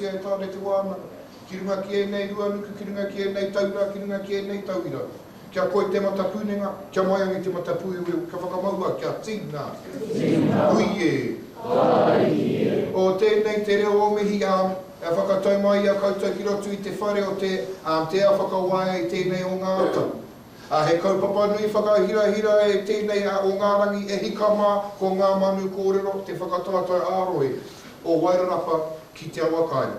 kia e tāre te wānau. Ki runga ki e nei ruanuku, ki runga ki e nei taura, ki runga ki e nei tauira. Kia koe te matapunenga, kia maiangi te matapuiu, ka whakamaua, kia tina. Uie. O tēnei te reo o mihi e whakatau mai a koutou ki roto i te whare o te ea whakawai i tēnei o ngā ata. He kaupapa nui whakahira e tēnei o ngā rangi e hikama ko Ngā Manu Kōrero, te whakataetai āroe o Wairarapa ki te awakaina.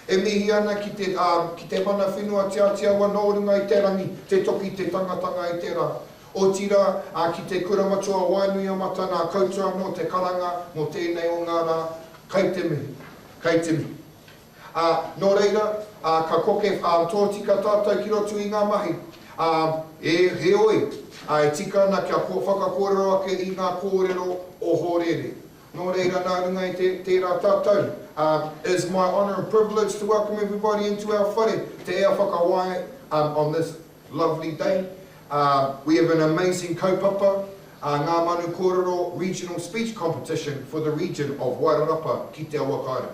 E mihi ana ki te mana whenua tia wanoringa i te rangi, te toki te tangatanga i te rā. O tira ki te kura matua wainui amata nā koutua no te karanga mo tēnei o ngā rā, kei te mihi. Nō reira, ka koke tōtika tātou ki roto i ngā mahi. He oi, e tika ana kia whakakōrero ake i ngā kōrero o Horere. Nō reira nā runga i tērā tātou. It's my honour and privilege to welcome everybody into our whare, te ea whakawai on this lovely day. We have an amazing kaupapa, Ngā Manu Kōrero regional speech competition for the region of Wairarapa ki te awakaira.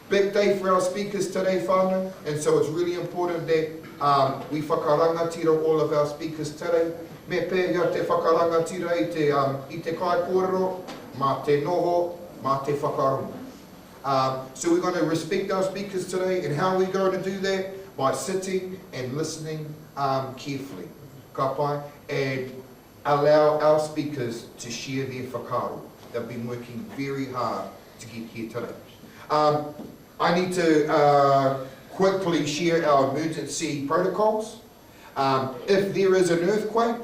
Big day for our speakers today, whānau, and so it's really important that we whakarangatira all of our speakers today. Me pēhia te whakarangatira i te kai kōrero, mā te noho, mā te whakarongo. So we're going to respect our speakers today, and how are we going to do that? By sitting and listening carefully, ka pai, and allow our speakers to share their whakaro. They've been working very hard to get here today. I need to quickly share our emergency protocols. If there is an earthquake,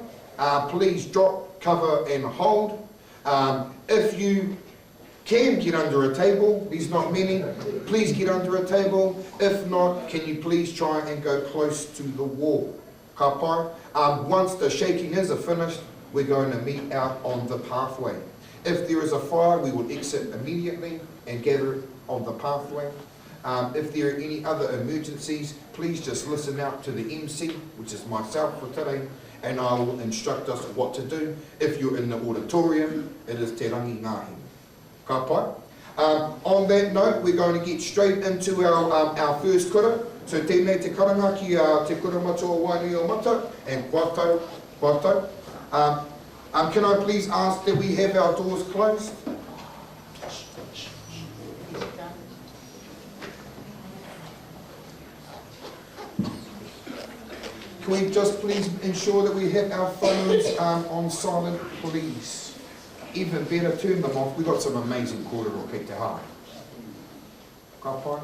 please drop, cover and hold. If you can get under a table, there's not many, please get under a table. If not, can you please try and go close to the wall? Ka pai. Once the shaking is finished, we're going to meet out on the pathway. If there is a fire, we will exit immediately and gather on the pathway. If there are any other emergencies, please just listen out to the MC, which is myself for today, and I will instruct us what to do. If you're in the auditorium, it is te rangi ngāhi. Ka pai. On that note, we're going to get straight into our first kura. So tēnei te karanga ki te kura matua wainui o mata, and kōtau. Can I please ask that we have our doors closed? Can we just please ensure that we have our phones on silent, please? Even better, turn them off. We've got some amazing kōrero kei te haere. Ka pai.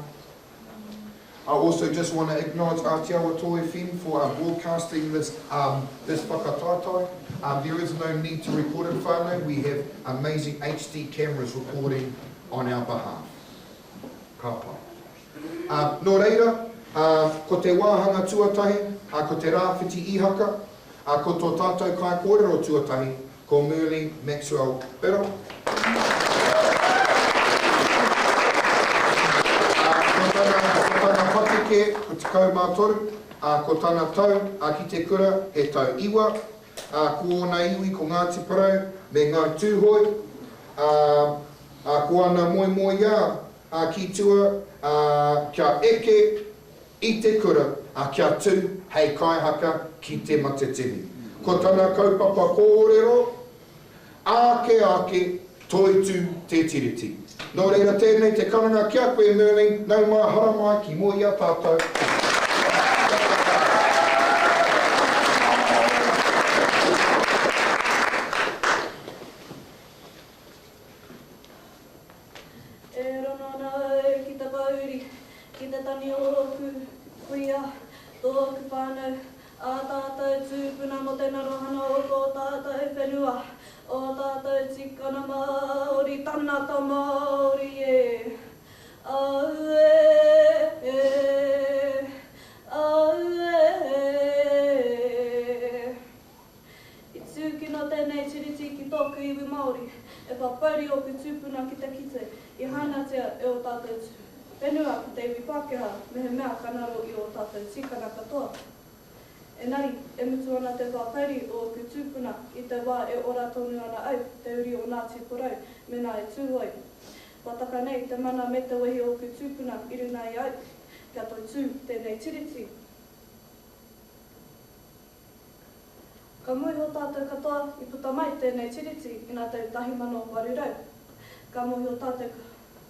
I also just want to acknowledge Aotearoa FM for broadcasting this whakataetae. There is no need to record it, whānau. We have amazing HD cameras recording on our behalf. Ka pai. Nō reira, ko te wāhanga tuatahi, ko te Rāwhiti Ihaka, ko tō tātou kai kōrero tuatahi, ko Merlin Maxwell Pero. Ko tāna pateke, ko te kaumātoru, ko tāna tau, ki te kura, he tau iwa, ko ōna iwi, ko Ngāti Parau, me ngā tūhoi, ko ana moi ia, ki tua, kia eke, i te kura, kia tū, hei kaihaka, ki te matetini. Ko tāna kaupapa kōrero, ake, Toitū te Tiriti. Nō reira tēnei te karanga kia koe Merlin, nau mā hara mai ki mo ia tātou. Ki te tani o kuia, tōku whānau, a tātou tūpuna mo te narohana o tō tātou whenua, o tātou tikana Māori, tanata Māori e. I tūki no tēnei tiriti ki tōku iwi Māori, e papauri o ku tūpuna ki te kite, I hānatea e o tātou tū. Whenua ki te iwi Pākehā, mehe mea kanaro I o tātou tikana katoa. Engari, e mutu ana te whakauri o ku tūpuna I te wā e ora tonu ana au, te uri o Ngāti Porau, mena e tūhoi. Kua taka nei te mana me te wehi o ku tūpuna i runa i au, kia Toitū tēnei tiriti. Ka mui ho tātou katoa i puta mai tēnei tiriti i nā tau 1,800. Ka mui ho tātou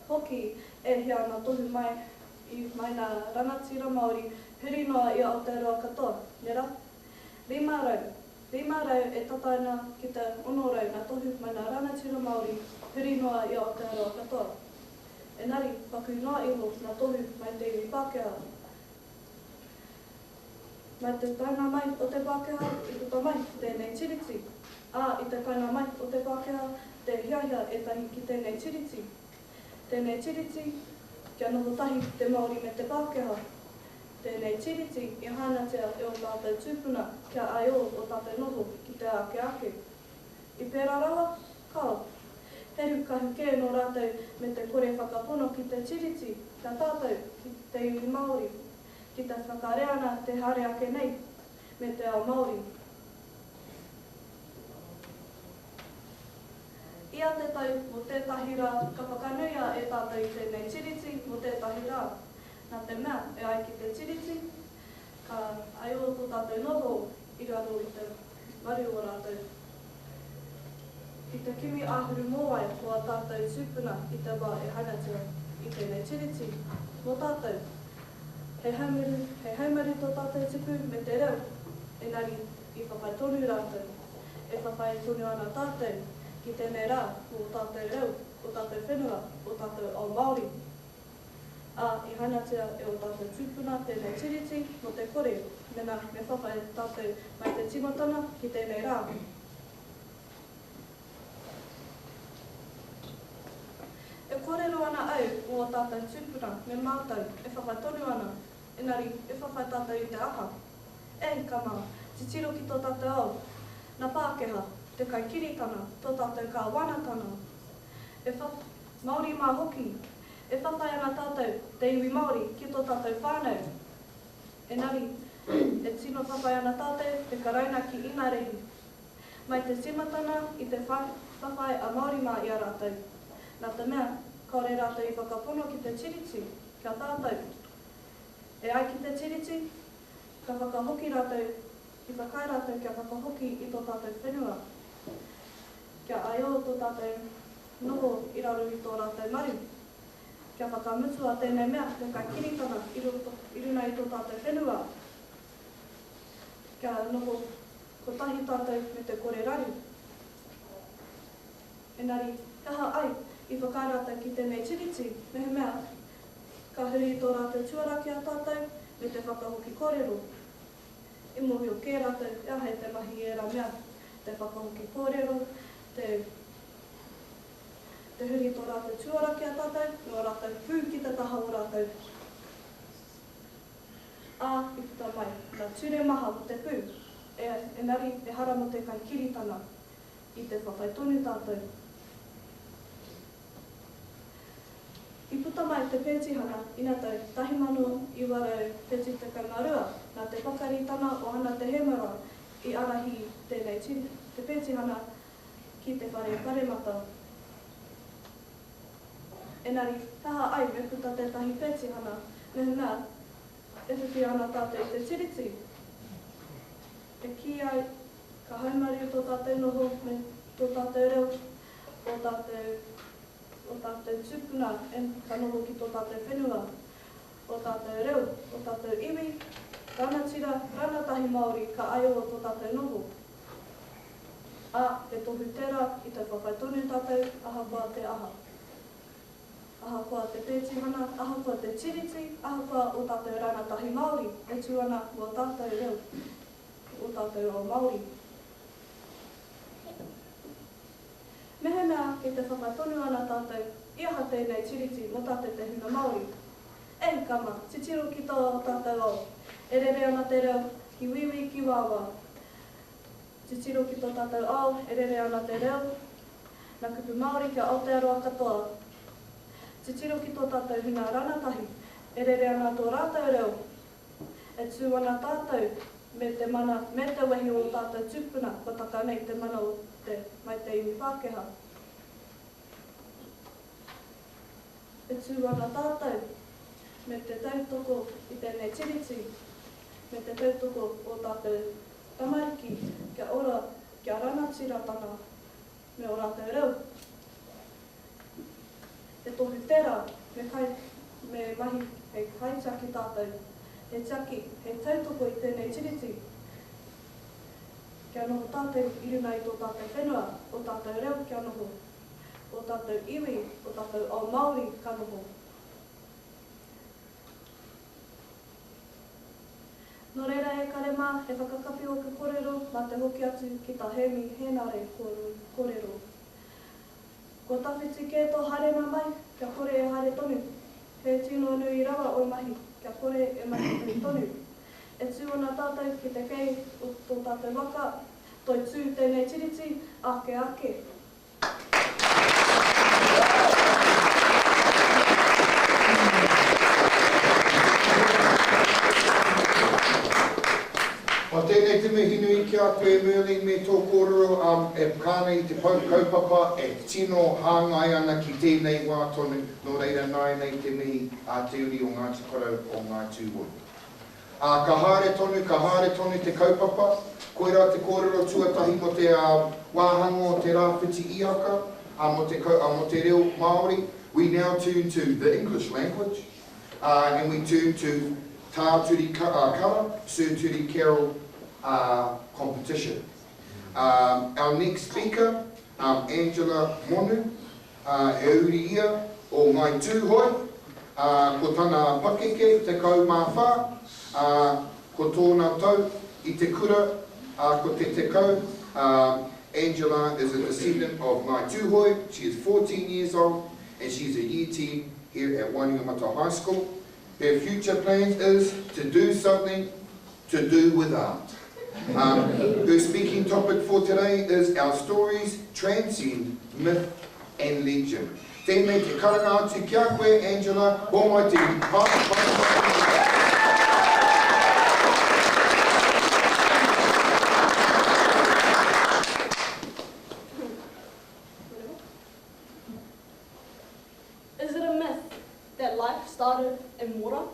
hoki e hea ngā tohu mai i mai nā rangatira Māori Hurinui i Aotearoa katoa. Nera, 500 e tataina ki te 600 ngā tohu mai nā rangatira Māori Hurinui i Aotearoa katoa. Engari, paku noa iho ngā tohu mai te iwi Pākehā. Mai te kaina mai o te Pākehā i puta mai tēnei tiriti. I te kaina mai o te Pākehā te hiahia e tahi ki tēnei tiriti. Tēnei tiriti, kia noho tahi te Māori me te Pākehā. Tēnei tiriti i hānatea e o tātou tūpuna kia ai o tātou noho ki te ake. I pērā rawa, kao. Heru kahu kē no rātou me te kore whakapono ki te tiriti, kia tātou ki te iwi Māori, ki te whakareana te hare ake nei me te ao Māori. Ia te tau mo tētahi rā ka whakanuia e tātou i tēnei tiriti mo tētahi rā. Nā te mea e ai ki te tiriti, ka ai o tō tātou noho i raro i te maru o rātou. I te kimi āhuru mōai kua tātou tūpuna i te wā e hanatia i tēnei tiriti. Mō tātou, he haumaru tō tātou tipu me te reo, engari i whawhai tonu rātou. E whawhai tonu ana tātou ki tēnei rā o tātou reo, o tātou whenua, o tātou ao Māori. I hanatia e o tātou tūpuna tēnei tiriti mo te kore, mena me whawhai tātou mai te timatana ki tēnei rā. E kōrero ana au o tātou tūpuna me mātou e whawhai tonu ana, engari e whawhai tātou i te aha. Kama, te tiro ki tō tātou au, nā Pākehā, te kai kiritana, tō tātou ka wānatana. Māori mā hoki, e whawhai ana tātou te iwi Māori ki tō tātou whānau. Engari, e tino whawhai ana tātou te karaina ki ina rehi. Mai te timatana i te whawhai a Māori mā i a rātou. Nā te mea, kaore rātou i whakapono ki te tiriti, kia tātou. E ai ki te tiriti, ka whakahoki rātou, i whakai rātou kia whakahoki i tō tātou whenua. Kia ai o tō tātou noho i raro i tō rātou maru. Kia whakamutua tēnei mea, te kai kiritana i runa i tō tātou whenua. Kia noho ko tahi tātou me te kore raru. Engari, kaha ai, i whakai rātou ki tēnei tiriti, mehe mea, ka huri i tō rātou tuaraki a tātou, me te whakahoki kōrero. I mohi o kē rātou, ea hei te mahi e rā mea, te whakahoki kōrero, te huri i tō rātou tuaraki a tātou, no rātou pū ki te taha o rātou. I puta mai, ka ture maha o te pū, engari e hara mo te kai kiritana i te whawhai tonu tātou. I puta mai te pētihana, ina tau 1,200 pēti te kaungarua, nā te whakaritana o hana te hemara i arahi tēnei te pētihana ki te whare paremata. Engari, taha ai me puta tētahi pētihana, mehe mea, e whiwhi ana tātou i te tiriti. E ki ai, ka haumari tō tātou noho me tō tātou reo, o tātou tūpuna, ka noho ki tō tātou whenua, o tātou reo, o tātou iwi, ranatira, ranatahi Māori, ka ai o tō tātou noho. Te tohu tērā, i te whawhai tonu tātou, aha koa te aha. Aha koa te pētihana, aha koa te tiriti, aha koa o tātou ranatahi Māori, e tuana o tātou reo, o tātou o Māori. Mehe mea ki te whakatonu ana tātou, iaha tēnei tiriti mo tātou te huna Māori. Kama, titiro ki tō tātou au, e rere ana te reo ki wiwi ki wāwa. Titiro ki tō tātou au, e rere ana te reo, nā kupu Māori kia Aotearoa katoa. Titiro ki tō tātou huna ranatahi, e rere ana tō rātou reo. E tū ana tātou me te mana, me te wehi o tātou tūpuna, ko taka nei te mana o te mai te iwi Pākehā. e tū ana tātou me te tautoko i tēnei tiriti, me te tautoko o tātou tamariki, kia ora, kia rangatiratanga, me o rātou reo. E tohu tērā, me mahi hei kaitaki tātou, he tiaki, hei tautoko i tēnei tiriti. Kia noho tātou irunai tō tātou whenua, o tātou reo kia noho, o tātou iwi, o tātou ao Māori ka noho. Nō reira e karema, he whakakapi o ka kōrero, mā te hoki atu ki tā heimi hēnare kōrero. Ko tawhiti kē tō harema mai, kia kore e hare tonu. He tino nui rawa o mahi, kia kore e mahi nui tonu. E tū ona tātou ki te kei o tō tātou waka, Toitū tēnei tiriti, ake ake. O tēnei te mihinui ki a koe Merlin me tō kōrero e kāne i te kaupapa e tino hāngai ana ki tēnei wā tonu nō reira nai nei te mihi a te uri o ngā tikorau o ngā tūhoi. Ka hāre tonu te kaupapa, koera te kōrero tuatahi mo te wāhango o te Rāwhiti Ihaka, mo te Reo Māori. We now turn to the English language and we turn to Tā Turi Kara, Sir Turi Carroll competition. Our next speaker, Angela Monu, e uri ia o Ngai Tūhoi, ko tana pakeke te kau mā whā, ko tōna tau i te kura, ko te tekau. Angela is a descendant of Ngai Tūhoi. She is 14 years old and she's a year team here at Wainuiomata High School. Her future plans is to do something to do with art. Her speaking topic for today is our stories transcend myth and legend. Tēnei te karanga atu kia koe, Angela, o mai te Is it a myth that life started in water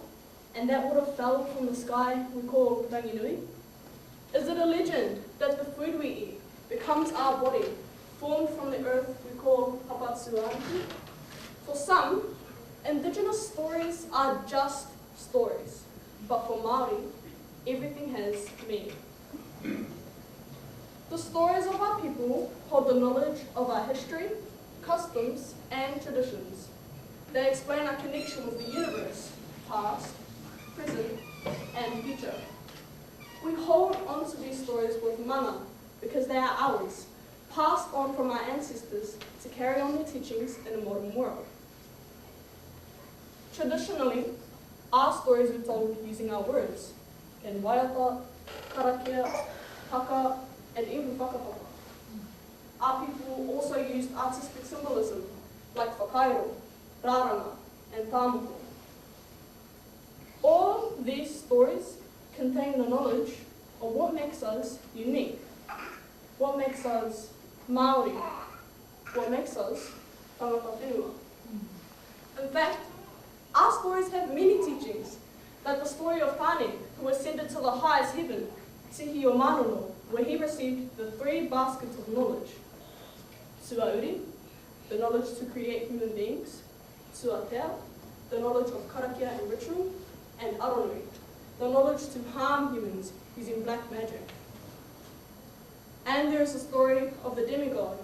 and that water fell from the sky we call Hurinui? Is it a legend that the food we eat becomes our body, formed from the earth we call Rāwhiti? For some, indigenous stories are just stories, but for Māori, everything has meaning. The stories of our people hold the knowledge of our history, customs, and traditions. They explain our connection with the universe, past, present, and future. We hold on to these stories with mana because they are ours, passed on from our ancestors to carry on their teachings in the modern world. Traditionally, our stories were told using our words, in waiata, karakia, haka, and even whakapapa. Our people also used artistic symbolism, like whakairo, rāranga, and tāmoko. All these stories contain the knowledge of what makes us unique, what makes us Māori, what makes us tangata whenua. In fact, our stories have many teachings, like the story of Pane, who ascended to the highest heaven, Tihi o Manono, where he received the 3 baskets of knowledge. Tuauri, the knowledge to create human beings. Tuatea, the knowledge of karakia and ritual. And Aronui, the knowledge to harm humans using black magic. And there is the story of the demigod,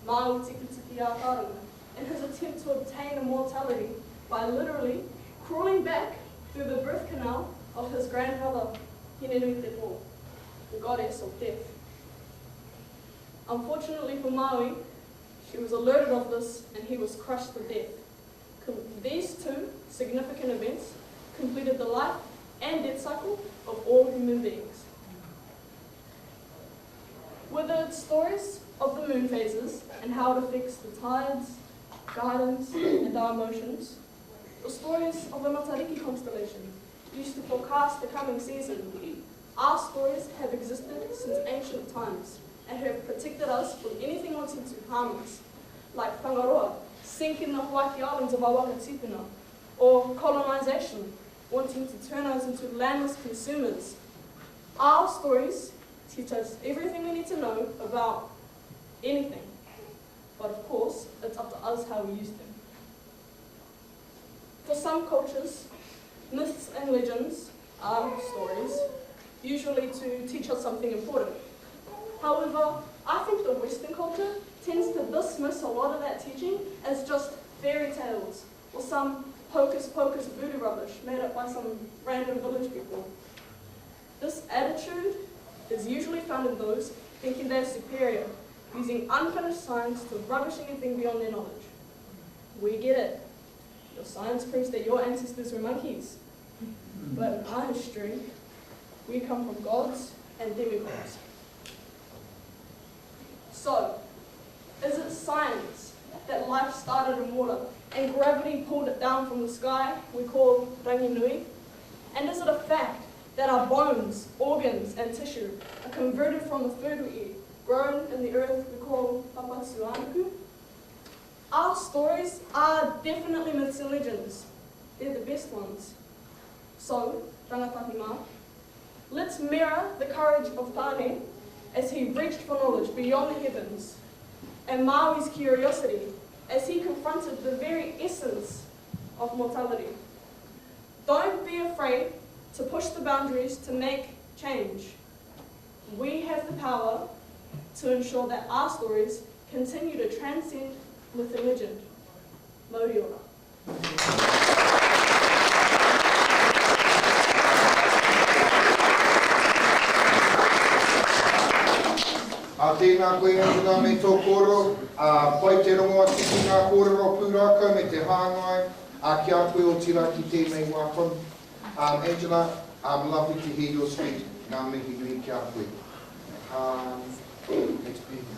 Rāwhiti Ihaka, and his attempt to obtain immortality by literally crawling back through the birth canal of his grandmother, Hurinui, the goddess of death. Unfortunately for Maui, she was alerted of this and he was crushed to death. These 2 significant events completed the life and death cycle of all human beings. Whether it's stories of the moon phases and how it affects the tides, guidance, and our emotions, the stories of the Matariki constellation used to forecast the coming season, our stories have existed since ancient times and have protected us from anything wanting to harm us, like whangaroa, sinking the Hawaii Islands of our whakatipuna, or colonisation, wanting to turn us into landless consumers. Our stories teach us everything we need to know about anything, but of course, it's up to us how we use them. For some cultures, myths and legends are stories, usually to teach us something important. However, I think the Western culture tends to dismiss a lot of that teaching as just fairy tales or some hocus pocus voodoo rubbish made up by some random village people. This attitude is usually found in those thinking they're superior, using unfinished science to rubbish anything beyond their knowledge. We get it. Your science proves that your ancestors were monkeys. But in our history, we come from gods and demigods. So, is it science that life started in water and gravity pulled it down from the sky, we call Hurinui? And is it a fact that our bones, organs, and tissue are converted from the food we eat, grown in the earth we call papatsuanaku? Our stories are definitely myths and legends. They're the best ones. So, rangatahima, let's mirror the courage of Tāne as he reached for knowledge beyond the heavens, and Maui's curiosity as he confronted the very essence of mortality. Don't be afraid to push the boundaries to make change. We have the power to ensure that our stories continue to transcend myth and legend. Mauri ora. A tēnā koe ngā me tō kōrero, pai te rongo ati ki ngā kōrero pūrākau me te hāngai, kia koe o Tiriti tēnei wā kon. Angela, lovely to hear your speech. Ngā mihi nui kia koe. Next speaker.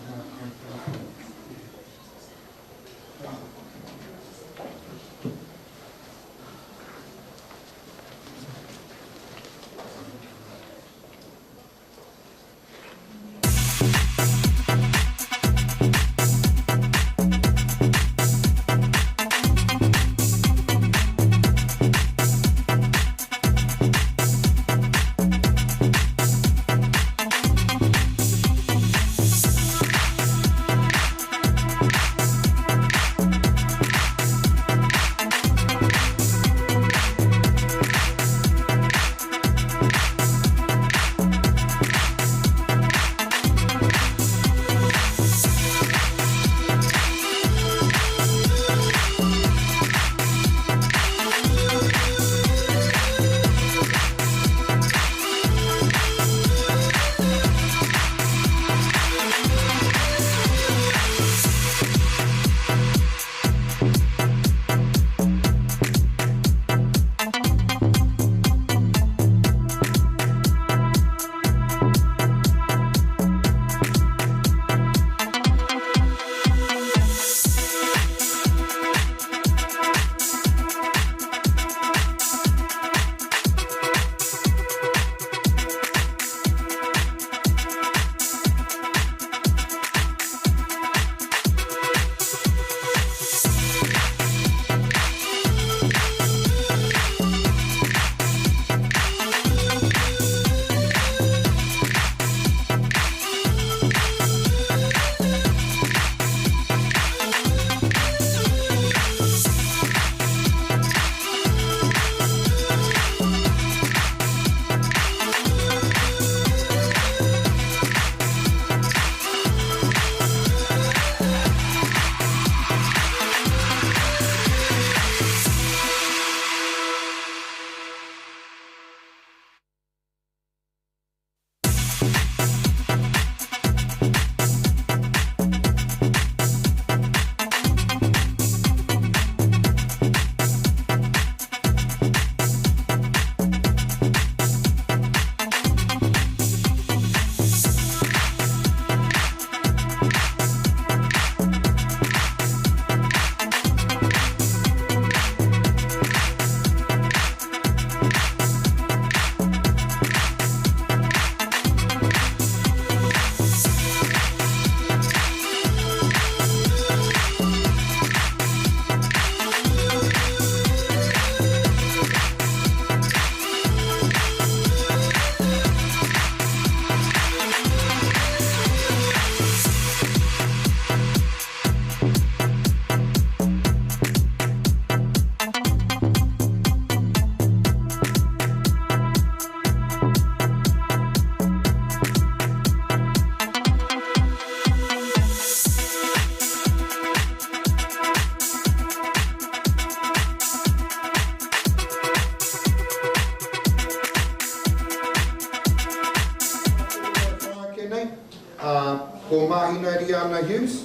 ko Mahina Riana Hughes,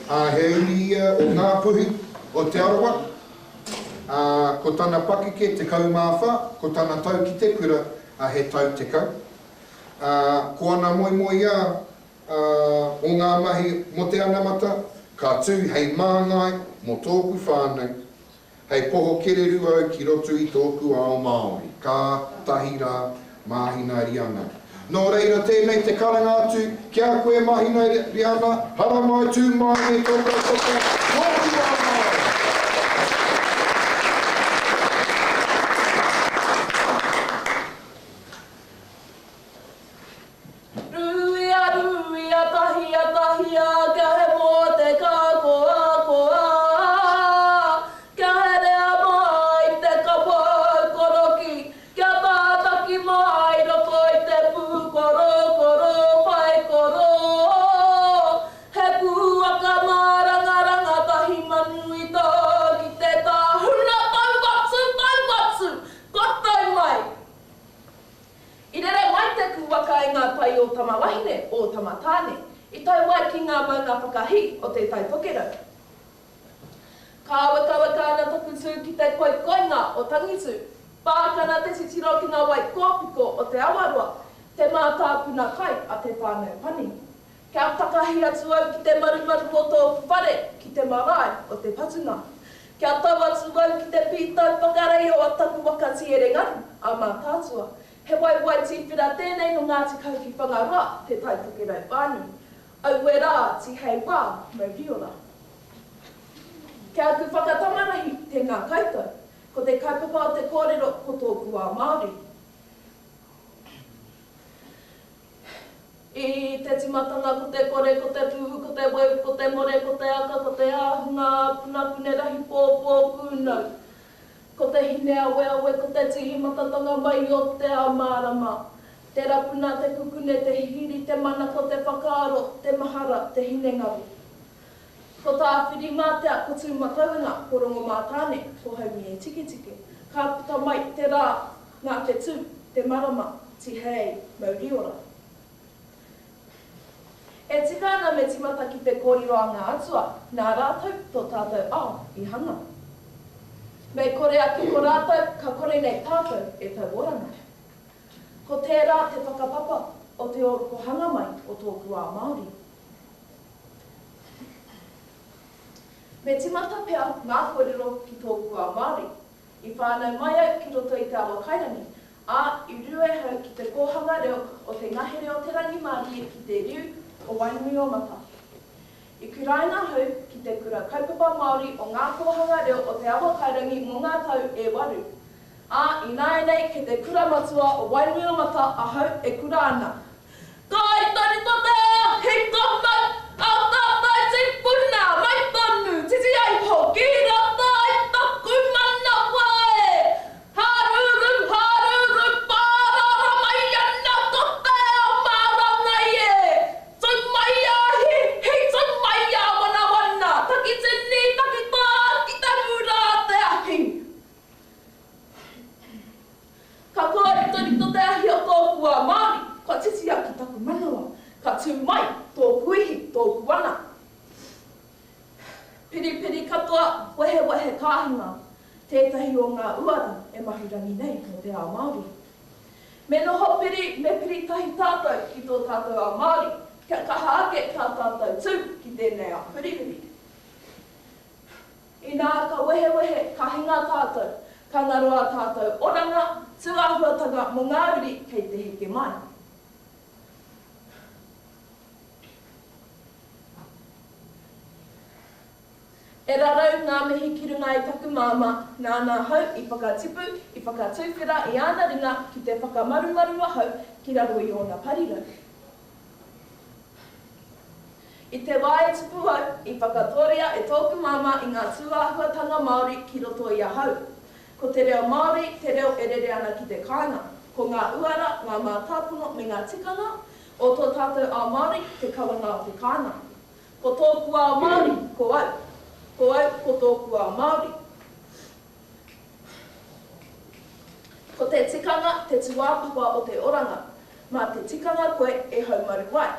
he uni o ngā puhi o te arawa, ko tana pakike te kaumāwha, ko tana tau ki te kura, he tau te kau. Ko ana moi o ngā mahi mo te anamata, ka tū hei māngai mo tōku whānau, hei poho kereru au ki roto i tōku ao Māori, ka tahira Mahina Riana. Nō reira tēnei te karanga atu, kia koe Mahina Riana, hara mai tū mai e tōku tōku, tōku ao Māori. O te taipokero. Ka waka toku tū ki te koinga o tangitu. Pākana te titiro ki ngā wai kōpiko o te awarua. Te mātāpuna kai a te whānau pani. Kia takahi atu au ki te marumaru o tō whare ki te marae o te patunga. Kia tau atu au ki te pītau whakarei o a taku wakati ere ngaru a mātātua. He wai tīwhira tēnei no ngā te kau ki whangaroa te taipokero wānu. Au e rā ti hei wā mauriora. Kia ku whakatamarahi te ngā kautau, ko te kaupapa o te kōrero ko tōku a Māori. I te timatanga ko te kore, ko te pū, ko te weu, ko te more, ko te aka, ko te āhunga, punapune rahi pōpō kūnau. Ko te hine awe, ko te tihi matatanga mai o te amārama. Te rapuna, te kukune, te hihiri, te mana, ko te whakaaro, te mahara, te hinengaru. Ko tā whiri mātea, ko tū mataunga, ko rongo mātāne, ko haumi e tiki. Ka puta mai te rā, ngā te tū, te marama, ti hei, mauriora. E tika ana me timata ki te kōrero a ngā atua, nā rātou tō tātou ao I hanga. Me kore ake ko rātou, ka kore nei tātou e tau oranga. Ko tērā te whakapapa o te oro ko hanga mai o tōku a Māori. Me timata pea ngā kōrero ki tōku a Māori. I whānau mai au ki roto I te awa kairangi, I rue hau ki te kōhanga reo o te ngahere o te rangi Māori ki te riu o Wainui o Mata. I kuraina hau ki te kura kaupapa Māori o ngā kōhanga reo o te awa kairangi mō ngā tau e waru. I nei ke te kura matua o Wainui o Mata a hau e kura ana. Kai tari tote, hei koma, au tātai te puna, mai tonu, titi ai hoki, rata ai taku mana wae. Haruru, pārara mai ana tote o mārangai e. Tau mai ahi, hei tau mai a wana, taki te ni, taki tā, ki te mura te ahi. Ka kore tōrito te ahi o tōku a Māori, ka titi a ki taku manawa, ka tū mai tōku ihi, tōku ana. Piri katoa, wehe kāhinga, tētahi o ngā uara e mahirangi nei no te ao Māori. Me noho piri, me piri tahi tātou ki tō tātou a Māori, kia kaha ake kā tātou tū ki tēnei a piripiri. I nā ka wehe kāhinga tātou, ka ngaroa tātou oranga, tuahuatanga mō ngā uri kei te heke mai. E rarau ngā mihi ki runga I taku māma, nā hau I whakatipu, I whakatūwhira I āna ringa ki te whakamarumarua hau ki raro I ōna parirau. I te wae tupu au, I whakatoria e tōku māma I ngā tuahuatanga Māori ki roto I a hau. Ko te reo Māori, te reo e rere ana ki te kāinga. Ko ngā uara, ngā mātāpuno me ngā tikanga, o tō tātou a Māori, te kawanga o te kāinga. Ko tōku a Māori, ko au. Ko au, ko tōku a Māori. Ko te tikanga, te tuāpapa o te oranga, mā te tikanga koe e haumaru wai.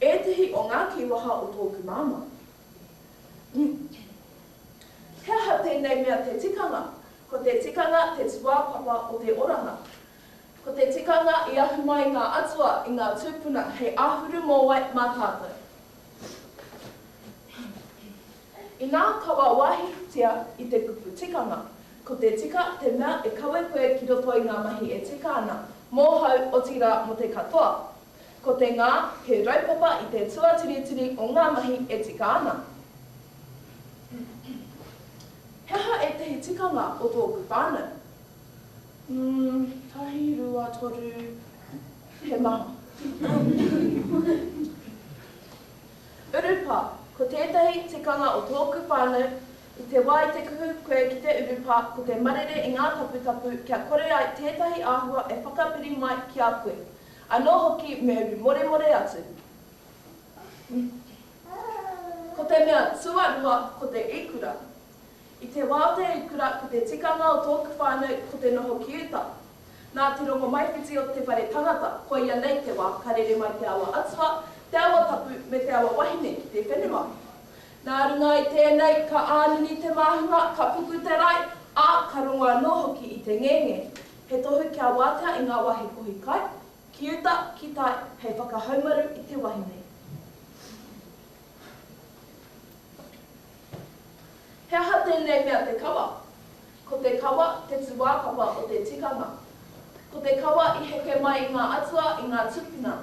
ētahi o ngā kiwaha o tōku māma. He aha tēnei mea te tikanga, ko te tikanga te whāpapa o te oranga. Ko te tikanga I ahu mai ngā atua I ngā tūpuna hei āhuru mōwai mā tātou. I ngā kawa wahitia I te kupu tikanga, ko te tika te mea e kawe koe ki roto I ngā mahi e tika ana, mōhau o tira mo te katoa. Ko te ngā he raupapa I te tuatiritiri o ngā mahi e tika ana. Heha e tehi tikanga o tōku whānau. Tahi, rua, toru, he maha. Urupa, ko tētahi tikanga o tōku whānau, I te wai te kuhu koe ki te urupa, ko te marere I ngā taputapu kia kore ai tētahi āhua e whakapiri mai ki a koe. Anō hoki me uru more atu. Ko te mea tuarua ko te ikura. I te wā te ikura ko te tikanga o tōku whānau ko te noho ki uta. Nā te rongo maipiti o te whare tangata, ko ia nei te wā, karere mai te awa atua, te awa tapu me te awa wahine ki te whenua. Nā runga I tēnei ka ānini te māhunga, ka puku te rai, a ka rongoa nō hoki I te ngenge. He tohu kia wātea I ngā wahi kohi kai, ki uta, ki tai, hei whakahaumaru I te wahine. He aha tēnei mea te kawa. Ko te kawa te tuwākapa o te tikanga. Ko te kawa I heke mai I ngā atua I ngā tupuna.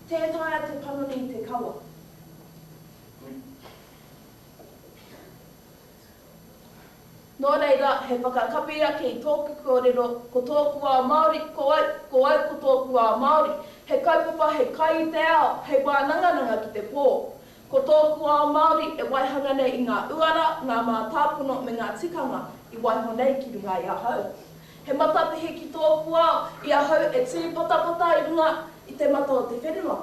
Tētaia te panoni I te kawa. Nō reira, he whakakapia ki tōku kōrero, ko tōku wā Māori, ko ai ko tōku wā Māori. He kaupapa, he kai I te ao, he wānangananga ki te pō. Ko tōku wā Māori e waihanga nei I ngā uara, ngā mātāpono me ngā tikanga I waiho nei ki runga I ahau. He matapihi ki tōku wā I ahau e tū patapata I runga I te mata o te whenua.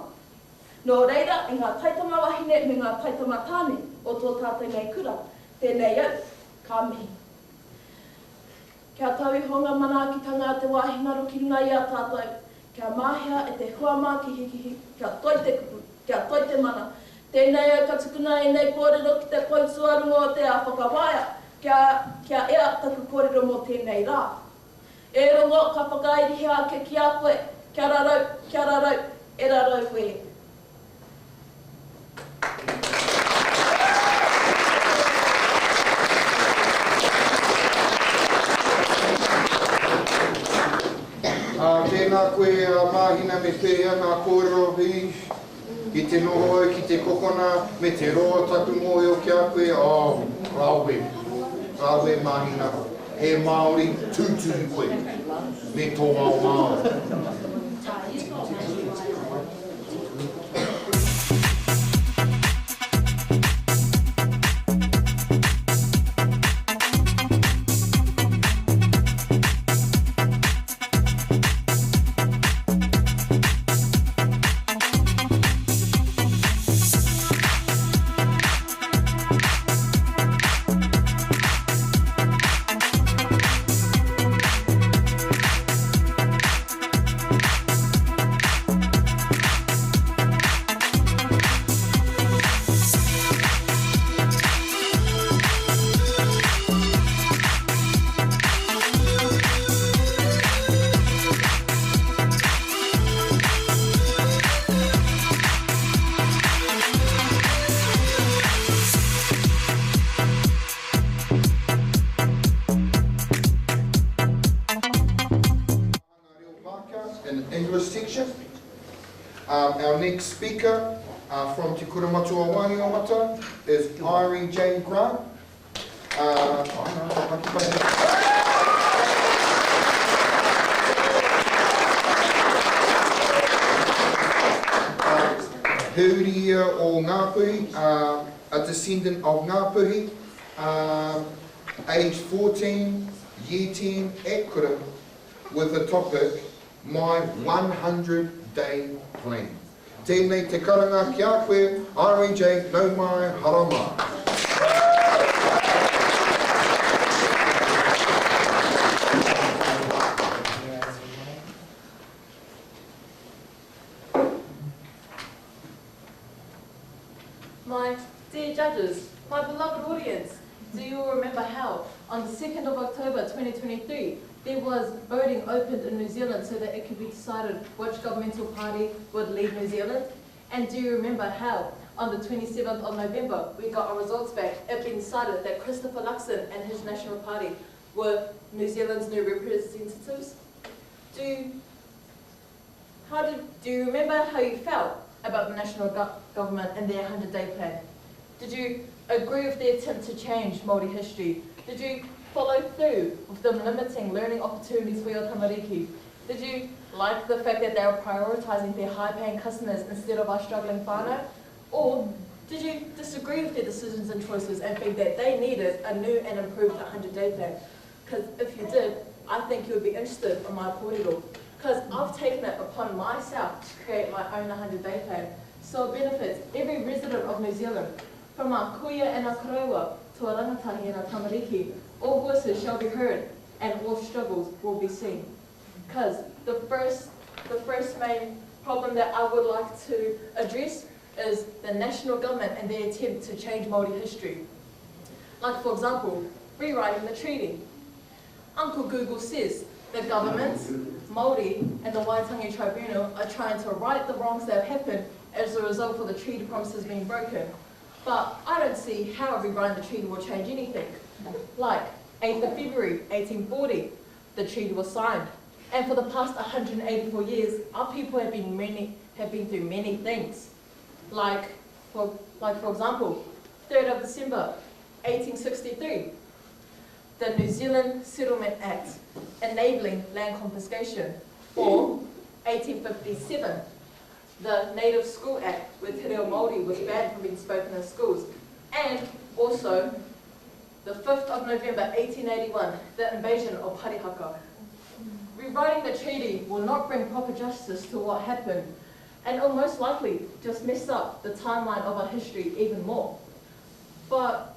Nō reira, I ngā taitama wahine me ngā taitama tāne o tō tātou nei kura, tēnei au, ka mihi. Kia tau I honga manaakitanga te wāhingaro ki runga I a tātou, kia māhia e te huamā ki hikihi, kia toi te kupu, kia toi te mana. Tēnei au ka tukuna I nei kōrero ki te koituarunga o te whakawaia, kia ea taku kōrero mō tēnei rā. E rongo ka whakairihia ake ki a koe, kia rarau, e rarau koe. Tēnā koe māhina me pērea ngā kōrero hi, ki te noho au ki te kokona, me te roa taku mōio ki a koe, Rāwe māhina, he Māori tūtū koe, me tō ao Māori. Section. Our next speaker from Te Kuramatu o Wāngai is Irene Jane Grant. Huria o Ngāpuhi, a descendant of Ngāpuhi, age 14, year 10 at Kura, with the topic, My 100-Day Plan. Tēnei te karanga ki a koe, RJ, no mai harama. Dear judges, my beloved audience, do you remember how on the 2nd of October 2023 there was voting opened in New Zealand so that it could be decided which governmental party would lead New Zealand? And do you remember how on the 27th of November we got our results back, it being decided that Christopher Luxon and his National Party were New Zealand's new representatives? Do you remember how you felt about the national government and their 100-day plan? Did you agree with their attempt to change Māori history? Did you follow through with them limiting learning opportunities for your tamariki? Did you like the fact that they were prioritising their high-paying customers instead of our struggling whānau? Or did you disagree with their decisions and choices and think that they needed a new and improved 100-day plan? Because if you did, I think you would be interested in my kōrero. Because I've taken it upon myself to create my own 100-day plan, so it benefits every resident of New Zealand. From our kuia and our karewa to our rangatahi and our tamariki, all voices shall be heard and all struggles will be seen. Because the first main problem that I would like to address is the national government and their attempt to change Māori history. Like, for example, rewriting the treaty. Uncle Google says the government, Māori and the Waitangi Tribunal are trying to right the wrongs that have happened as a result of the treaty promises being broken. But I don't see how rewriting the treaty will change anything. Like 8th of February 1840, the treaty was signed. And for the past 184 years, our people have been through many things. Like for example, 3rd of December 1863, the New Zealand Settlement Act enabling land confiscation, or 1857, the Native School Act, where Te Reo Māori was banned from being spoken in schools, and also the 5th of November 1881, the invasion of Ihaka. Rewriting the treaty will not bring proper justice to what happened, and it will most likely just mess up the timeline of our history even more. But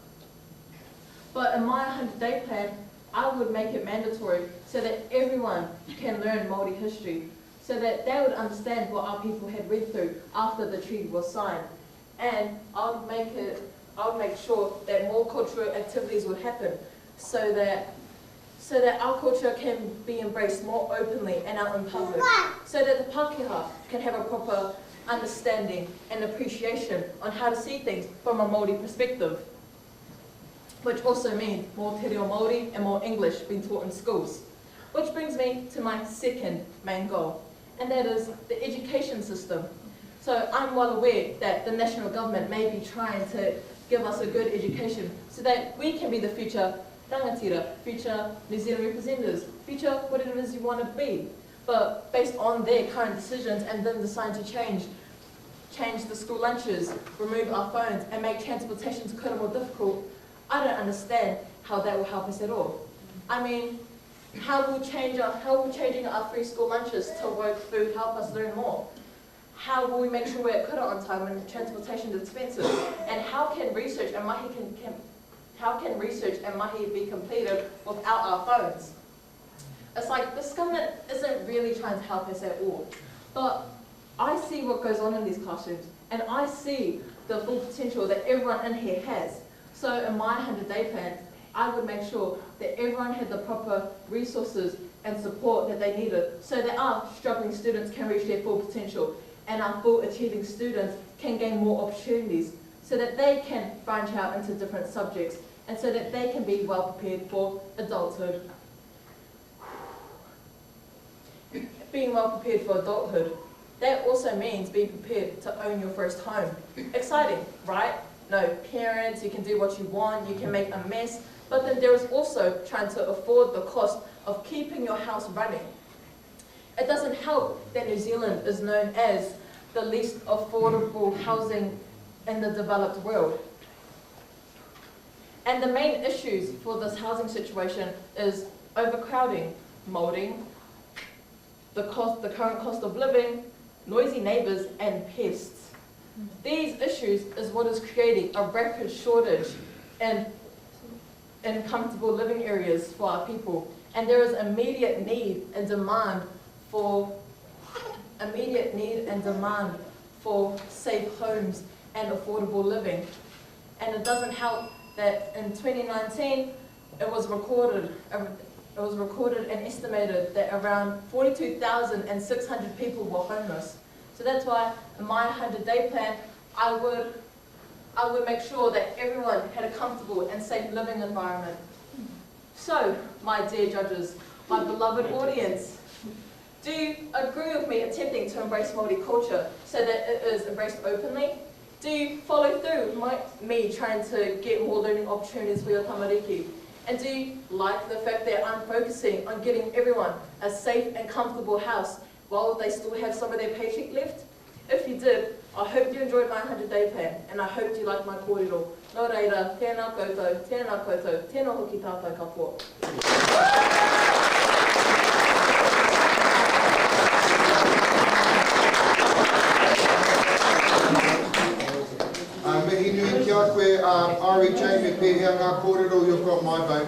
in my 100-day plan, I would make it mandatory so that everyone can learn Māori history, so that they would understand what our people had read through after the treaty was signed. And I would make sure that more cultural activities would happen, so that our culture can be embraced more openly and out in public, so that the Pākehā can have a proper understanding and appreciation on how to see things from a Māori perspective, which also means more Te Reo Māori and more English being taught in schools. Which brings me to my second main goal, and that is the education system. So I'm well aware that the national government may be trying to give us a good education so that we can be the future rangatira, future New Zealand representatives, future whatever it is you want to be. But based on their current decisions and them deciding to change the school lunches, remove our phones and make transportation to Korero more difficult, I don't understand how that will help us at all. I mean, how will changing our free school lunches to work food help us learn more? How will we make sure we're at kura on time when transportation is expensive? And how can research and mahi be completed without our phones? It's like this government isn't really trying to help us at all. But I see what goes on in these classrooms, and I see the full potential that everyone in here has. So in my 100-day plan, I would make sure that everyone had the proper resources and support that they needed so that our struggling students can reach their full potential and our full achieving students can gain more opportunities so that they can branch out into different subjects and so that they can be well prepared for adulthood. Being well prepared for adulthood, that also means being prepared to own your first home. Exciting, right? No parents, you can do what you want, you can make a mess, but then there is also trying to afford the cost of keeping your house running. It doesn't help that New Zealand is known as the least affordable housing in the developed world. And the main issues for this housing situation is overcrowding, molding, the current cost of living, noisy neighbours and pests. These issues is what is creating a rapid shortage in comfortable living areas for our people. And there is immediate need and demand for safe homes and affordable living. And it doesn't help that in 2019, it was recorded and estimated that around 42,600 people were homeless. So that's why in my 100-day plan, I would make sure that everyone had a comfortable and safe living environment. So, my dear judges, my beloved audience, do you agree with me attempting to embrace Māori culture so that it is embraced openly? Do you follow through me trying to get more learning opportunities for your tamariki? And do you like the fact that I'm focusing on getting everyone a safe and comfortable house while they still have some of their paycheck left? If you did, I hope you enjoyed my 100-day plan, and I hope you like my kōrero. Nō reira, tēnā koutou, tēnā koutou, tēnā hoki tātou kapua. Mihi nui ki a koe, Ari Jamie, pēhea ngā kōrero, you've got my vote.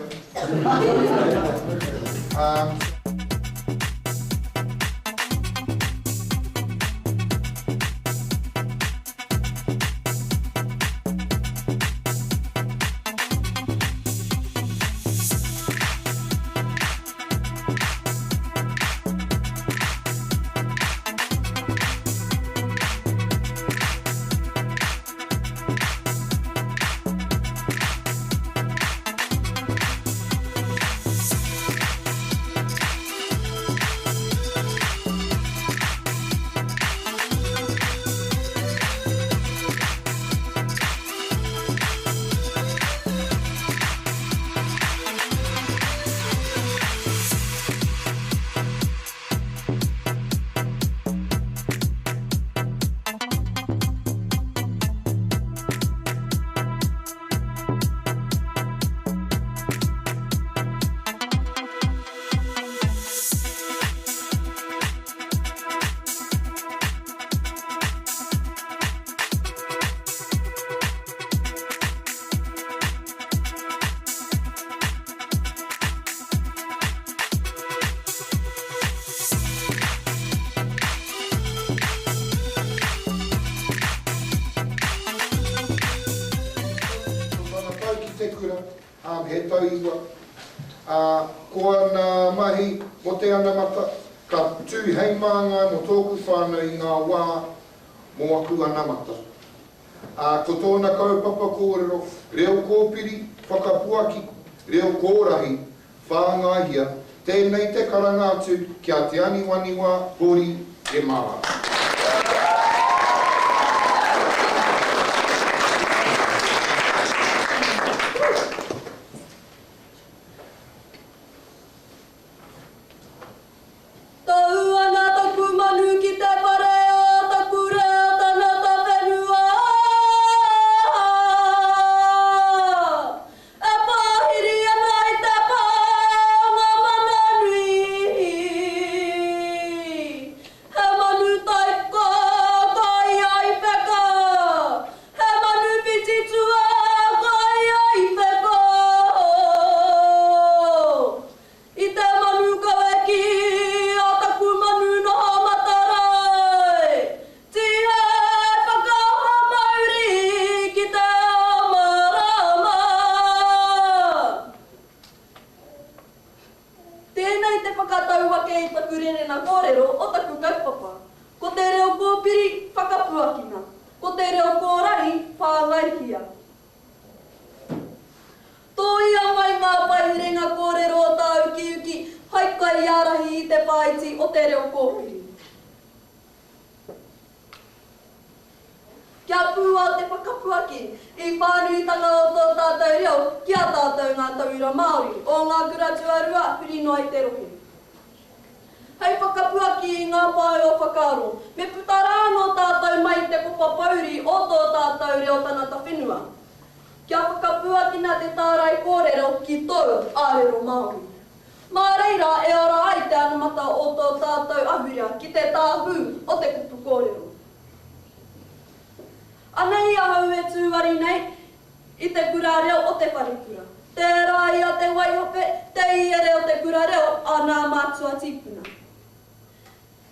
He tauira. Ko ana mahi mo te anamata, ka tū heimanga no tōku whānau I ngā wā mo aku anamata. Ko tōna kaupapa kōrero, reo kōpiri, whakapuakina, reo korahi, whāngaihia, tēnei te karangātu kia te aniwaniwa hori e mawa. Ko te reo kōpiri, whakapuakina. Ko te reo kōrahi, whāngaihia. Tō ia mai ngā pairenga kōrero o tā uki, haikai iarahi I te paiti o te reo kōpiri. Kia pūa te whakapuaki, I whānuitanga o tō tātou reo, kia tātou ngā tauira Māori, o ngā graduarua Hurinui te rohe. Hei whakapuaki I ngā pai o whakaro, me putara no tātou mai te kopa pauri o tō tātou reo tanata whenua. Kia whakapuakina te tārai kōrero ki tōu ārero Māori. Mā reira e ora ai te anamata o tō tātou ahuria ki te tāhu o te kupu kōrero. Anei ahau e tūwari nei I te kura reo o te wharikura. Te rai a te waihope, te iere o te kura reo a nā mātua tīpuna.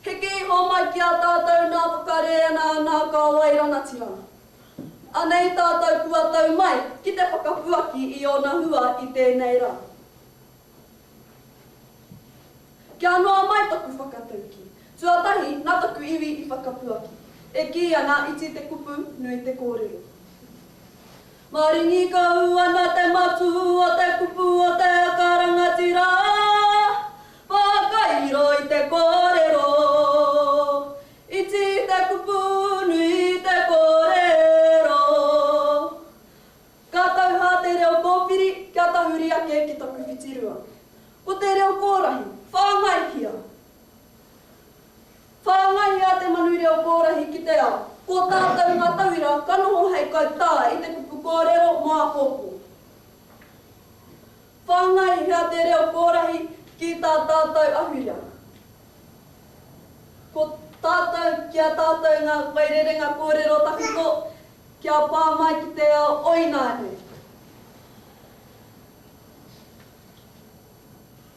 Heke I ho mai ki a tātou nā whakarea nā ngākau wairana tirana. Anei tātou kua tau mai, ki te whakapuaki I ona hua I tēnei rā. Kia noa mai taku whakatauki. Tuatahi, nā taku iwi I whakapuaki. E ki ana iti te kupu, nui te kōrero. Maringi ka uana te matu o te kupu o te akarangatira. Whakairo I te kōrero. Iti te kupu, nui te kōrero. Ka tauha te reo kōpiri, kia tahuri ake ki taku whitirua. Ko te reo kōrahi, whāngaihia. Whāngaihia te manu reo kōrahi ki te ao. Ko tātou ngā tauira, ka noho hei kai tā I te kupu kōrero mā kōpū. Whāngaihia te reo kōrahi ki tā tātou ahuria. Ko tātou kia tātou ngā wairerenga kōrero tahiko, kia pā mai ki te ao oināne.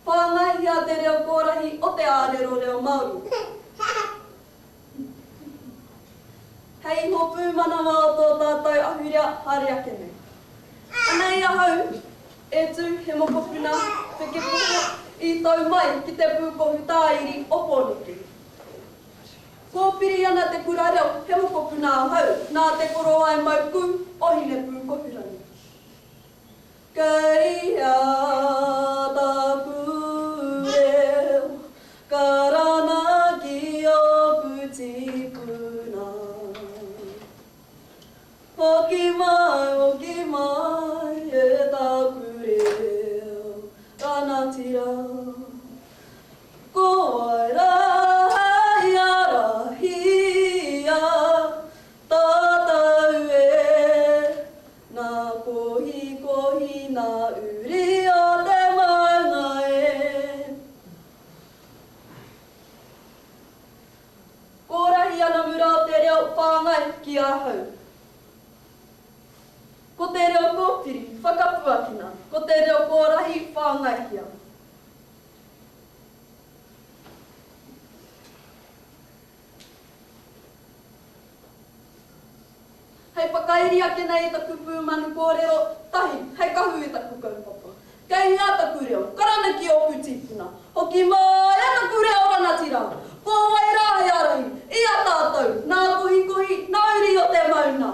Whāngaihia te reo kōrahi o te ārero Reo Māori. Hei ho pūmanawa o tō tātou ahuria haere ake nei. Anei ahau, e tū he mokopuna whekepuko I tau mai ki te pūkohu tāiri oponiki. Kōpiri ana te kura reo he mokopuna ahau, nā te koro ai mauku ohine pūkohurani. Kei a taku reo, karana ki o puti puna. Oki mai, e taku reo, ana tira. Ko ai raia rahia, tātau e, nā kohi nā uri o te whāngai. Korahi ana mura o te reo whāngai ki ahau. Ko te reo kōpiri, whakapuakina. Ko te reo korahi, whāngaihia. Hei whakairi ake nei taku Ngā Manu Kōrero, tahi, hei kahu I taku kaupapa. Kei a taku reo, karana ki o pūtipuna. Hoki mai a taku reo ranatira. Ko wai rahi arahi, I a tātou, nā kohi, nā uri o te mauna.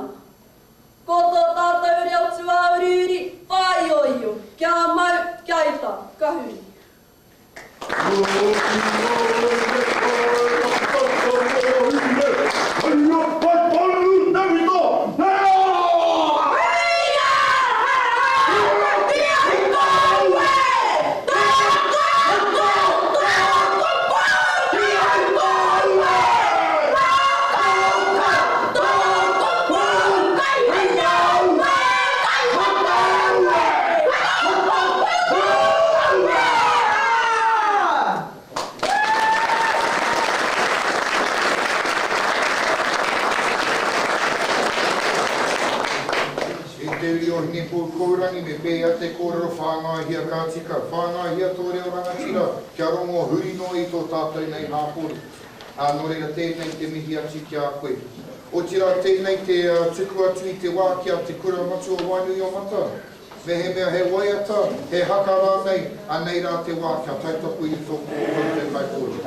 Ko tō tātou reo tua uri, whai o io, kia mau, kia ita, kahuri. Me pēia te kōrero whāngaihia kā tika. Whāngaihia tō reo rangatira, kia rongo Hurinui tō tātou nei hāpori. Nō reira tēnei te mihi ati kia koe. O tira tēnei te tuku atu I te wā kia te kura matu o wainui o mata. Me he mea he waiata, he haka rānei, anei rā te wā kia taitapu I tō kōrero te kaipori.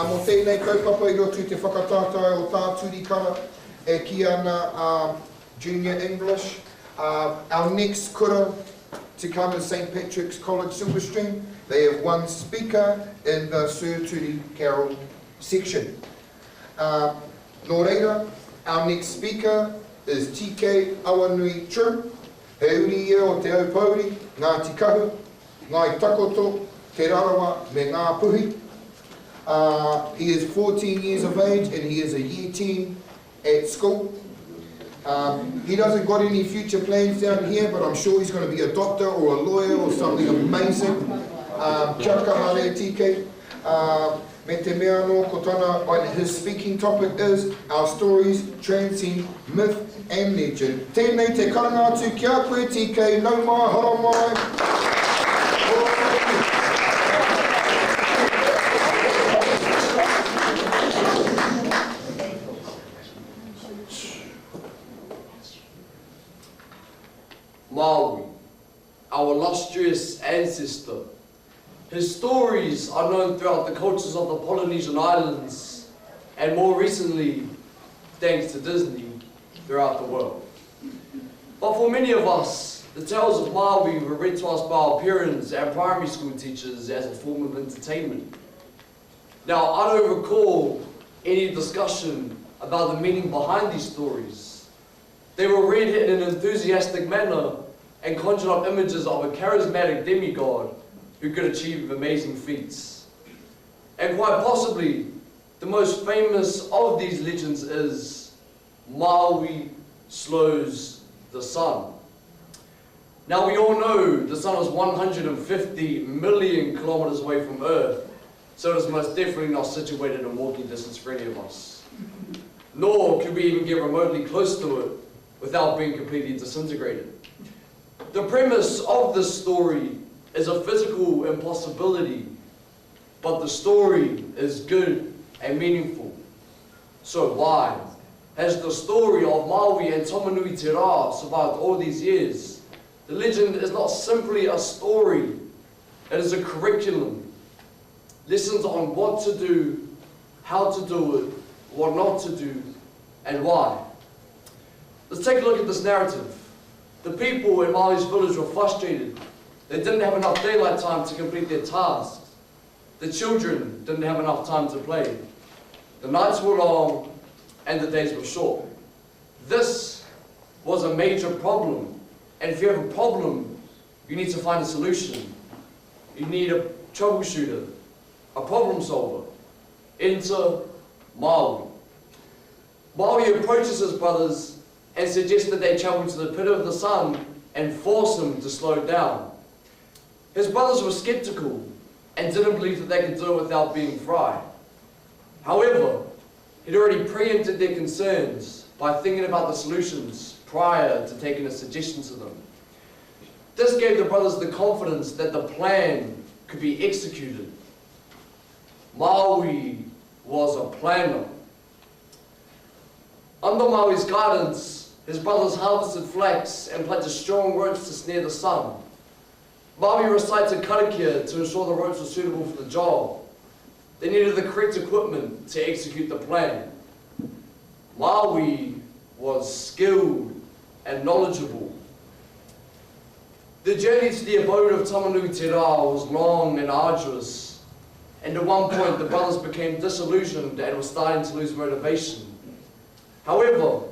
Mo tēnei kaupapa I roto I te whakataetae o tā turikara e ki ana Junior English. Our next kura to come is St. Patrick's College Silverstream. They have one speaker in the Sir Turi Carroll section. Nō reira, our next speaker is TK Awanui Trim. He uri ia o te au pauri, ngā tikahu, ngā takoto, te rarawa me ngā puhi. He is 14 years of age and he is a year 10 at school. He doesn't got any future plans down here, but I'm sure he's going to be a doctor or a lawyer or something amazing. Kia kaha re TK. Me te mea no ko tana, and his speaking topic is Our Stories Transcend Myth and Legend. Tēnei te karangātu kia koe TK, nau mai, hara mai. Maui, our illustrious ancestor. His stories are known throughout the cultures of the Polynesian islands and more recently, thanks to Disney, throughout the world. But for many of us, the tales of Maui were read to us by our parents and primary school teachers as a form of entertainment. Now, I don't recall any discussion about the meaning behind these stories. They were read in an enthusiastic manner and conjured up images of a charismatic demigod who could achieve amazing feats. And quite possibly, the most famous of these legends is Maui slows the sun. Now we all know the sun is 150 million kilometers away from Earth, so it is most definitely not situated in walking distance for any of us. Nor could we even get remotely close to it without being completely disintegrated. The premise of this story is a physical impossibility, but the story is good and meaningful. So why has the story of Maui and Tamanui Te Rā survived all these years? The legend is not simply a story, it is a curriculum. Lessons on what to do, how to do it, what not to do, and why. Let's take a look at this narrative. The people in Maui's village were frustrated. They didn't have enough daylight time to complete their tasks. The children didn't have enough time to play. The nights were long and the days were short. This was a major problem. And if you have a problem, you need to find a solution. You need a troubleshooter, a problem solver. Enter Maui. Maui approaches his brothers and suggests that they travel to the pit of the sun and force him to slow down. His brothers were skeptical and didn't believe that they could do it without being fried. However, he'd already preempted their concerns by thinking about the solutions prior to taking a suggestion to them. This gave the brothers the confidence that the plan could be executed. Maui was a planner. Under Maui's guidance, his brothers harvested flax and planted strong ropes to snare the sun. Maui recited karakia to ensure the ropes were suitable for the job. They needed the correct equipment to execute the plan. Maui was skilled and knowledgeable. The journey to the abode of Tamanui Te Rā was long and arduous, and at one point the brothers became disillusioned and were starting to lose motivation. However,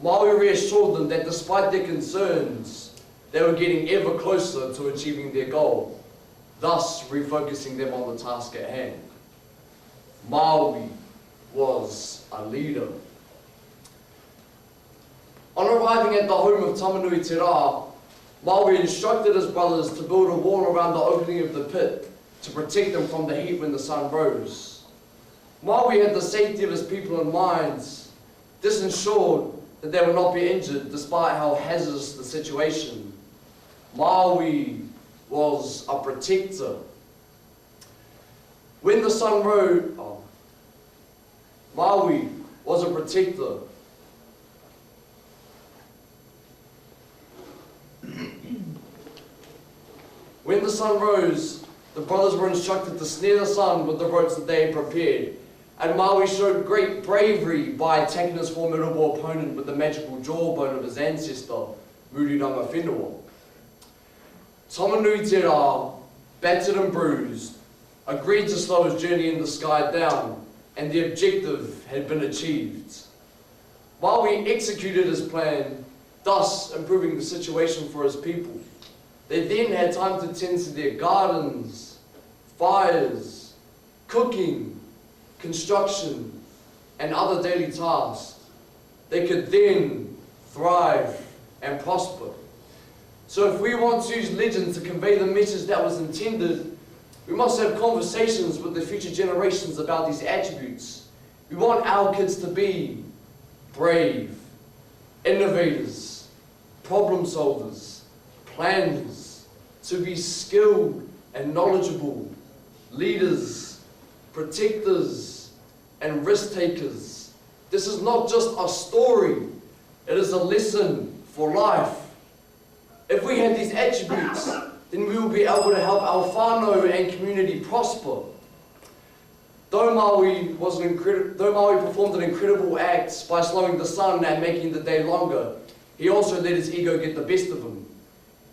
Maui reassured them that despite their concerns, they were getting ever closer to achieving their goal, thus refocusing them on the task at hand. Maui was a leader. On arriving at the home of Tamanui Te Rā, Maui instructed his brothers to build a wall around the opening of the pit to protect them from the heat when the sun rose. Maui had the safety of his people in mind. This ensured that they would not be injured despite how hazardous the situation. Maui was a protector. When the sun rose, Maui was a protector. When the sun rose, the brothers were instructed to snare the sun with the ropes that they had prepared, and Maui showed great bravery by attacking his formidable opponent with the magical jawbone of his ancestor, Muriranga Whenua. Tamanui Te Rā, battered and bruised, agreed to slow his journey in the sky down, and the objective had been achieved. Maui executed his plan, thus improving the situation for his people. They then had time to tend to their gardens, fires, cooking, construction, and other daily tasks. They could then thrive and prosper. So if we want to use legend to convey the message that was intended, we must have conversations with the future generations about these attributes. We want our kids to be brave, innovators, problem solvers, planners, to be skilled and knowledgeable, leaders, protectors, and risk takers. This is not just a story, it is a lesson for life. If we have these attributes, then we will be able to help our whānau and community prosper. Though Maui performed an incredible act by slowing the sun and making the day longer, he also let his ego get the best of him.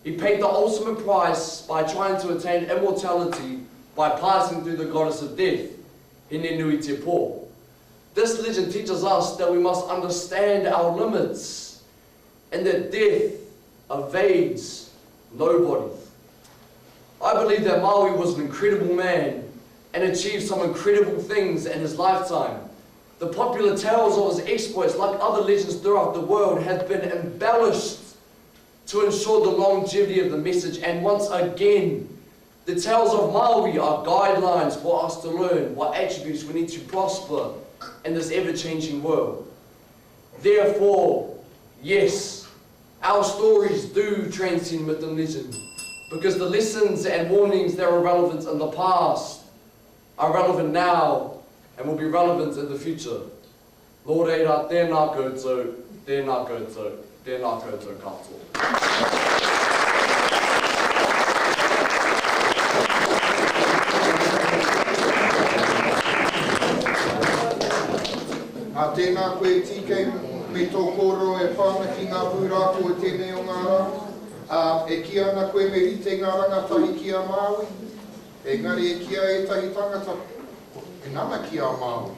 He paid the ultimate price by trying to attain immortality by passing through the goddess of death, Hurinui Te Pō. This legend teaches us that we must understand our limits and that death evades nobody. I believe that Maui was an incredible man and achieved some incredible things in his lifetime. The popular tales of his exploits, like other legends throughout the world, have been embellished to ensure the longevity of the message. And once again, the tales of Māori are guidelines for us to learn what attributes we need to prosper in this ever-changing world. Therefore, yes, our stories do transcend myth and legend, because the lessons and warnings that were relevant in the past are relevant now and will be relevant in the future. Lord Eira, tēnā koutou, tēnā koutou, tēnā koutou katoa. Tēnā koe tīkei me tō kōrero e whāna ki ngā pūrākau e tēnei o ngā rā. E kia ana koe me rite ngā rangatahi ki a Māui. Engari e kia e tahi tangata e nana ki a Māui.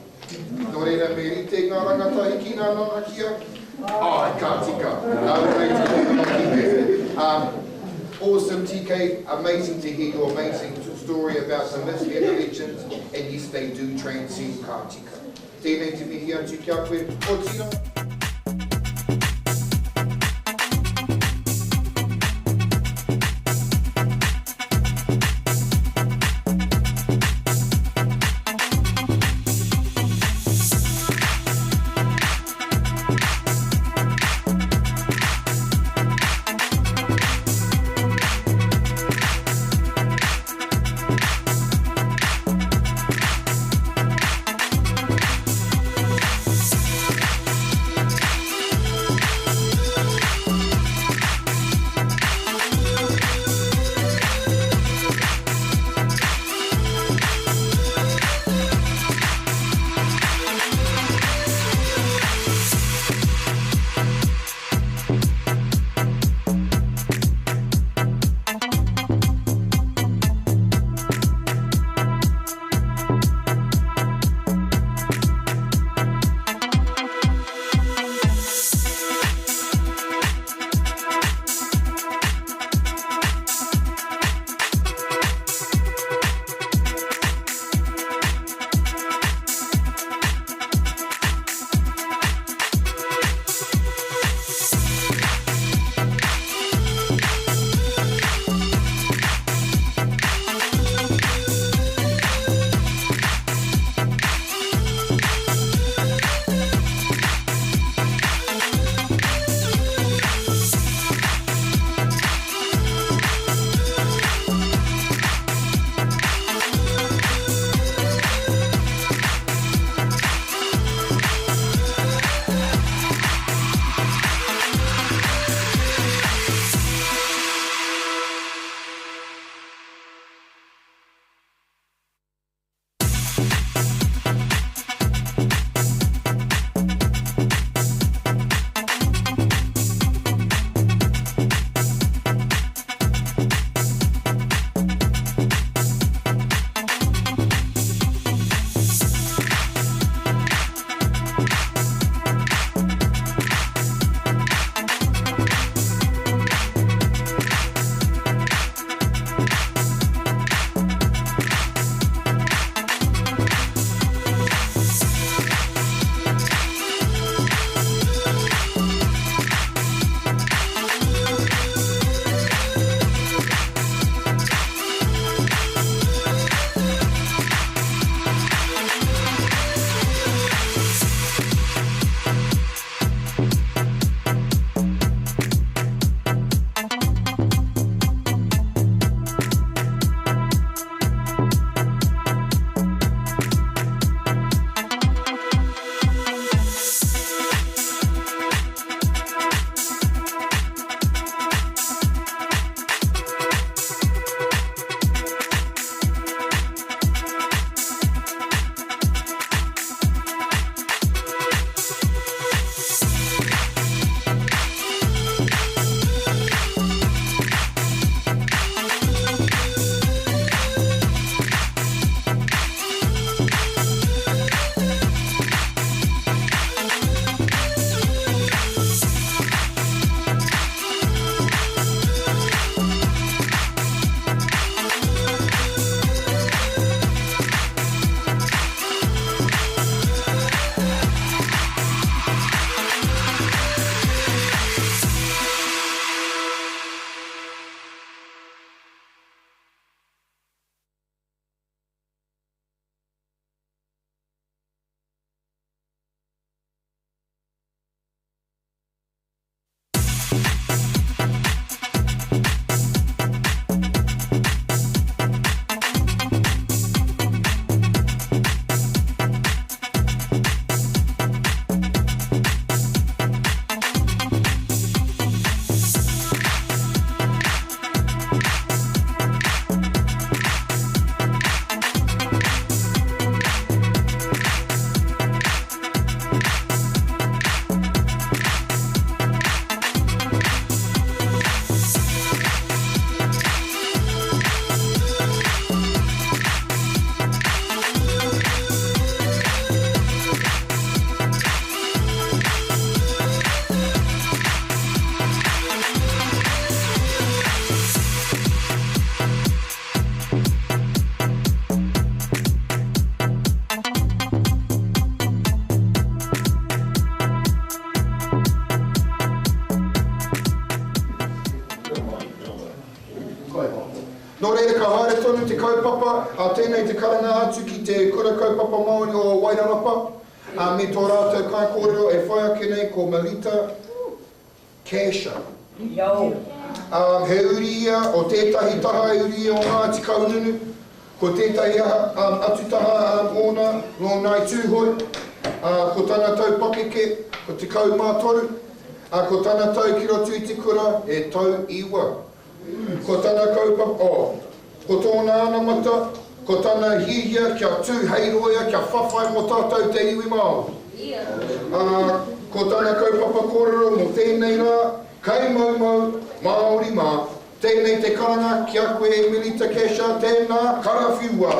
Nō reira me rite ngā rangatahi ki ngā nana ki a... Ai, ka tika. Awesome, TK. Amazing to hear your amazing story about the myths and the legends. And yes, they do transcend ka tika. Tēnei te mihi atu kia koe o tino. Nō reira ka haere tonu te kaupapa, a tēnei te karanga atu ki te kura kaupapa Māori o Wairarapa. Me tō rātou kai kōrero e whai ake nei ko Melita Kesha. He uri ia o tētahi taha e uri ia o Ngāti Kaununu. Ko tētahi atu taha ona no nai tūhoi. Ko tana tau pakeke, ko te kau mātoru. Ko tana tau ki roto I te kura e tau iwa. Ko tana kaupapa, ko tōna ana mata, ko tana hihia kia tū heiroia, kia whawhai mo tātou te iwi Māori. Ko tana kaupapa kōrero mo tēnei rā, kei maumau Māori mā, tēnei te karanga ki a koe Melita Kesha, tēnā karawhiua.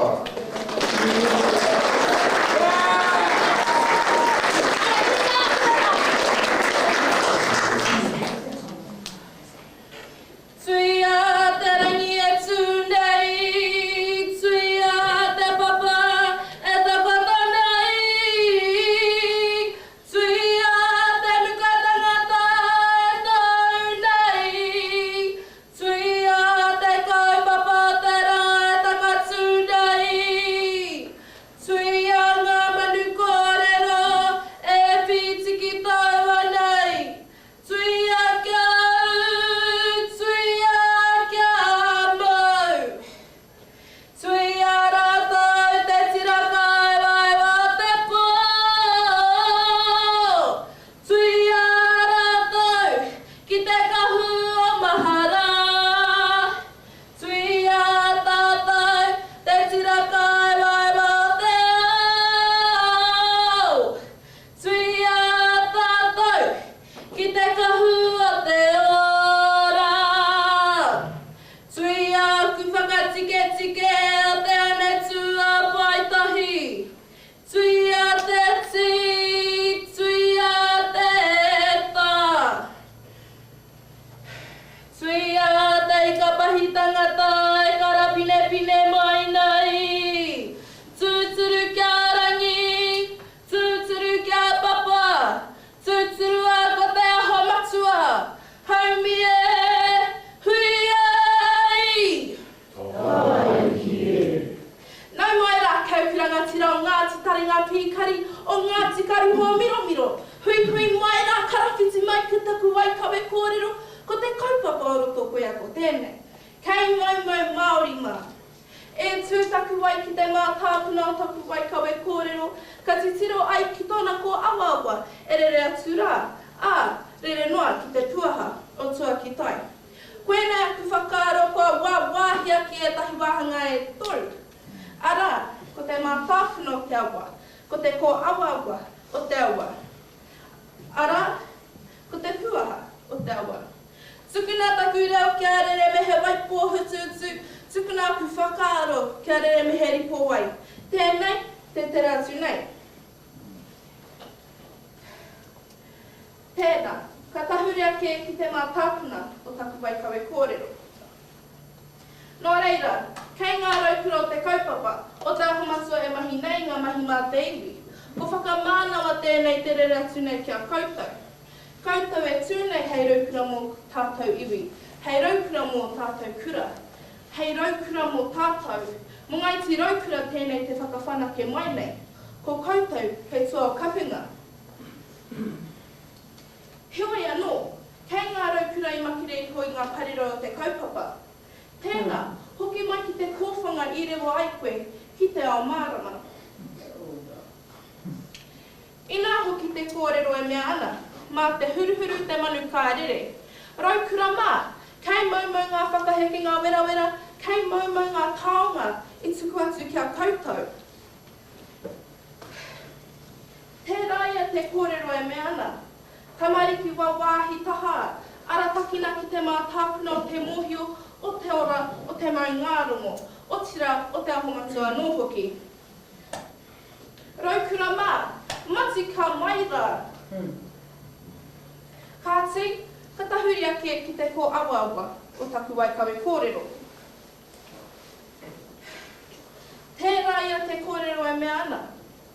Tērā ia te kōrero e mea ana,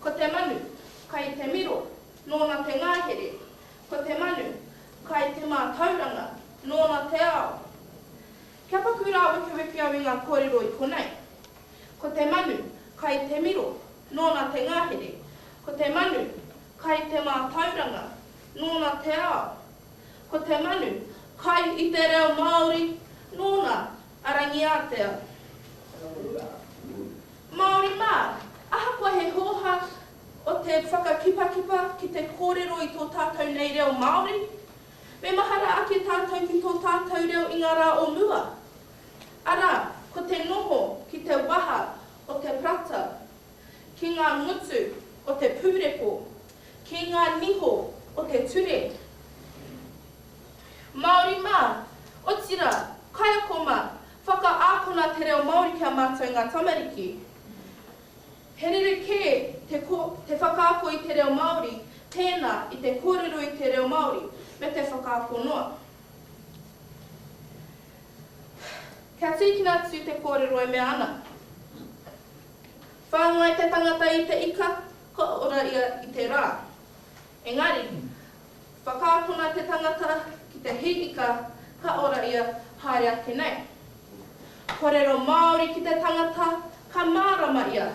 ko te manu, kai te miro, nōna te ngāhere, ko te manu, kai te mā tauranga, nōna te ao. Kia paku rā wiki au i ngā kōrero I konei. Ko te manu, kai te miro, nōna te ngāhere. Ko te manu, kai te mā tauranga, nōna te ao. Ko te manu, kai I te reo Māori, nōna arangiatea. Māori mā, ahakoa he hoha o te whakakipakipa ki te kōrero I tō tātou nei reo Māori. Me mahara ake tātou ki tō tātou reo I ngā rā o mua. Ara, ko te noho ki te waha o te prata, ki ngā mutu o te pūreko, ki ngā niho o te ture. Māori mā, o tira, kaia koma, whakaākona te reo Māori kia mātou ngā tamariki. He rere te whakaako I te reo Māori, tēnā I te kōrero I te reo Māori, me te whakaako noa. Kia tīkina atu te kōrero e mea ana. Whāngai te tangata I te ika, ko ora ia I te rā. Engari, whakaakona te tangata ki te hi ika, ka ora ia haere ake nei. Korero Māori ki te tangata, ka mārama ia.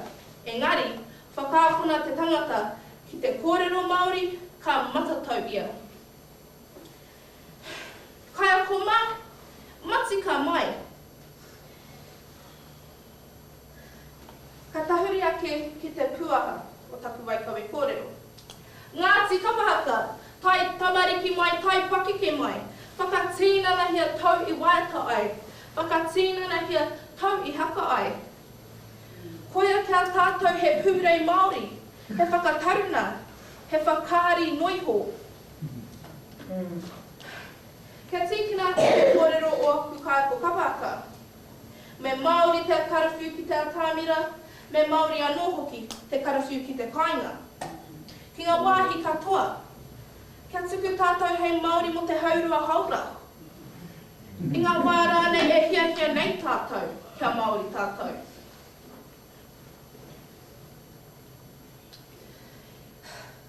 Engari, whakaakona te tangata ki te kōrero Māori, ka matatau ia. Kaia ko mā, matika mai. Ka tahuri ake ki te puaha o taku waikawe kōrero. Ngāti kapahaka, tai tamariki mai, tai pakike mai. Whakatīnana hia tau I waita ai. Whakatīnana hia tau Ihaka ai. Koia kia tātou he pūrei Māori, he whakataruna, he whakāri noiho. Kia tīkina te kōrero o Kukaeko Kapaka. Me Māori te karawhi ki te atamira, me Māori anō hoki te karawhi ki te kāinga. Ki ngā wāhi katoa, kia tuku tātou hei Māori mo te haurua haura. I ngā wārāne e hia nei tātou, kia Māori tātou.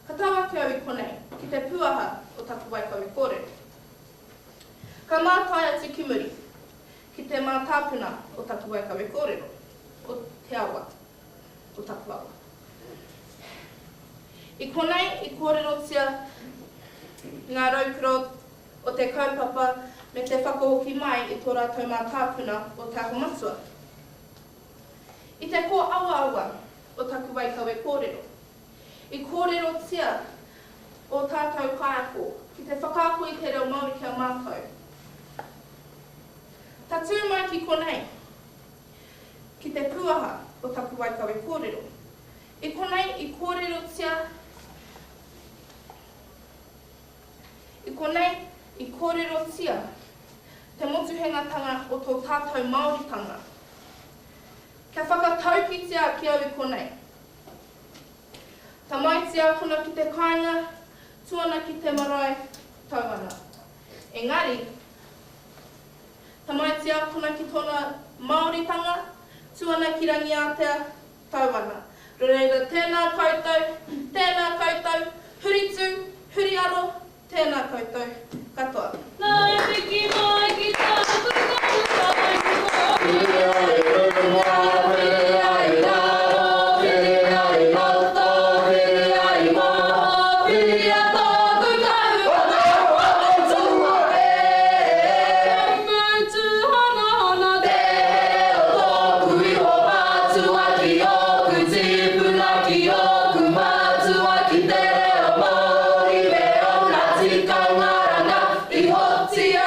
Ka tāwaki au I konei, ki te puaha o taku waikawe kōrero. Ka mātai atu ki muri, ki te mātāpuna o taku waikawe kōrero, o te awa, o taku awa. I konei, I kōrero tia ngā raukuro o te kaupapa me te whakahoki mai I tō rātou mātāpuna o taku matua. I te kō awa o taku waikawe kōrero. I kōrero tia o tātou kaiako, ki te whakaako I te reo Māori kia mātou. Ta tū mai ki konei, ki te puaha o taku waikawe kōrero. I konei, I kōrero tia, I kōrero tia, te motuhengatanga o tō tātou Māoritanga. Kia whakataupitia ki au I konei. Tamaiti akuna ki te kāinga, tuana ki te marae, tauana. Engari, tamaiti akuna ki tōna Māoritanga, tuana ki rangiatea, tauana. Reira, tēnā koutou, huritu, huriaro, tēnā koutou, katoa. Nā e piki mai ki tātou Tia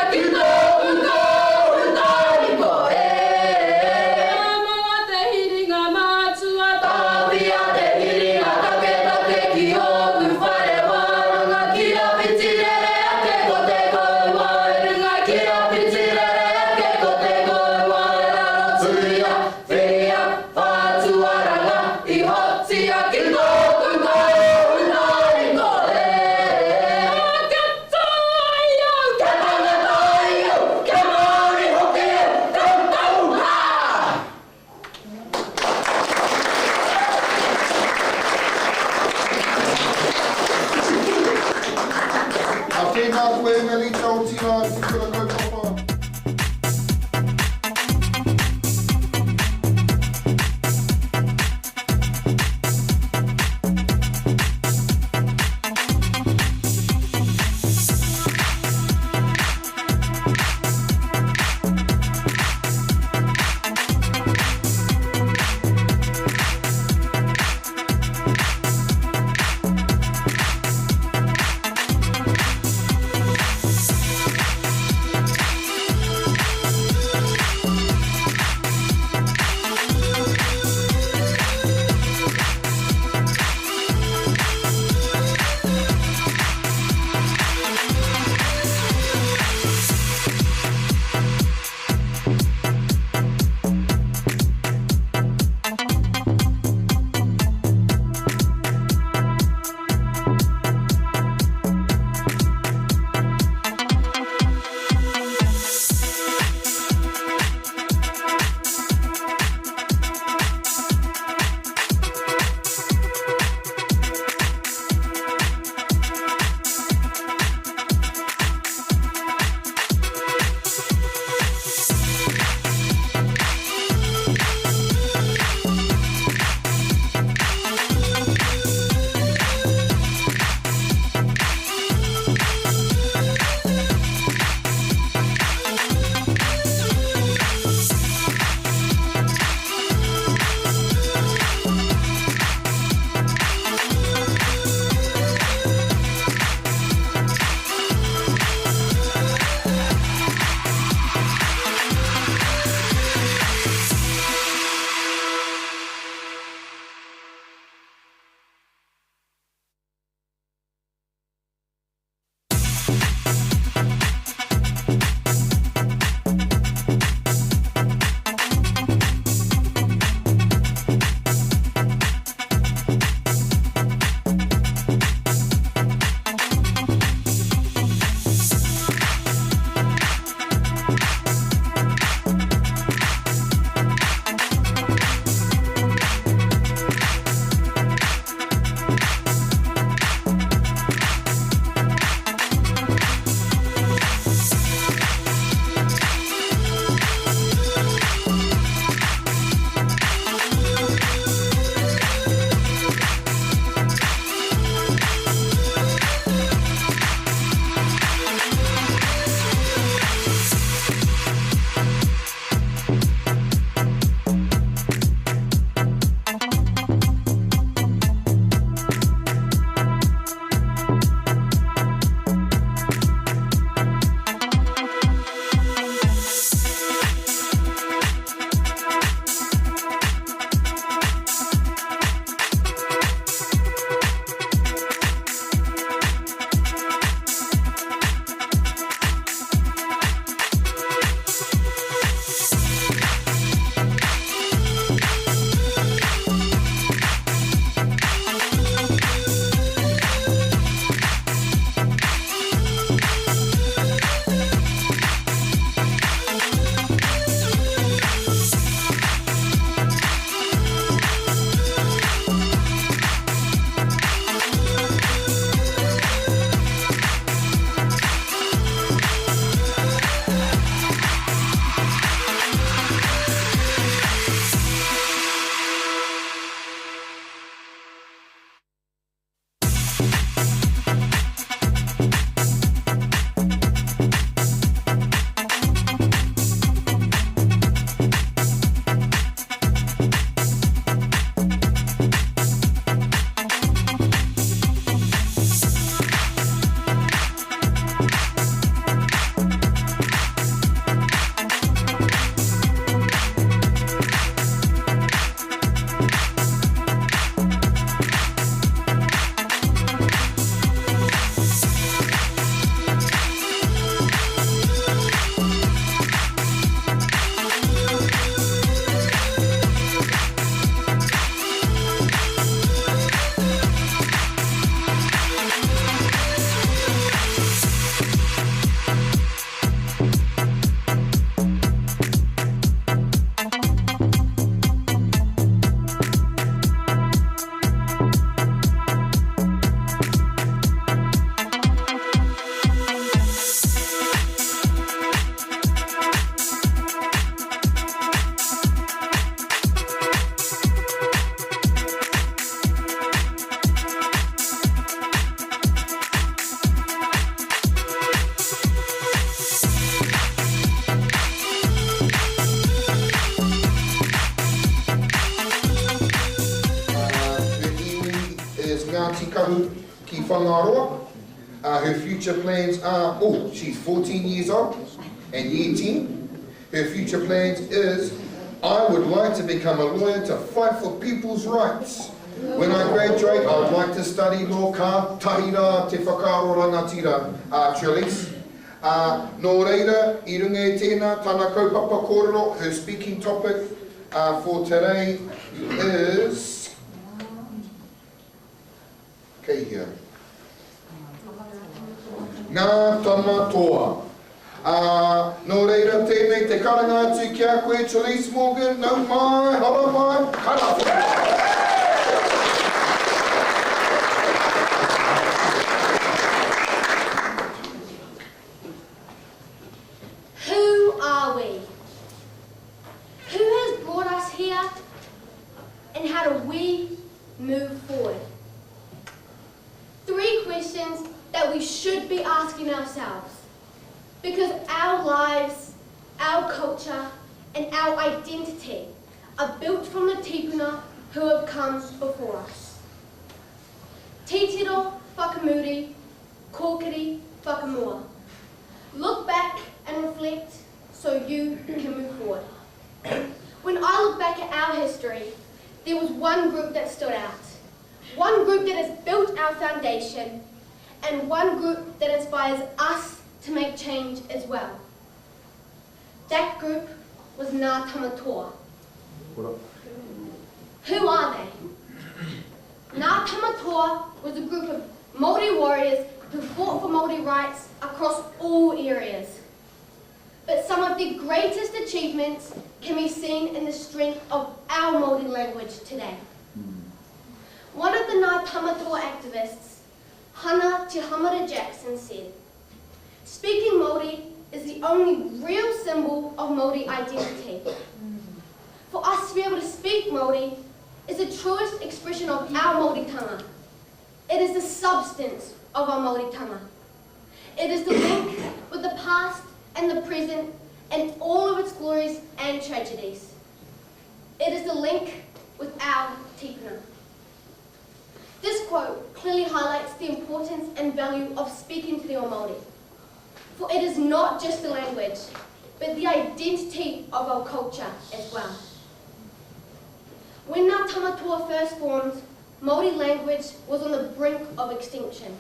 kahu ki whangaroa. Her future plans are, oh, she's 14 years old and year 10. Her future plans is, I would like to become a lawyer to fight for people's rights. When I graduate, I would like to study law ka taira te whakaaro rangatira Trellis. Nō reira, I runga e tēnā, tāna kaupapa Korero, her speaking topic for today is... Okay, here. Ngā tamatoa. Nō reira tēnei te karanga atu ki a koe Trellis Morgan, nau mai, hara mai, kara. Who are we? Who has brought us here? And how do we move forward? 3 questions that we should be asking ourselves, because our lives, our culture, and our identity are built from the tipuna who have come before us. Titiro whakamuri, kōkiri whakamua. Look back and reflect so you can move forward. When I look back at our history, there was one group that stood out. One group that has built our foundation, and one group that inspires us to make change as well. That group was Ngā Tamatoa. Who are they? Ngā Tamatoa was a group of Māori warriors who fought for Māori rights across all areas. But some of their greatest achievements can be seen in the strength of our Māori language today. One of the Ngā Tamatoa activists, Hana Te Hamara Jackson, said, "Speaking Māori is the only real symbol of Māori identity. For us to be able to speak Māori is the truest expression of our Māoritanga. It is the substance of our Māoritanga. It is the link with the past and the present and all of its glories and tragedies. It is the link with our tipuna." This quote clearly highlights the importance and value of speaking Te Reo Māori. For it is not just the language, but the identity of our culture as well. When Ngā Tamatoa first formed, Māori language was on the brink of extinction.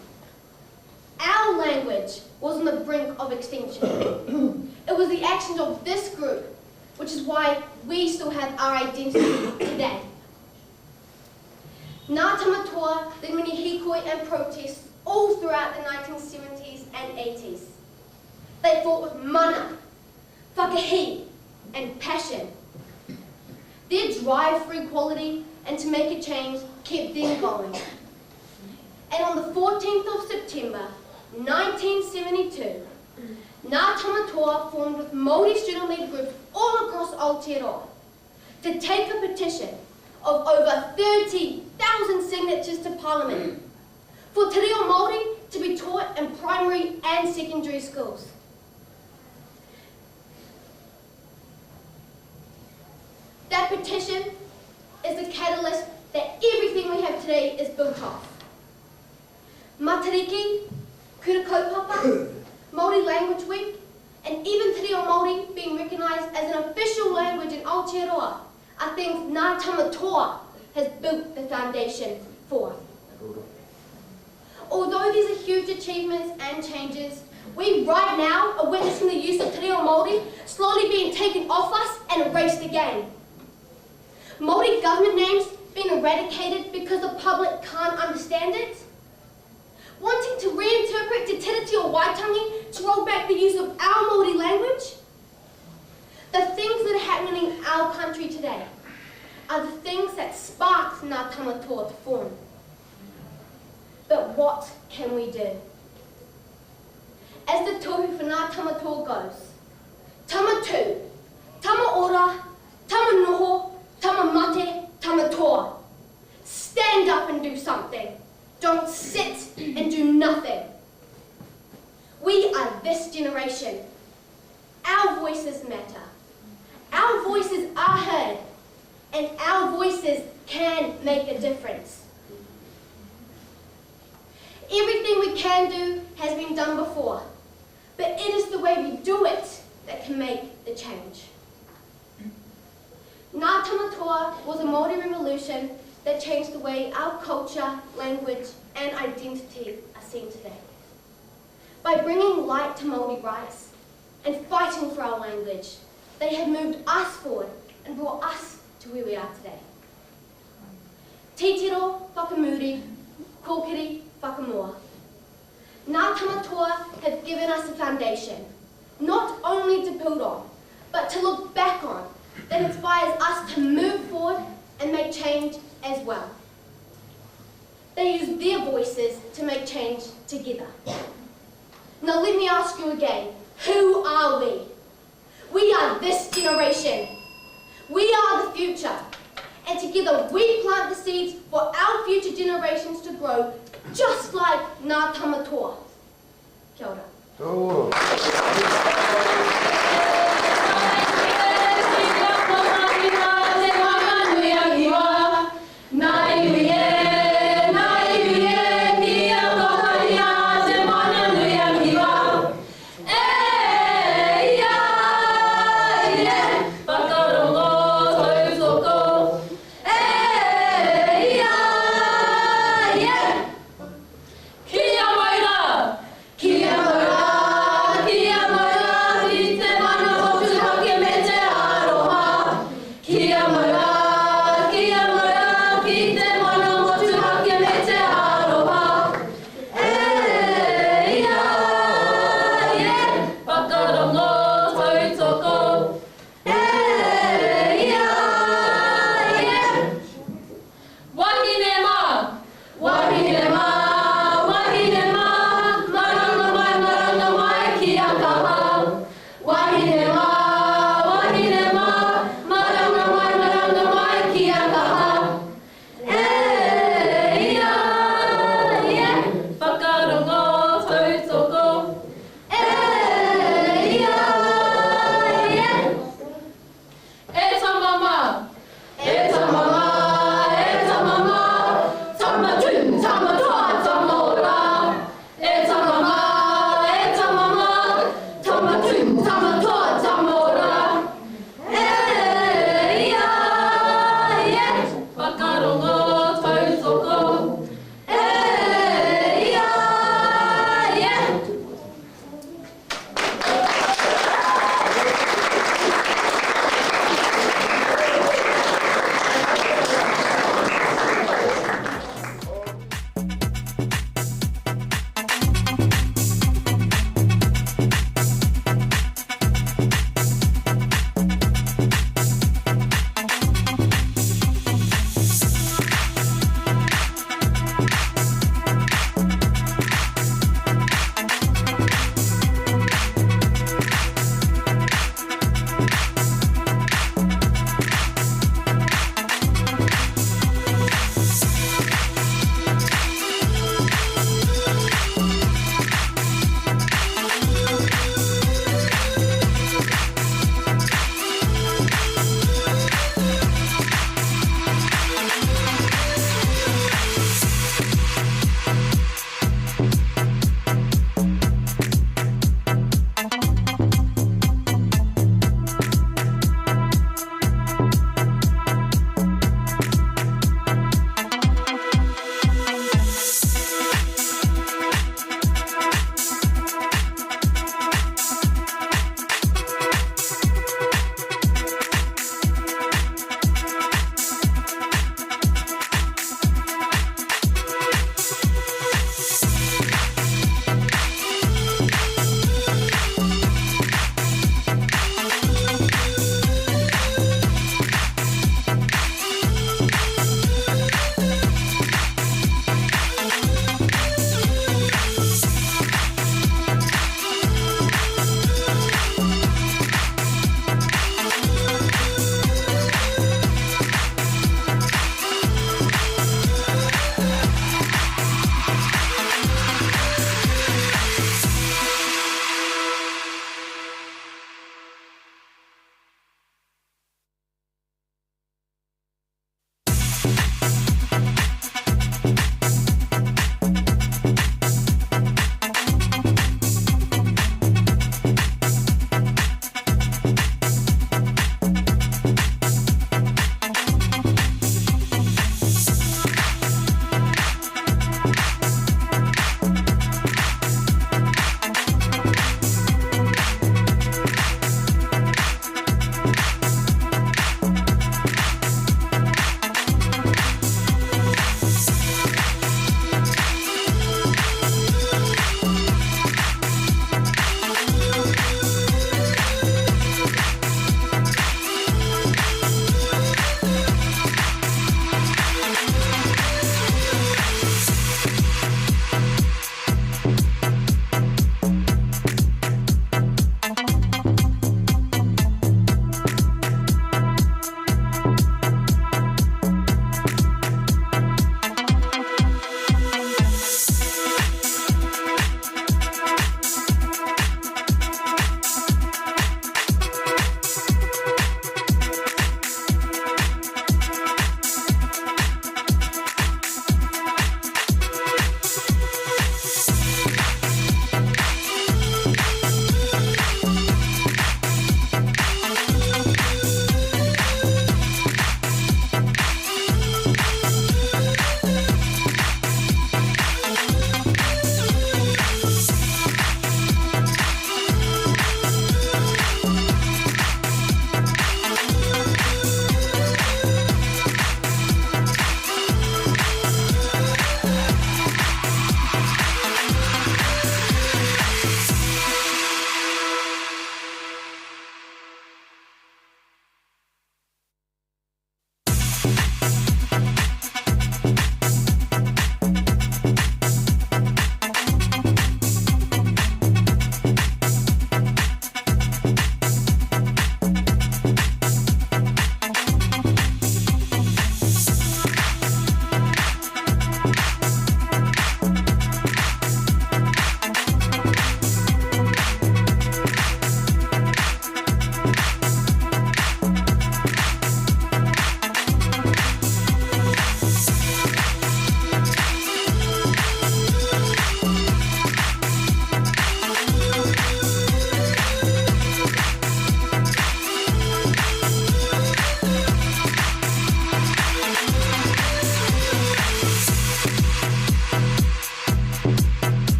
Our language was on the brink of extinction. It was the actions of this group, which is why we still have our identity today. Ngā Tamatoa led many hikoi and protests all throughout the 1970s and 80s. They fought with mana, whakahi, and passion. Their drive for equality and to make a change kept them going. And on the 14th of September, 1972, Ngā Tamatoa formed with Māori student-led groups all across Aotearoa to take a petition of over 30,000 signatures to Parliament for Te Reo Māori to be taught in primary and secondary schools. That petition is the catalyst that everything we have today is built off. Matariki, kura kaupapa, Māori Language Week, and even Te Reo Māori being recognised as an official language in Aotearoa are things Ngā Tamatoa has built the foundation for. Although these are huge achievements and changes, we right now are witnessing the use of Te Reo Māori slowly being taken off us and erased again. Māori government names being eradicated because the public can't understand it. Wanting to reinterpret Te Tiriti or Waitangi to roll back the use of our Māori language. The things that are happening in our country today are the things that sparked Ngā Tamatoa to form. But what can we do? As the tohu for Ngā Tamatoa goes, Tamatū, Tamaora, Tamanoho, Tamamate, Tamatoa. Stand up and do something. Don't sit and do nothing. We are this generation. Our voices matter. Our voices are heard, and our voices can make a difference. Everything we can do has been done before, but it is the way we do it that can make the change. Ngā Tamatoa was a Māori revolution that changed the way our culture, language and identity are seen today. By bringing light to Māori rights and fighting for our language, they have moved us forward and brought us to where we are today. Titiro whakamuri, kōpiri whakamoa. Ngā Tamatoa have given us a foundation, not only to build on, but to look back on, that inspires us to move forward and make change as well. They use their voices to make change together. Now let me ask you again, who are we? We are this generation. We are the future. And together we plant the seeds for our future generations to grow, just like Ngā Tamatoa. Kia ora. Kia ora,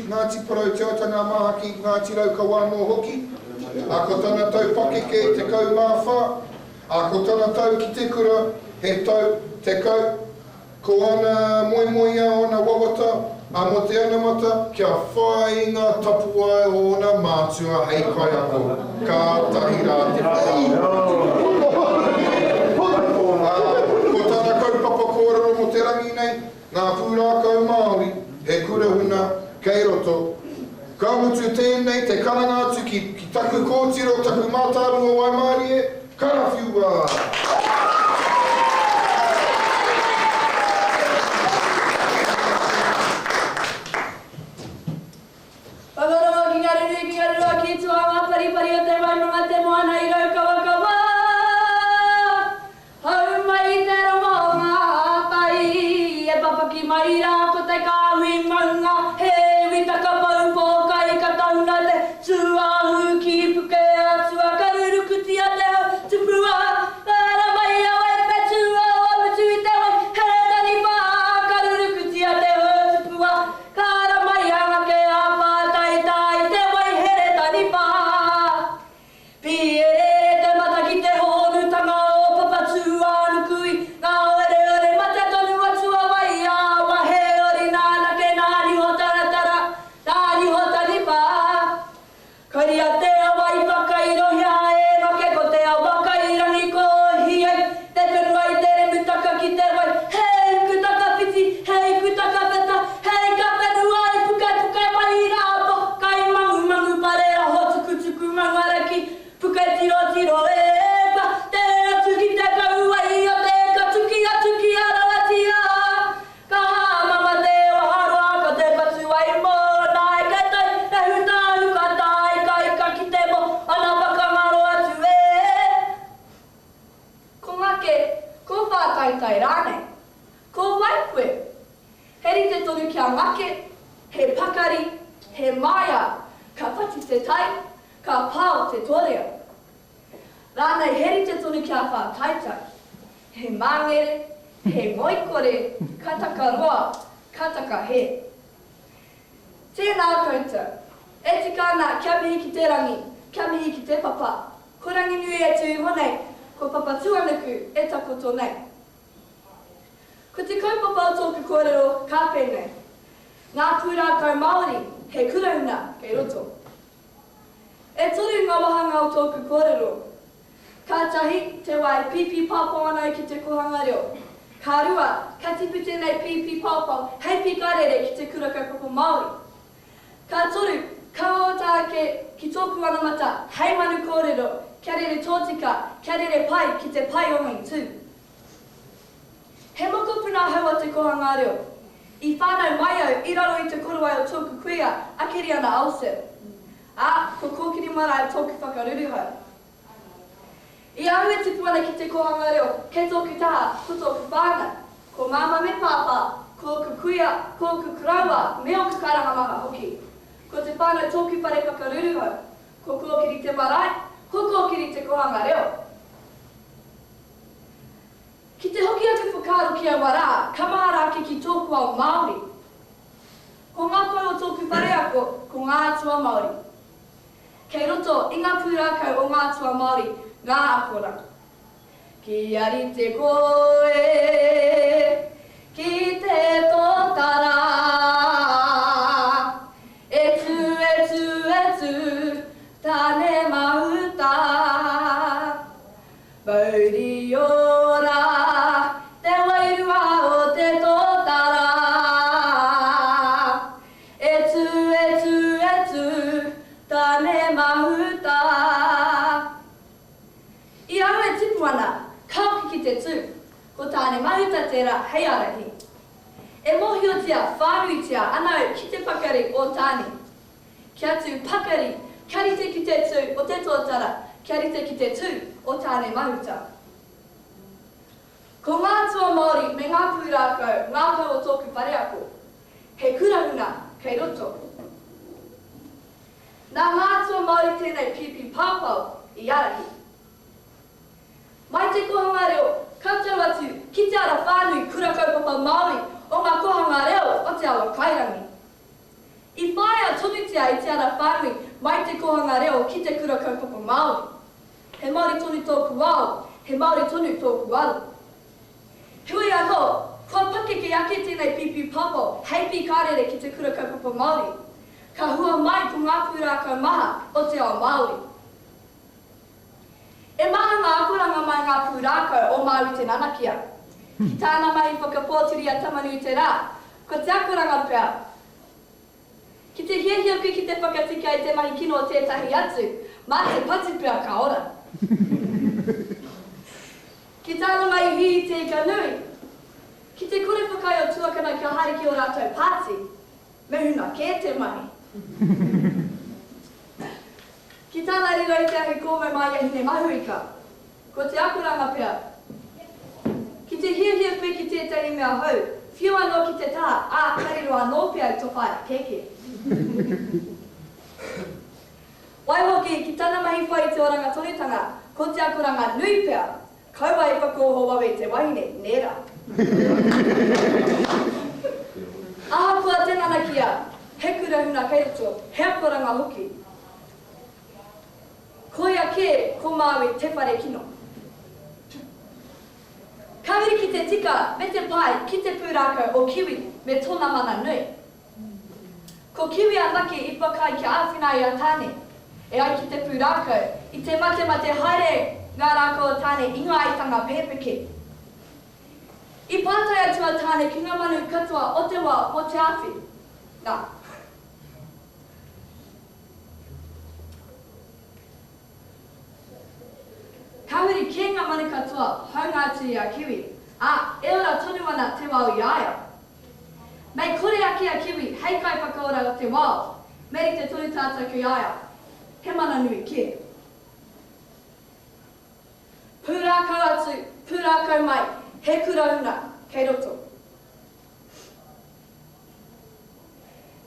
Ngāti parau te otanga maha ki Ngāti rau ka wānau hoki. A ko tana tau pakeke te kau māwha. A ko tana tau ki te kura he tau te kau. Ko ana moimoia ona wawata. A mo te anamata kia whai ngā tapuai o ona mātua hei kai ako. Ka tahi rā te whai. Ko tana kaupapa kōrero mo te rangi nei. Ngā pūrākau Māori he kura huna kei roto. Ka mutu tēnei te karanga atu ki taku kōtiro, taku mātāru o Waimarie e, karawhiua. Whakarongo ki Hurinui ki Carroll ki tuanga paripari o te wainunga te moana I rau kawa. Hau mai te rongonga pai, e papaki mai rā ko te kāwi maunga, he witaka paupō kai ka taonga te tuahu ki puke atua karurukuti a te hau tupua. Ara mai au e petua o mutu I te wai, he tani pā karurukuti a te hau tupua. Kara mai anga ke a pātaitai te wai here tani pā. Pie te mata ki te honutanga o papatu anukui, ngā ore mata tonu atua mai awa, he ori nāna ke nāni ho taratara, nāni ho tani pā. Kari a te awa I whakairohia e make ko te awa kairangi ko hiai, te whenua I tere mutaka ki te wai, hei kutaka piti, hei kutaka peta, hei ka whenua I pukai mai rāpo, kai mangu pare a ho tuku mangaraki, pukai tiro epa, te atu ki te kauai o te katuki arawatia. Ka mama te waharoa ka te patu ai mō, nai ka tai, e hutahu ka tai, kai ka ki te mo, ana whakangaro atu e. Ko ngake, ko whātaitai rānei, ko waipue, heri te tonu kia ngake, he pakari, he maia, ka pati te tai, ka pāo te torea. Rānei heri te tonu kia whātaitai, he māngere, he moikore, kataka roa, kataka he. Tēnā koutou, e tika nā kia mihi ki te rangi, kia mihi ki te papa, ko rangi nui e tui honei, ko papa tuanuku e takoto nei. Ko te kaupapa o tōku kōrero ka pēnei, ngā pūrākau Māori he kura huna kei roto. E toru ngā wahanga o tōku kōrero, ka tahi te wai pipi pāpau anau ki te kohanga reo. Ka rua, ka tipu tēnei pipi pāpau hei pikarere ki te kura kaupapa Māori. Ka toru, ka otaake ki tōku anamata hei manu kōrero, kia rere tōtika, kia rere pai ki te pai ongi tū. He moko puna haua te kohanga reo. I whānau mai au, I raro I te korowai o tōku kuia, akeri ana ause. Ko kōkiri mara e tōku whakaruruhau. I au e tipu ana ki te kohanga reo, kei tōku taha, ko tōku whānau. Ko māma me pāpā, ko kukuia, ko kukuraua, me o kukaranga maha hoki. Ko te whānau tōku pare whakaruruhau. Ko kōkiri te marae, ko kōkiri te kohanga reo. Ki te hoki atu whakaro ki au wara, kamarake ki tōku au Māori. Ko ngākau o tōku whare ako, ko ngā atua Māori. Kei roto, I ngā pūrākau o ngā atua Māori, ngā akora. Ki ari te koe, ki te tōtara, etu, tāne mahuta, mauri ora, te wairua o te tōtara, etu, tāne mahuta. I au e tipu ana, kauki ki te tū, ko tāne mahuta tērā hei arahi. E mohiotia, whānuitia, anau ki te pakari o tāne. Kia tū pakari, kia rite ki te tū o te tōtara, kia rite ki te tū o tāne mahuta. Ko ngā atua Māori me ngā pūrākau, ngākau o tōku whare ako, he kura huna kei roto. Nā ngā atua Māori tēnei pipi pāpau I arahi. Mai te kohanga reo, ka tau atu ki te ara whānui kura kaupapa Māori o ngā kohanga reo o te awa kairangi. I whai kitea i te ara whānui mai te kohanga reo ki te kura kaupapa Māori. He Māori tonu tōku ao, he Māori tonu tōku alu. Hui anō, kua pake ke ake tēnei pipi papo, heipi kārere ki te kura kaupapa Māori. Ka hua mai ko ngā pūrākau maha o te ao Māori. E maha ngā akuranga mai ngā pūrākau o Māori te nanakia. Ki tāna mai whakapōtiri a tamanu i te rā, ko te akuranga pēr. Ki te hiahia pi ki te whakatika i te mahi kino o tētahi atu, mā te pati pēr ka ora. Ki tāna mai hi i te ikanui, ki te kore whakai o tuakana kia haere ki o rātou pāti, me huna kē te mahi. Ki tāna riro i te ahi kōmau mai e hine mahuika, ko te akuranga pēr. Ki te hiahia pē ki tētahi mea hau, whiu anō ki te tā, kariro anō pēr i tō whaia keke. Wai hoki, ki tāna mahi whai te oranga tonutanga, ko te akuranga nui pēr, kaua e whakōho wawe te wahine, nera. Aha kua te nanakia, he kura huna keiroto, he akuranga hoki. Koia ke, ko Māui te whare kino. Kawiri ki te tika, me te pai, ki te pūrākau o kiwi, me tōna mana nui. Ko kiwi anaki i pakai ki āwhinai a tāne, e ai ki te pūrākau, i te mate haere ngā rākau o tāne i ngā itanga pēpeke. I pātai atu a tāne ki Ngā Manu katoa o te wā o te āwhi. Nā. Kawiri ke Ngā Manu katoa, haunga atu i a kiwi, e ora tonu ana te wao i aia. Mei kore ake a kiwi, hei kai whakaora o te wao, meri te tonu tātaku i aia, he mana nui ke. Pūrākau atu, pūrākau mai, he kura huna, kei roto.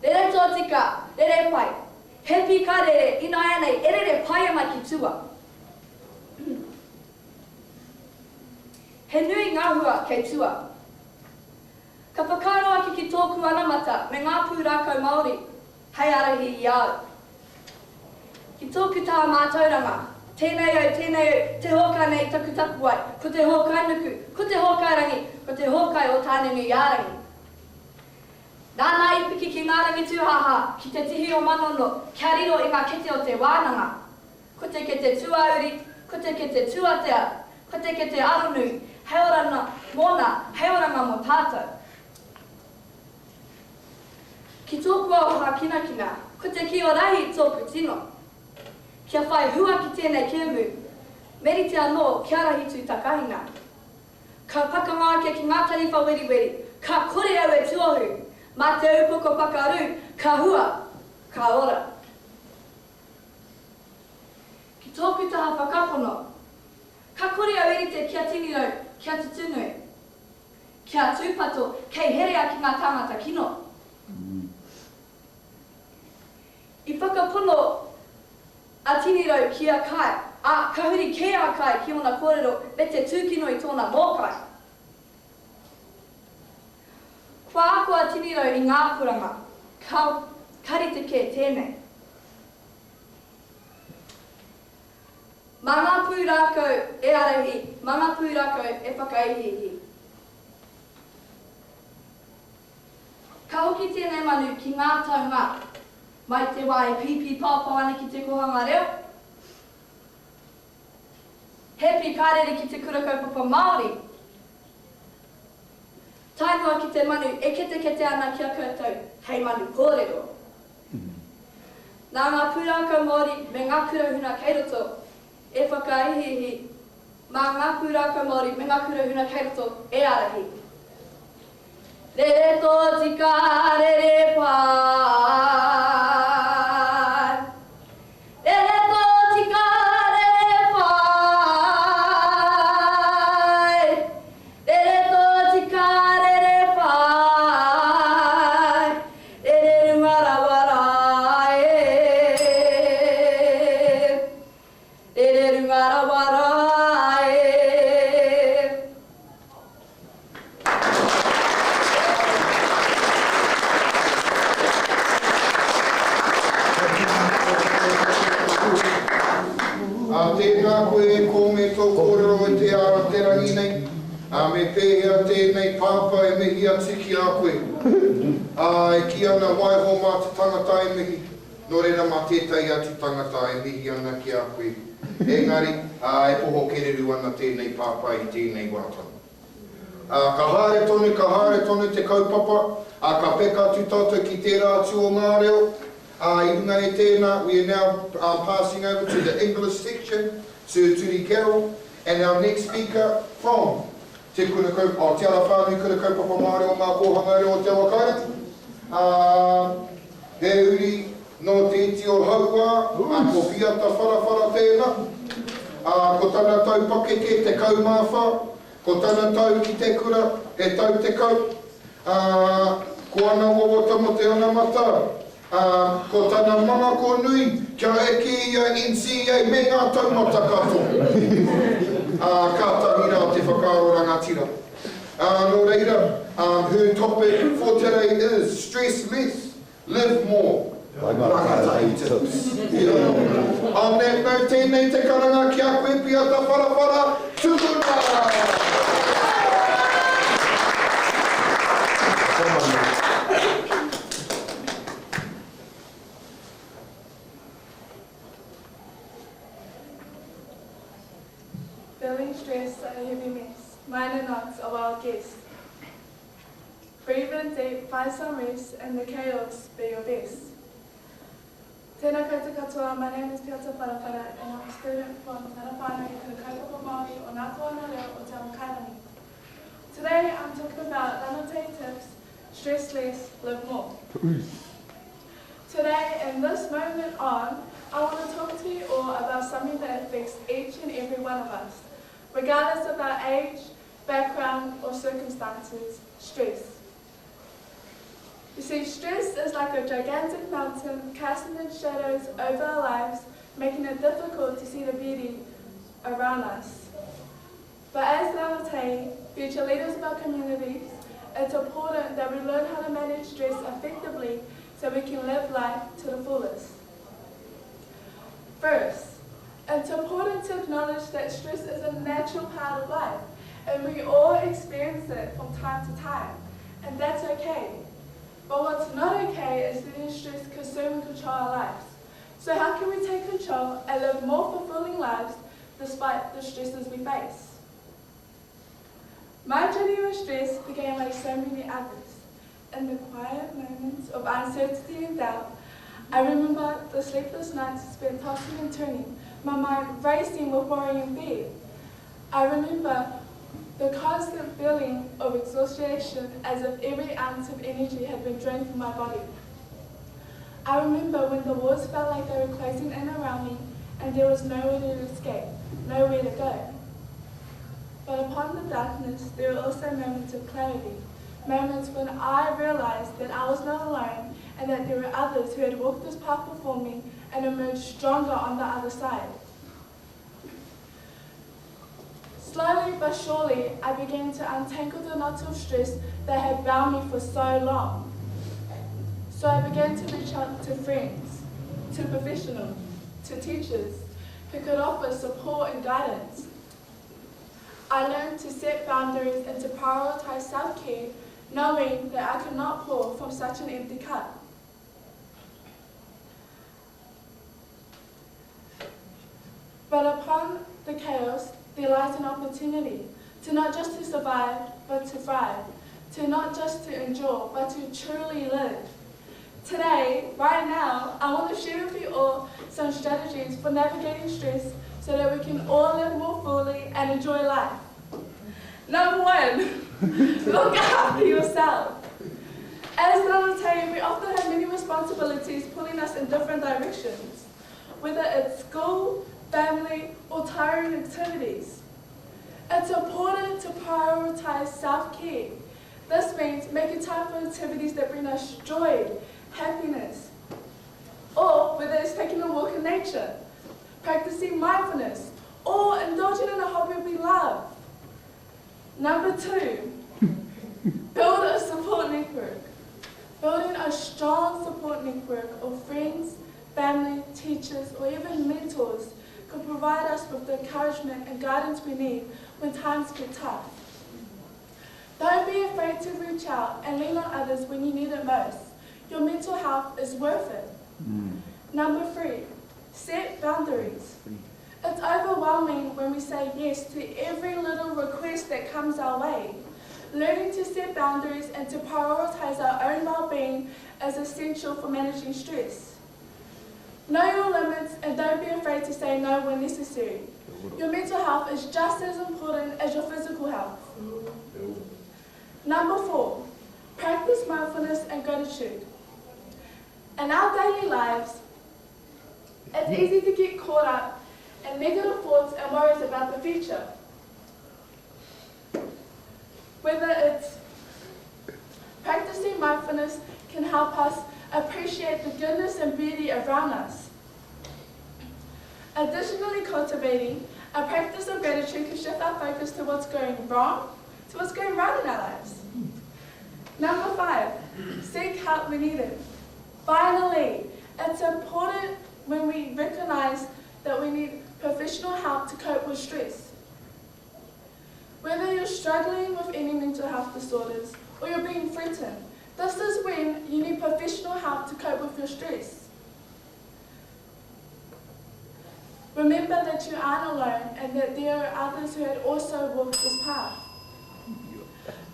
Rere tō tika, rere pai, he pika rere, ina nei, e rere pai mai ki tua. He nui ngāhua kei tua. Ka whakaro ake ki tōku anamata me ngā pūrākau Māori, hei arahi i au. Ki tōku tā mātauranga, tēnei au, te hokai nei taku tapu ai, ko te hokai nuku, ko te hokai rangi, ko te hokai o tāne nui ārangi. Nāna i piki ki ngā rangi tūhaha, ki te tihi o manono, kia riro i ngā kete o te wānanga. Ko te ke te tuauri, ko te ke te tuatea, ko te ke te aronui, heorana mona, heoranga mo tātou. Ki tōku au hākinakina, ko te ki o rahi tōku tino. Kia whai hua ki tēnei kēmu, meri te anō kia rahi tū takahina. Ka pakamāke ki ngā tariwha weriweri, ka kore au e tuohu, mā te upoko pakaru, ka hua, ka ora. Ki tōku taha whakapono, ka kore au eri te kia tinirau, kia tutunui, kia tūpato, kei herea ki ngā tāngata kino. I whakapono a tinirau ki a kai, a kahuri ke a kai ki ona kōrero me te tūkino i tōna mōkai. Kua ako a tinirau i ngā puranga, karite ke tēnei. Mā ngā pūrākau e arahi, mā ngā pūrākau e whakaihihi. Ka hoki tēnei manu ki ngā taonga, mai te wā e pipi pāpā ana ki te kohanga reo. Hepi kārere ki te kura kaupapa Māori. Tainua ki te manu e kete ana kia koutou, hei Manu Kōrero. Nā ngā pūrākau Māori me ngā kura huna kei roto, e whakaihihi, mā ngā pūrākau Māori me ngā kura huna kei roto e arahi. Rere tō tika, rere pai. Rere tō tika, rere pai. Rere tō tika, rere pai. Rere rungara warae. Rere rungara warae. whairangi nei, me pēhea tēnei pāpa e mihi atiki a koe. E ki ana waiho mā te tangata e mihi, no reira mā tētai atu tangata e mihi ana ki a koe. Engari, e poho kereru ana tēnei pāpa i tēnei wātanga. Ka haere tonu te kaupapa, ka peka atu tātou ki tērā atu o ngā reo. I runga e tēnā, we are now passing over to the English section, to Turi Carroll, and our next speaker from Te Kunakau, Te Ala Whānui Kura Kaupapa Māori o ngā kōhanga reo o Te Wakaira. He uri no te iti o haua, ko piata whara tēnā. Ko tāna tau pakeke te kaumāwha, ko tāna tau ki te kura, e tau te kau. Ko ana wawata mo te ana mata. Ko tāna manga ko nui, kia eke ia NCA me ngā taumata katoa. Ka tauira te whakaaro rangatira. No reira, her topic for today is stress less, live more. Whakataetae tips. On that note, tēnei te karanga kia koe piata whara, tūruna! Feeling stressed are a heavy mess. Minor knots are wild guests. Breathe in deep, find some rest, and the chaos be your best. Tēnā koutou katoa, my name is Piata Wharawhara, and I'm a student from Ngā Manu Kōrero Māori o Ngā Kōrero o Te Wakairani. Today I'm talking about Rāwhiti tips, stress less, live more. Today, in this moment on, I want to talk to you all about something that affects each and every one of us, regardless of our age, background or circumstances, stress. You see, stress is like a gigantic mountain casting its shadows over our lives, making it difficult to see the beauty around us. But as Rāwhiti, future leaders of our communities, it's important that we learn how to manage stress effectively so we can live life to the fullest. First, it's important to acknowledge that stress is a natural part of life, and we all experience it from time to time, and that's okay. But what's not okay is letting stress consume and control our lives. So how can we take control and live more fulfilling lives despite the stresses we face? My journey with stress began like so many others. In the quiet moments of uncertainty and doubt, I remember the sleepless nights spent tossing and turning, my mind racing with worry and fear. I remember the constant feeling of exhaustion as if every ounce of energy had been drained from my body. I remember when the walls felt like they were closing in around me and there was nowhere to escape, nowhere to go. But upon the darkness, there were also moments of clarity, moments when I realized that I was not alone and that there were others who had walked this path before me and emerged stronger on the other side. Slowly but surely, I began to untangle the knots of stress that had bound me for so long. So I began to reach out to friends, to professionals, to teachers who could offer support and guidance. I learned to set boundaries and to prioritize self-care, knowing that I could not pour from such an empty cup. But upon the chaos, there lies an opportunity to not just to survive, but to thrive, to not just to endure, but to truly live. Today, right now, I want to share with you all some strategies for navigating stress so that we can all live more fully and enjoy life. Number 1, look after yourself. As Rāwhiti, we often have many responsibilities pulling us in different directions, whether it's school, family, or tiring activities. It's important to prioritize self-care. This means making time for activities that bring us joy, happiness, or whether it's taking a walk in nature, practicing mindfulness, or indulging in a hobby we love. Number 2, build a support network. Building a strong support network of friends, family, teachers, or even mentors could provide us with the encouragement and guidance we need when times get tough. Don't be afraid to reach out and lean on others when you need it most. Your mental health is worth it. Number 3, set boundaries. It's overwhelming when we say yes to every little request that comes our way. Learning to set boundaries and to prioritize our own well-being is essential for managing stress. Know your limits and don't be afraid to say no when necessary. Your mental health is just as important as your physical health. Number 4, practice mindfulness and gratitude. In our daily lives, it's easy to get caught up in negative thoughts and worries about the future. Whether it's practicing mindfulness can help us appreciate the goodness and beauty around us. Additionally, cultivating a practice of gratitude can shift our focus to what's going wrong, to what's going right in our lives. Number 5, seek help when needed. Finally, it's important when we recognize that we need professional help to cope with stress. Whether you're struggling with any mental health disorders or you're being threatened, this is when you need professional help to cope with your stress. Remember that you aren't alone and that there are others who had also walked this path.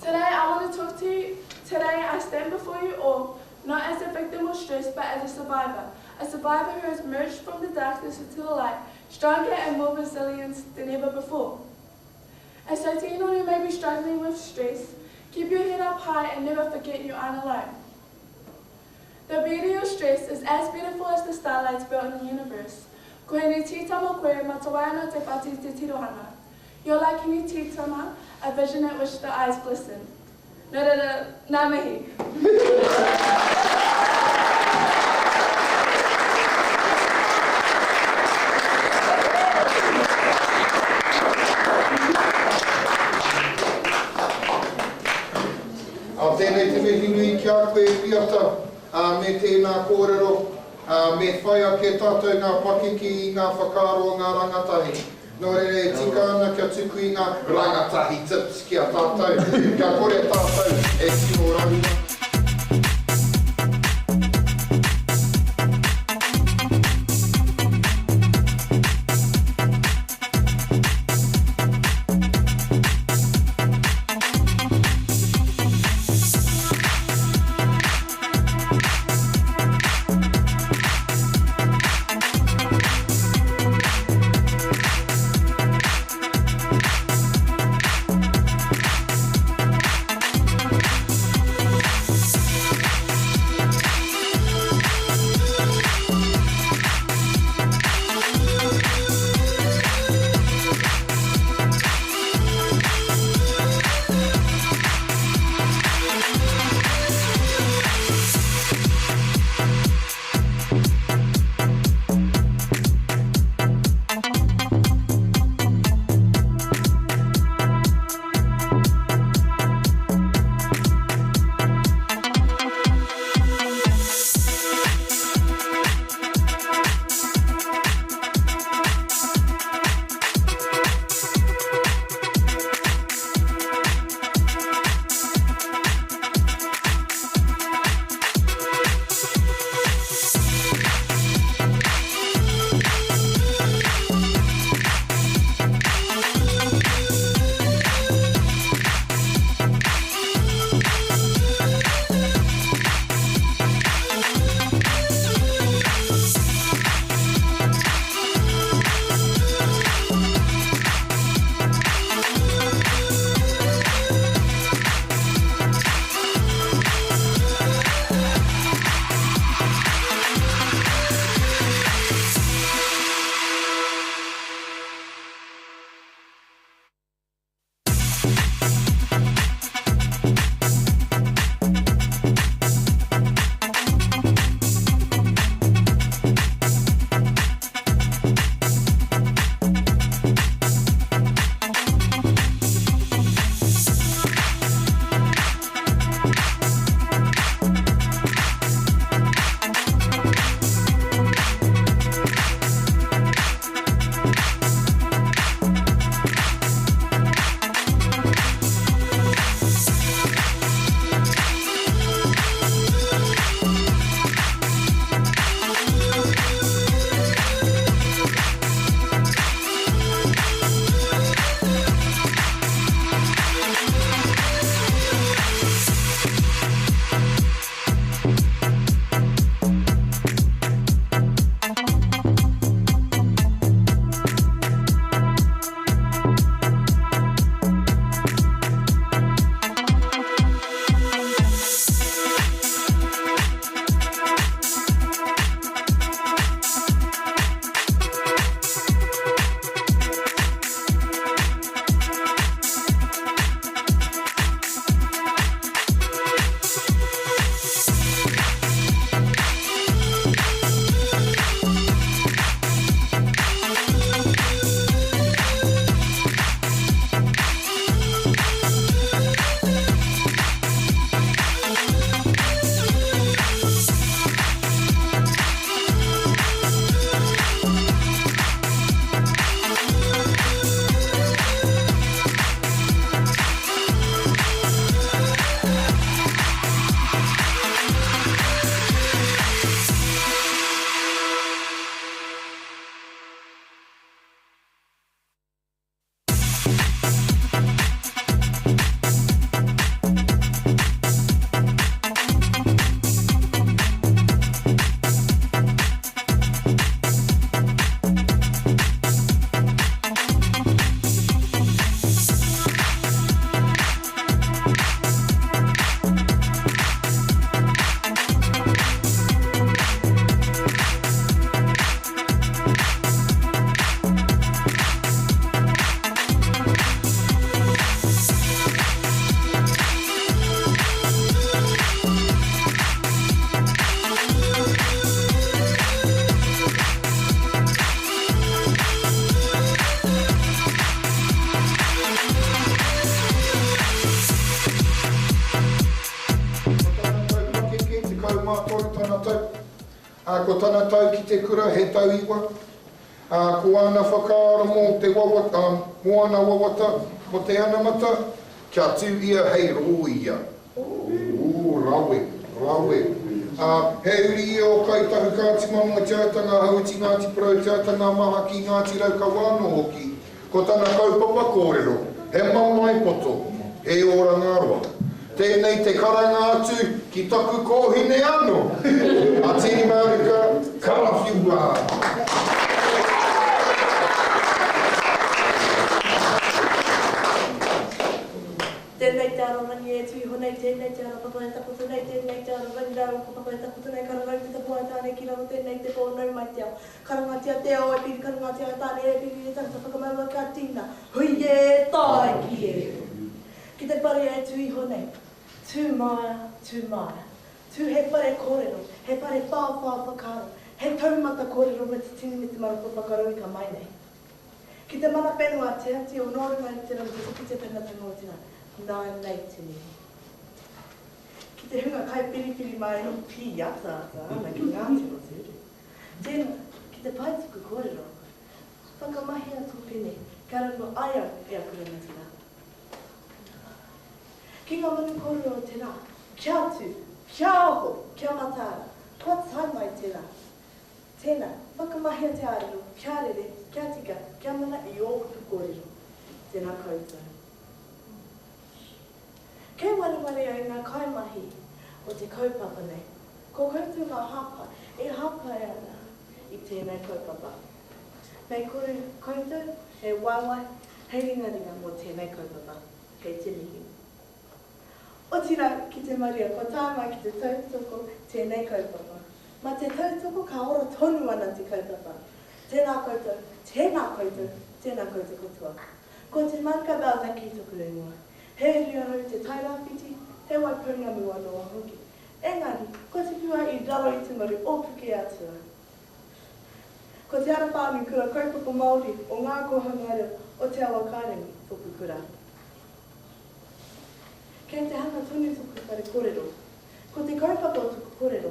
Today I want to talk to you. Today I stand before you all, not as a victim of stress, but as a survivor who has emerged from the darkness into the light, stronger and more resilient than ever before. And so to anyone who may be struggling with stress, keep your head up high and never forget you aren't alone. The beauty of stress is as beautiful as the starlights built in the universe. Koe ni tītama koe matawaina te pati te tirohanga. You're like any tītama, a vision at which the eyes glisten. Ngā mihi. Tēnei te mihi nui ki a koe piata me tēnā kōrero, me whai a ke tātou ngā pakiki i ngā whakaro ngā rangatahi. Nō rere tika ana kia tuku i ngā rangatahi tips ki a tātou. Kia kore tātou e tino rangina. Ko tana tau ki te kura, he tau iwa. Ko ana whakaara mō te wawata, mō ana wawata, mo te anamata, kia tū ia hei rōia. Rawe, rawe. He uri ia o kaitahu kāti maunga tiatanga, hauti Ngāti Parau tiatanga, maha ki Ngāti Rau ka wāno hoki. Ko tana kaupapa kōrero, he mamai poto, he ora ngāroa. Tēnei te karanga atu ki taku kōhine anō. A tini Māruka, karawhiua. Tēnei te ara mani e tui honei, tēnei te ara whakapuakina tēnei, tēnei te ara mani rau whakapuakina tēnei, karangai te tapua tāne ki raro tēnei te pōnau mai te ao. Karangatia te ao e piri, karangatia tāne e piri, e tangata whakamaua ka tīna. Hui e tāi ki e. Ki te pare e tui honei. Tū maia, tū he pare kōrero, he pare whāwhā whakaro, he taumata kōrero me te tini me te marako whakarau i ka mai nei. Ki te mana whenua te ati o nōrunga i te rau te tuki te tangata ngōtina, nā nei tini. Ki te hunga kai piripiri mai no pi ata ana ki Ngāti o Turi. Tēnā, ki te paituku kōrero, whakamahia tōpene, Carroll aia e a kurena tina. Ki Ngā Manu Kōrero tērā, kia atu, kia oho, kia matāra, kua tai mai tērā. Tēnā, whakamahia te arero, kia rere, kia tika, kia mana I o kupu kōrero. Tēnā koutou. Kei wareware ai ngā kaimahi o te kaupapa nei. Ko koutou ngā hapa, e hapa e ana I tēnei kaupapa. Mei kore koutou, he wāwai, hei ringa mō tēnei kaupapa, kei tinihi. O tira ki te maria, ko tāma ki te tautoko, tēnei kaupapa. Ma te tautoko ka ora tonu ana te kaupapa. Tēnā koutou, tēnā koutou, tēnā koutou kotua. Ko te marka bāta ki toku ingoa. He ria rau te tairāwhiti, te waipunga mua noa hoki. Engari, ko te pua I raro I te maru opuke atua. Ko te ara pāmi kura kaupapa Māori o ngā koha ngāra o te awa kārengi toku kura. Kei te hanga tunu tuku whare kōrero. Ko te kaupapa o tuku kōrero,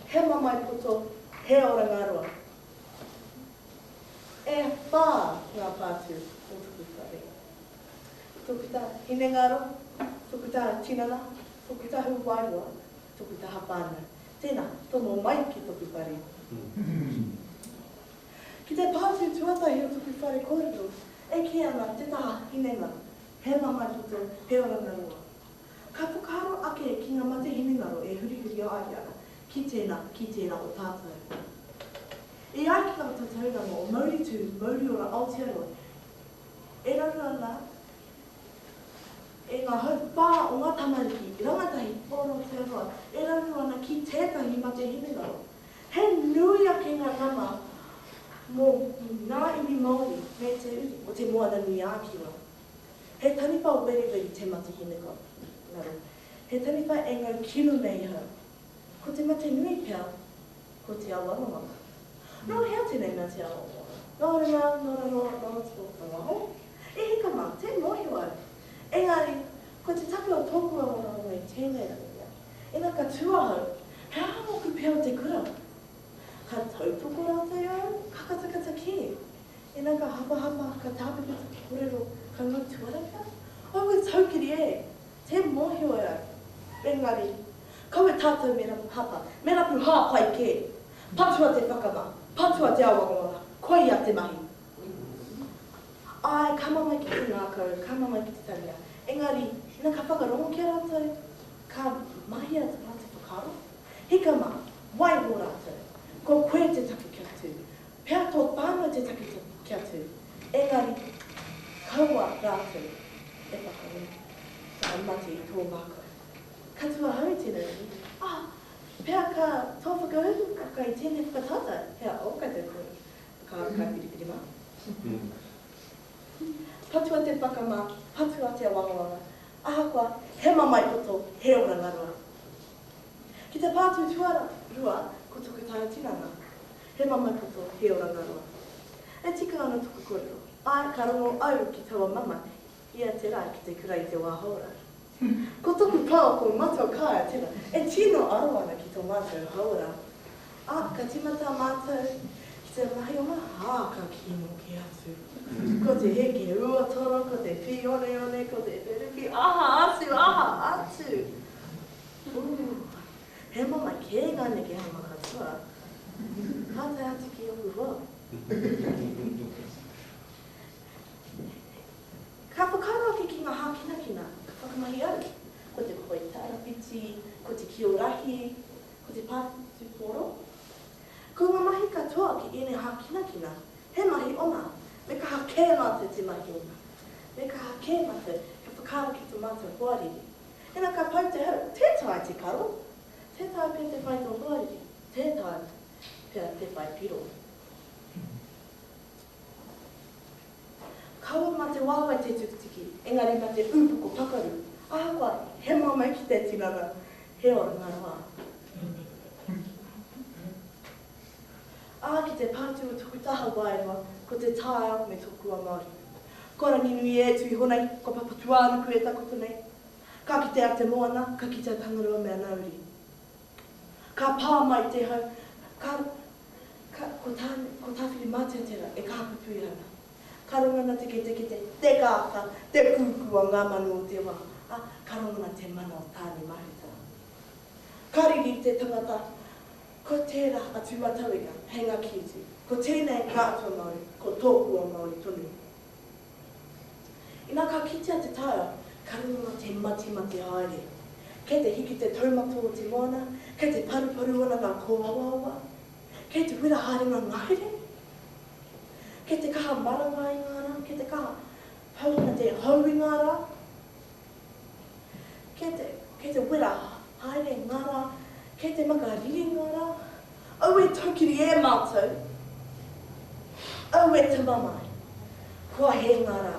he mamai poto, he ora ngāroa. E whā ngā pātu o tuku whare. Tuku tā hine ngāro, tuku tā tinana, tuku tā hu wairua, tuku tā hapāna. Tēnā, tono mai ki tuku whare. Ki te pātu tuatahi o tuku whare kōrero, e ki ana te taha hinenga, he mamai poto, he ora ngāroa. Ka whakaro ake ki ngā mate hinengaro e hurihuri o ariana, ki tēnā o tātou. E ai ki ngā tataura mo o Mauri tū, Mauri ora Aotearoa. E rara la, e ngā hau pā o ngā tamariki, I rangatahi pōro Aotearoa, e rara ana ki tētahi mate hinengaro. He nui ake ngā rama mō ngā iwi Māori me te uri, o te moana nui ākiwa. He tanipau veri te mate hinengaro. He taniwha e ngau kino nei hau. Ko te mate nui pia, ko te awaramanga. Nō hea tēnei mea te awaramanga. Nō raro, E hika mā, te mohi wai. Engari, ko te take o tōku awaramanga I tēnei rangea. E ngā ka tuahau, he aha moku pia o te kura. Ka taupoko rātai au, kakatakata ki. E ngā ka hapa, ka tāpipita kōrero, ka ngau tuaraka. O e taukiri e. Te mohi o ea, engari, kau e tātou me rapu hapa, me rapu hāpai ke, patua te whakama, patua te awangoa, koi a te mahi. Ai, ka mamai ki te ngākau, ka mamai ki te tania. Engari, nā ka whakarongo ki a rātou, ka mahi a te rātou whakaro. Hika mā, wai hō rātou, ko koe te take kia tū, pia tō pāna te take kia tū. Engari, kaua rātou, e whakarongo. Mati I tō mākau. Ka tua hau tēnei, pia ka tō whakahuru, ka I tēnei whakatata, hea o ka te koe, ka piripiri mā. Patua te whakamā, patua te awangawanga, ahakoa, he mamai poto, he ora ngaroa. Ki te pātu tuara, rua, ko tuku tāia tinanga, he mamai poto, he ora ngaroa. E tika ana tuku kōrero, ai ka rongo au ki taua mama, ia te rā ki te kura I te wāhaura. Ko toku pāo ko matua kāia tēnā, e tino aroana ki tō mātou haura. Ka timata mātou ki te mahi o ngā hāka ki mo ki atu. Ko te heke uatoro, ko te whione, ko te peruki, aha atu. He mama kē ngane ki hama katoa. Hata atu ki o roa. Ka whakaroa ki ngā hākinakina, ka whakamahi au. Ko te koitarapiti, ko te kiorahi, ko te pātuporo. Ko ngā mahi katoa ki ene hākinakina, he mahi ona. Me ka hake mātou te mahi ona. Me ka hake mātou, he whakaro ki te mātou huariri. Ena ka pau te hau, tētahi te karo. Tētahi pia te whai tō huariri. Tētahi pia te whai piro. Kaua mā te wāwai te tukutiki, engari mā te upuko pakaru. Ahakwa, he mamai ki te tinana, he ora ngā rā. Ki te pātu o tuku taha waiwa, ko te tāia me tuku a Māori. Kora nginui e tui honai, ko papatuānu ku e takoto nei. Ka ki te a te moana, ka ki te tangarua mea nauri. Ka pā mai te hau, ko tāwhiri mātetera e ka hapapui ana. Ka rongana te te kāka, te pūku a ngā manu o te wā. Ka rongana te mana o tāni mahuta. Ka riri te tangata, ko tērā atu matauinga, hei ngā kītu. Ko tēnei ngā atua Māori, ko tōku a Māori tonu. Ina ka kitea te tāia, ka rongana te mati haere. Kei te hiki te taumato o te moana, kei te paruparu ana ngā kōawawa, kei te wira haringa ngahere, kei te kaha maranga i ngāra, kei te kaha paurina te hau i ngāra, kei te wira haere ngāra, kei te makariri ngāra, au e taukiri e mātou, au e te mamai, kua he ngāra.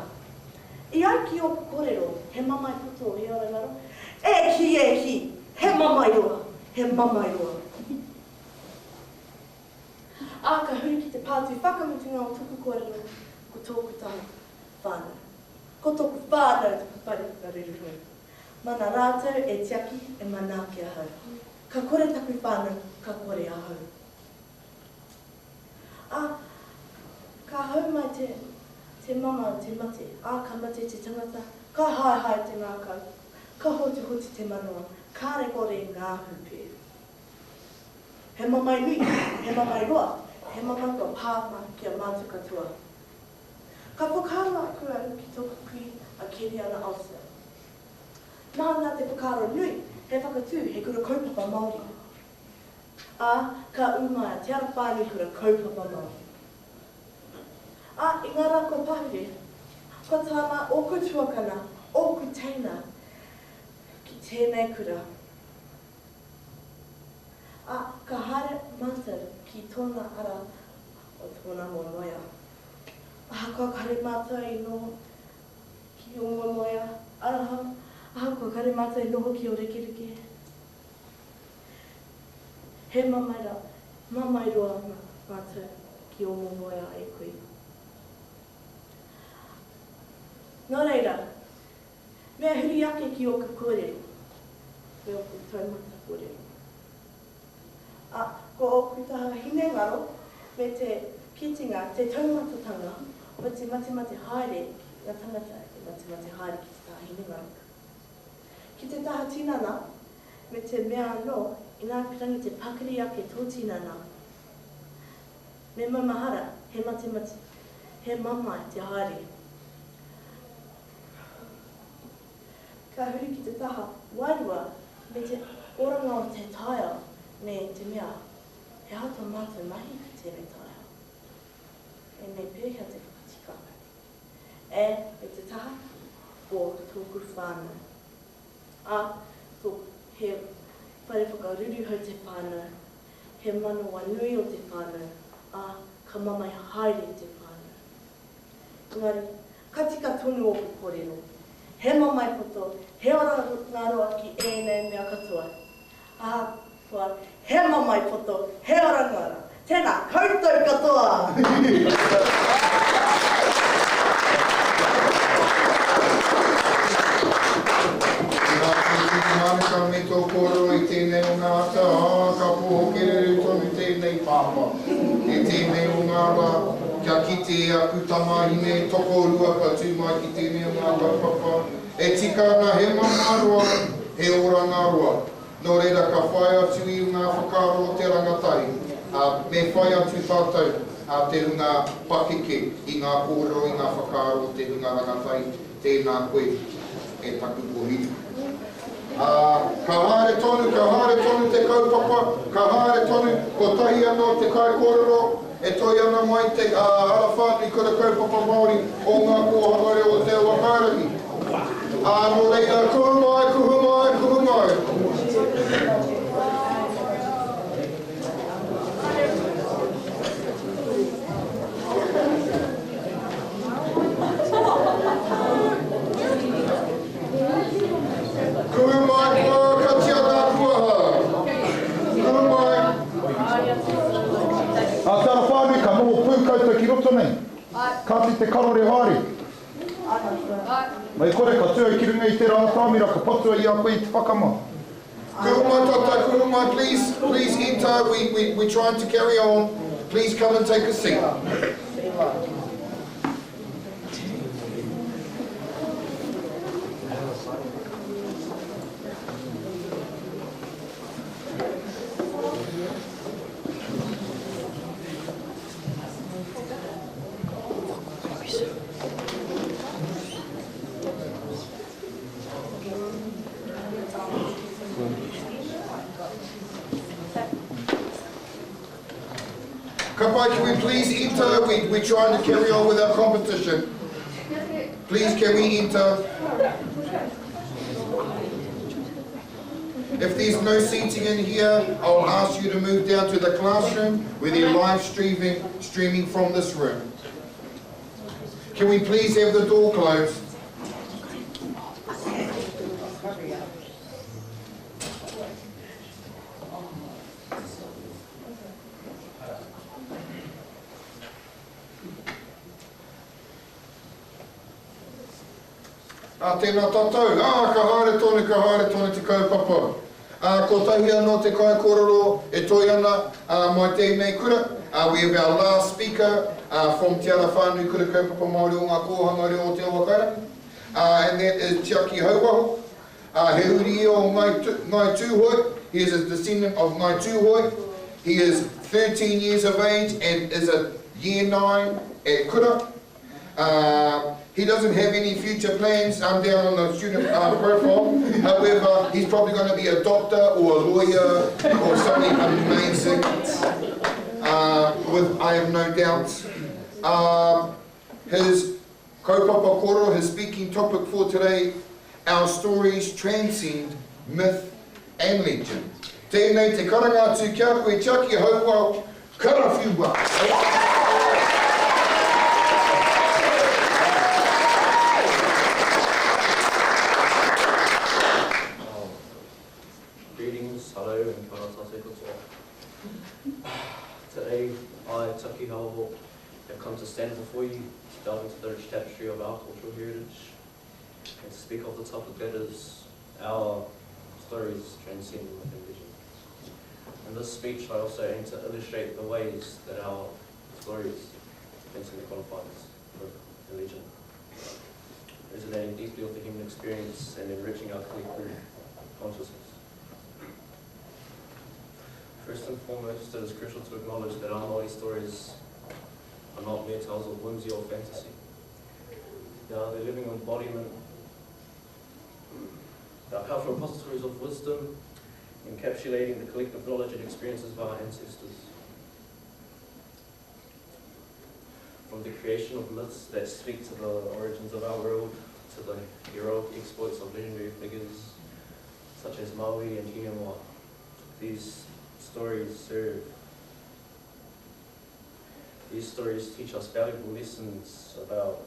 I ai ki o Korero, he mamai puto he ora ngaro, e hi, he mamai roa. Ka huri ki te pātu whakamutunga o tuku Korero, ko tōku taha whānau. Ko tōku whānau te paparika reruhoi. Mana rātou e tiaki e mana ki a hau. Ka kore taku whānau, ka kore a hau. Ka hau mai te mama o te mate, ka mate te tangata, ka hai te ngākau, ka hoti te manoa, ka rekore ngā hupe. He mamai nui, he mamai roa, he mamai ko pāma ki a mātu katoa. Ka whakaro aku au ki tōku kui a keri ana ausa. Nā te whakaro nui, he whakatū, he kura kaupapa Māori. Ka umaya, te ara pāni kura kaupapa Māori. I ngā rā ko pāhere, ko tāma o ku tuakana, o ku teina, ki tēnei kura. Ka haere mātou ki tōna ara o tōna momoia. Ko kare mātou i noho ki o momoia. Ko kare mātou i noho ki o rekereke. He mamai roa mātou ki o momoia e koe. Nō reira, mea huri ake ki o ka kōrero, me o ku taumata kōrero. Ko o ku taha hine ngaro, me te kitinga, te taumatatanga, o te mate haere, ngā tangata e mate haere ki te taha hine ngaro. Ki te taha tinana, me te mea anō, i ngā pirangi te pakari ake tō tinana. Me mamahara, he he mamai te haere. Ka huri ki te taha wairua me te oranga o te taia me te mea. He hata mātou mahi ki tēnei taia. E me pēhea te whakatika. Me te taha o tōku whānau. He whare whakaruru hau te whānau. He manawa nui o te whānau. Ka mamai haere te whānau. Engari, ka tika tonu o ku Korero. He mamai poto, he ora ngā roa ki ēnei mea katoa. He mamai poto, he ora ngā roa. Tēnā, koutou katoa! Ka me tō kōrero i tēnei o ngā ata, ka poho kerere tonu tēnei E tēnei o ngā rā, kia kite aku tamahine, toko rua ka tū mai ki tēnei o ngā kaupapa. E tika ana he mamaroa, he orangaroa. Nō reira ka whai atu i ngā whakaro o te rangatahi. Me whai atu tātou te hunga pakeke i ngā kōrero, i ngā whakaro o te hunga rangatahi, tēnā koe e taku kohiri. Ka haere tonu te kaupapa, ka haere tonu ko tahi ana te kai kōrero, e toi ana mai te ara whānui kura kaupapa Māori o ngā kōhangare o te wakarangi. Nō reira, kuhumai, kuhumai, kuhumai. Ka te karo re haere. Mai kore ka tua ki runga I te rātāmira ka patua I a koe I te whakama. Kurumai tata, kurumai, please enter. We're trying to carry on. Please come and take a seat. Kapai, can we please enter? We're trying to carry on with our competition. Please, can we enter? If there's no seating in here, I'll ask you to move down to the classroom where they're live streaming from this room. Can we please have the door closed? Tēnā tātou, ka haere tonu te kaupapa. Ko tahi anō te kai kōrero, e toi ana mai tēnei kura. We have our last speaker from Te Ara Whānui Kura Kaupapa Māori o ngā kōhanga reo o te wakarangi. And that is Tiaki Hauwaho. He uri o Ngai Tūhoi. He is a descendant of Ngai Tūhoi. He is 13 years of age and is a year 9 at kura. He doesn't have any future plans down on the student profile. However, he's probably going to be a doctor or a lawyer or something amazing. I have no doubts. His kaupapa kōrero, his speaking topic for today, our stories transcend myth and legend. Tēnei te karangātu kia koe Tiaki Hauwaho, karawhiua. Today, I, Taki Hauwaho, have come to stand before you to delve into the rich tapestry of our cultural heritage and to speak of the topic that is our stories transcending myth and legend. In this speech, I also aim to illustrate the ways that our stories transcend the confines of religion, resonating deeply with the human experience and enriching our collective consciousness. First and foremost, it is crucial to acknowledge that our Māori stories are not mere tales of whimsy or fantasy. They are the living embodiment. They are powerful repositories of wisdom, encapsulating the collective knowledge and experiences of our ancestors. From the creation of myths that speak to the origins of our world, to the heroic exploits of legendary figures such as Maui and Hinemoa, these stories teach us valuable lessons about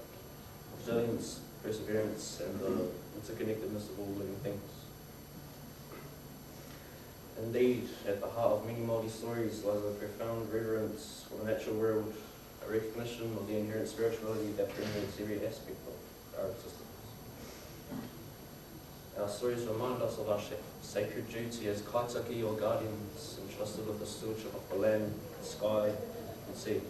resilience, perseverance, and the interconnectedness of all living things. Indeed, at the heart of many Māori stories lies a profound reverence for the natural world, a recognition of the inherent spirituality that permeates every aspect of our existence. Our stories remind us of our sacred duty as kaitaki or guardians entrusted with the stewardship of the land, sky and sea.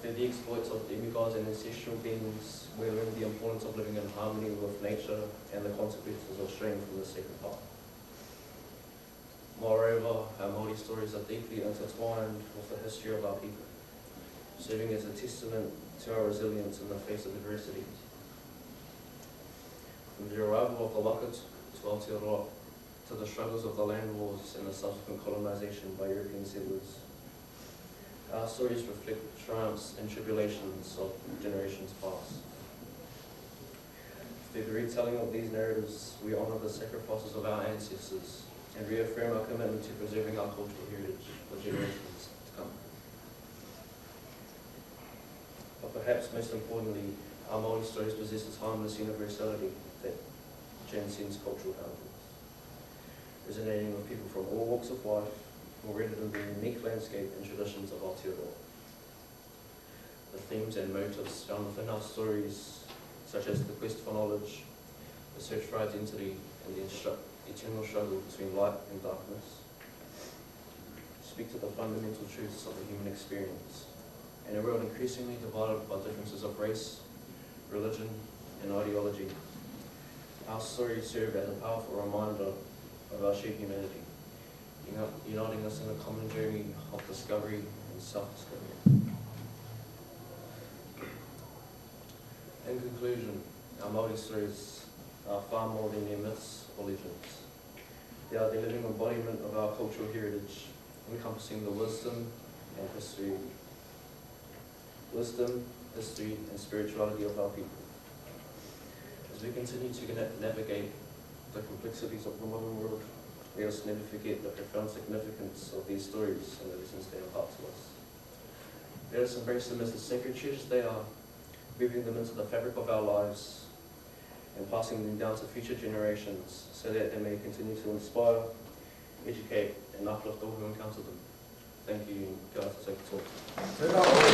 Through the exploits of demigods and ancestral beings, we learn the importance of living in harmony with nature and the consequences of straying from the sacred path. Moreover, our Māori stories are deeply intertwined with the history of our people, serving as a testament to our resilience in the face of adversity. From the arrival of the waka to Aotearoa, to the struggles of the land wars and the subsequent colonisation by European settlers, our stories reflect the triumphs and tribulations of generations past. Through the retelling of these narratives, we honour the sacrifices of our ancestors and reaffirm our commitment to preserving our cultural heritage for generations to come. But perhaps most importantly, our Māori stories possess a timeless universality that transcends cultural boundaries, resonating with people from all walks of life, more rooted in the unique landscape and traditions of Aotearoa. The themes and motives found within our stories, such as the quest for knowledge, the search for identity, and the eternal struggle between light and darkness, speak to the fundamental truths of the human experience. In a world increasingly divided by differences of race, religion, and ideology, our stories serve as a powerful reminder of our shared humanity, uniting us in a common journey of discovery and self-discovery. In conclusion, our Māori stories are far more than mere myths or legends. They are the living embodiment of our cultural heritage, encompassing the wisdom, history, and spirituality of our people. As we continue to navigate the complexities of the modern world, let us never forget the profound significance of these stories and the lessons they impart to us. Let us embrace them as the sacred treasures they are, weaving them into the fabric of our lives and passing them down to future generations so that they may continue to inspire, educate, and uplift all who encounter them. Thank you, guys, for taking the talk.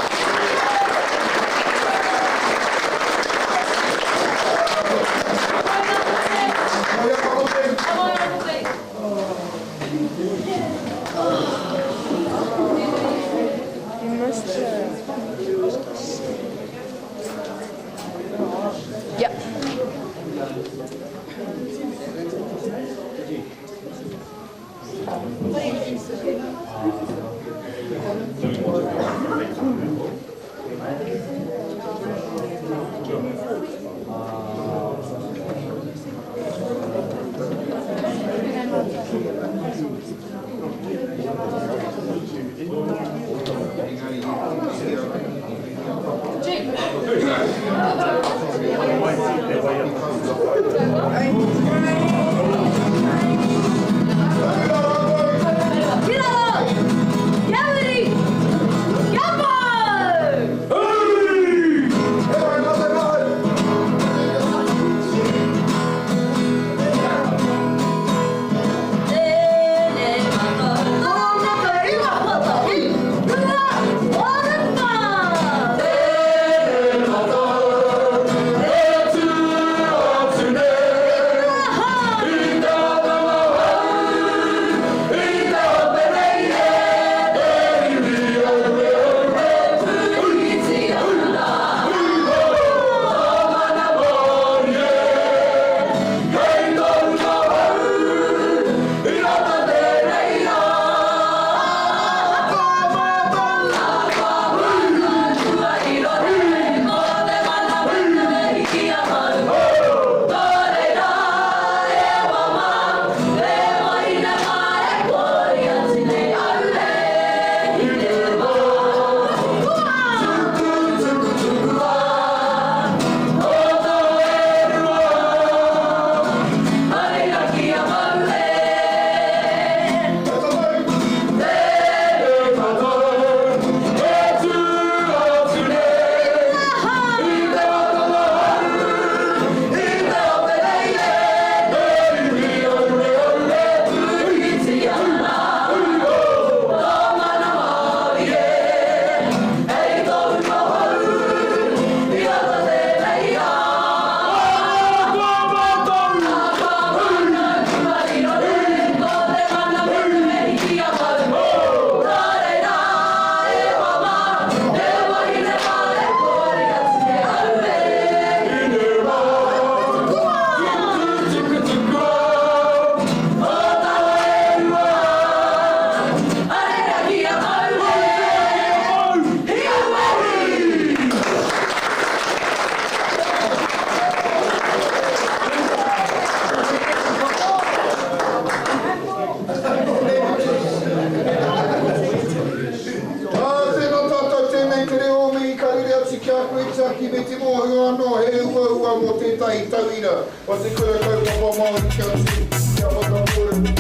O te kura kaupapa Māori kia tū, kia whakapore.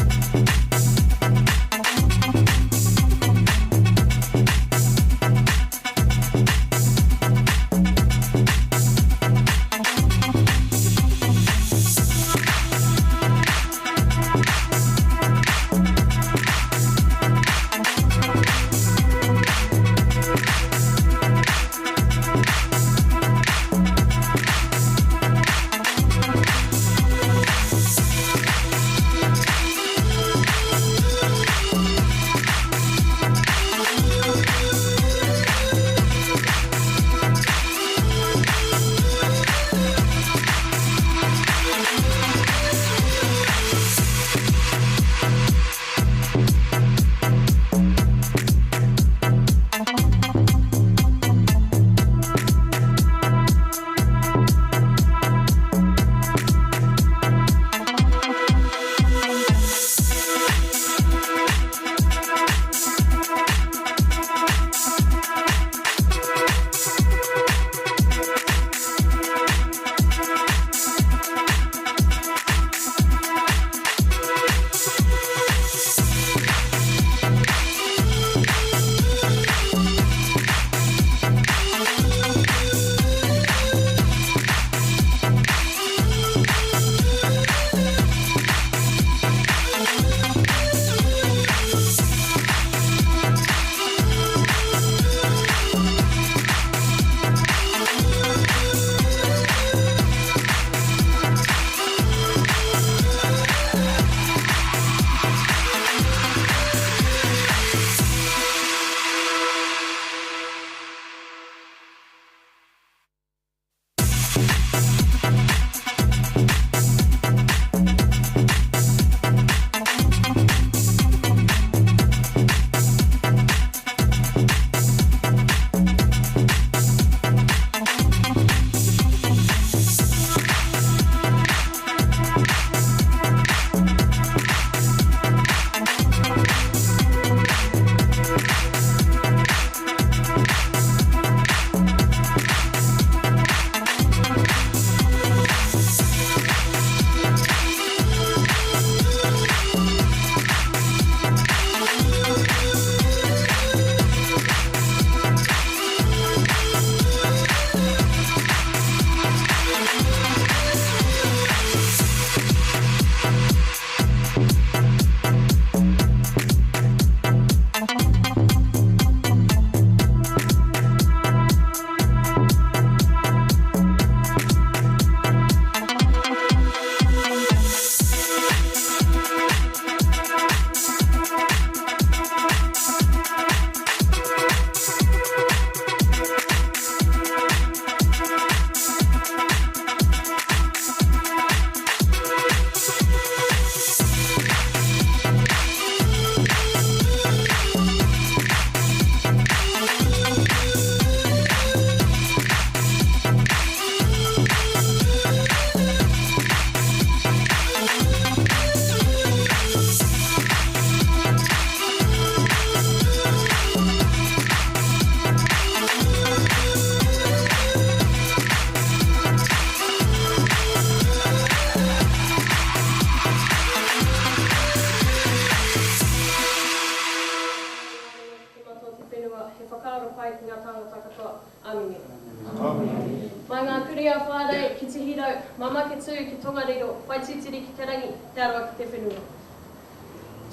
Mai ngā kuria whārei ki te hirau, mama ke tū ki tongariro, whai titiri ki te rangi, te aroa ki te whenua.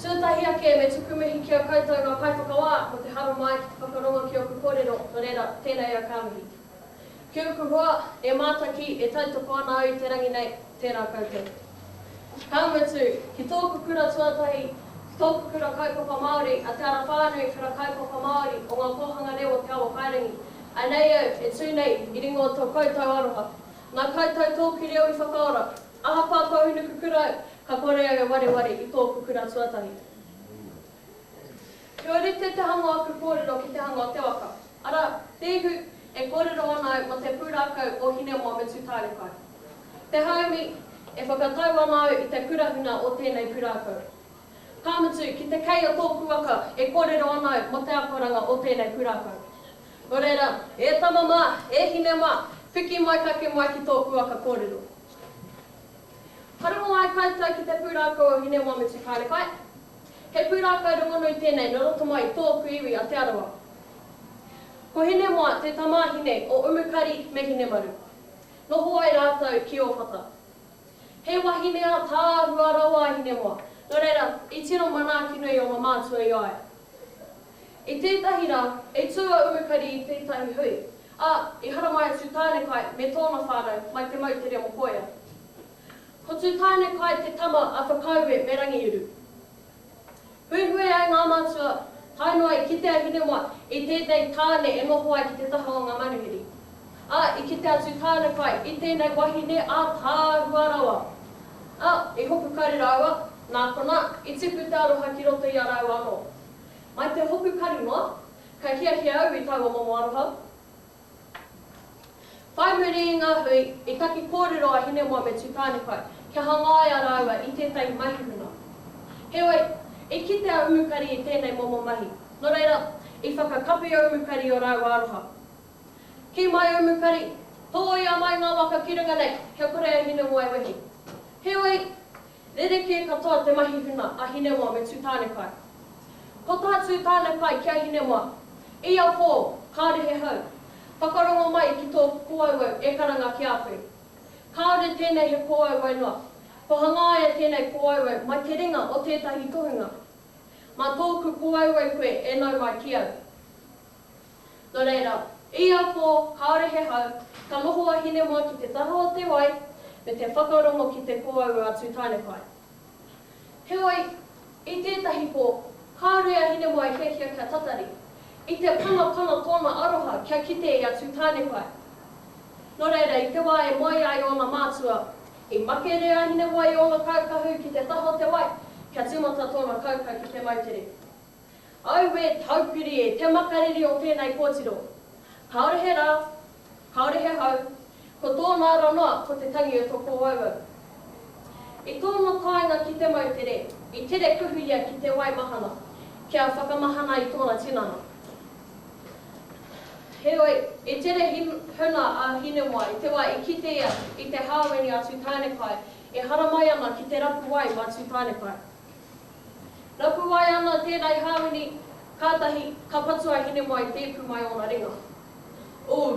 Tūtahi ake me tukumihi ki a koutou ngā kaipakawā, mo te haro mai ki te whakaronga ki o Korero, no reira, tēnei au kāmihi. Ki o kuhua, e mātaki, e tautoko ana au te rangi nei, tērā koutou. Kaumatu, ki tōku kura tuatahi, ki tōku kura kaupapa Māori, a te ara whānui kura kaupapa Māori, o ngā kohanga reo te awa kairangi. Anei au, e tūnei, i ringo o tō koutou aroha. Ngā koutou tōki reo I whakaora, ahapa tohu nuku kurau, ka kore au e wareware I tōku kura tuatahi. Kia rite te hango aku kōrero ki te hango te waka. Ara, tēhu e kōrero ana mo te pūrākau o hine moa me tūtārekai. Te haumi e whakatau ana au I te kura huna o tēnei pūrākau. Kāmatu, ki te kei o tōku waka e kōrero ana au mo te akoranga o tēnei pūrākau. O reira, e tama mā, e hine mā, whiki mai kake mai ki tōku waka kōrero. whakataetae ki te pūrākau o hine mua me te kārekai. He pūrākau rongonui tēnei no roto mai tōku iwi a te arawa. Ko hine mua te tamāhine o umukari me hine maru. Noho ai rātou ki o whata. He wahine a tāhua rawa hine mua. No reira, I tino mana ki nui o ma mātua I ai. I tētahi rā, e tua umukari I tētahi hui. I hara mai atu tānekai me tōna whānau mai te mautere mo koia. Ko tū tānekai te tama a whakaue me rangi uru. Huihue ai ngā mātua, tainua I ki te ahine mua I tētai tāne e noho ai ki te taha o ngā manuhiri. I ki te atu tānekai I tēnei wahine a tāhua rawa. I hopu kari rawa, nā kona, I tipu te aroha ki roto I a rawa anō. Mai te hopu kari noa, ka hia au I taua momo aroha. Whai muri I ngā hui, I taki kōrero a hine mua me tū tānekai, kia hāngai a rawa I tētai mahi huna. Heoi, I ki te umukari I tēnei momo mahi. No reira, I whakakapi o umukari o rawa aroha. Ki mai umukari, toi a mai ngā waka ki runga nei, kia kore a hine mua I wehi. Heoi, rereke katoa te mahi huna a hine mua me tū tānekai. Ko tātū tānekai kia hine mua, I a pō, kārehe hau. Whakarongo mai ki tō kōauau e karanga ki āpui. Kāore tēnei he kōauau noa. Ko hāngaia tēnei kōauau mai te ringa o tētahi tohunga. Mā tōku kōauau koe e nau mai ki au. No reira, I a pō, kāore he hau, ka noho a hine mua ki te taha o te wai, me te whakarongo ki te kōauau atu tānekai. Heoi, I tētahi pō, kāore a hine mua I hehia kia tatari. I te pana tōna aroha kia kite I atu tānekai. No reira, I te wā e mai ai o ngā mātua, I makere a hine wai o ngā kaukahu ki te taha o te wai, kia tumata tōna kaukau ki te mautere. Au e taupiri e te makariri o tēnei kōtiro. Kāore he rā, kāore he hau, ko tōna ara noa ko te tangi o tō kōauau. I tōna tainga ki te mautere, I tere kuhuia ki te wai mahana, kia whakamahana I tōna tinana. Heoi, I tere huna a hine mua, I te wai I kite ia I te hāweni atu tānekai, e hara mai ana ki te rapu wai ma atu tānekai. Rapu wai ana tēnei hāweni kātahi ka patua hine mua I tēpu mai o ngā ringa.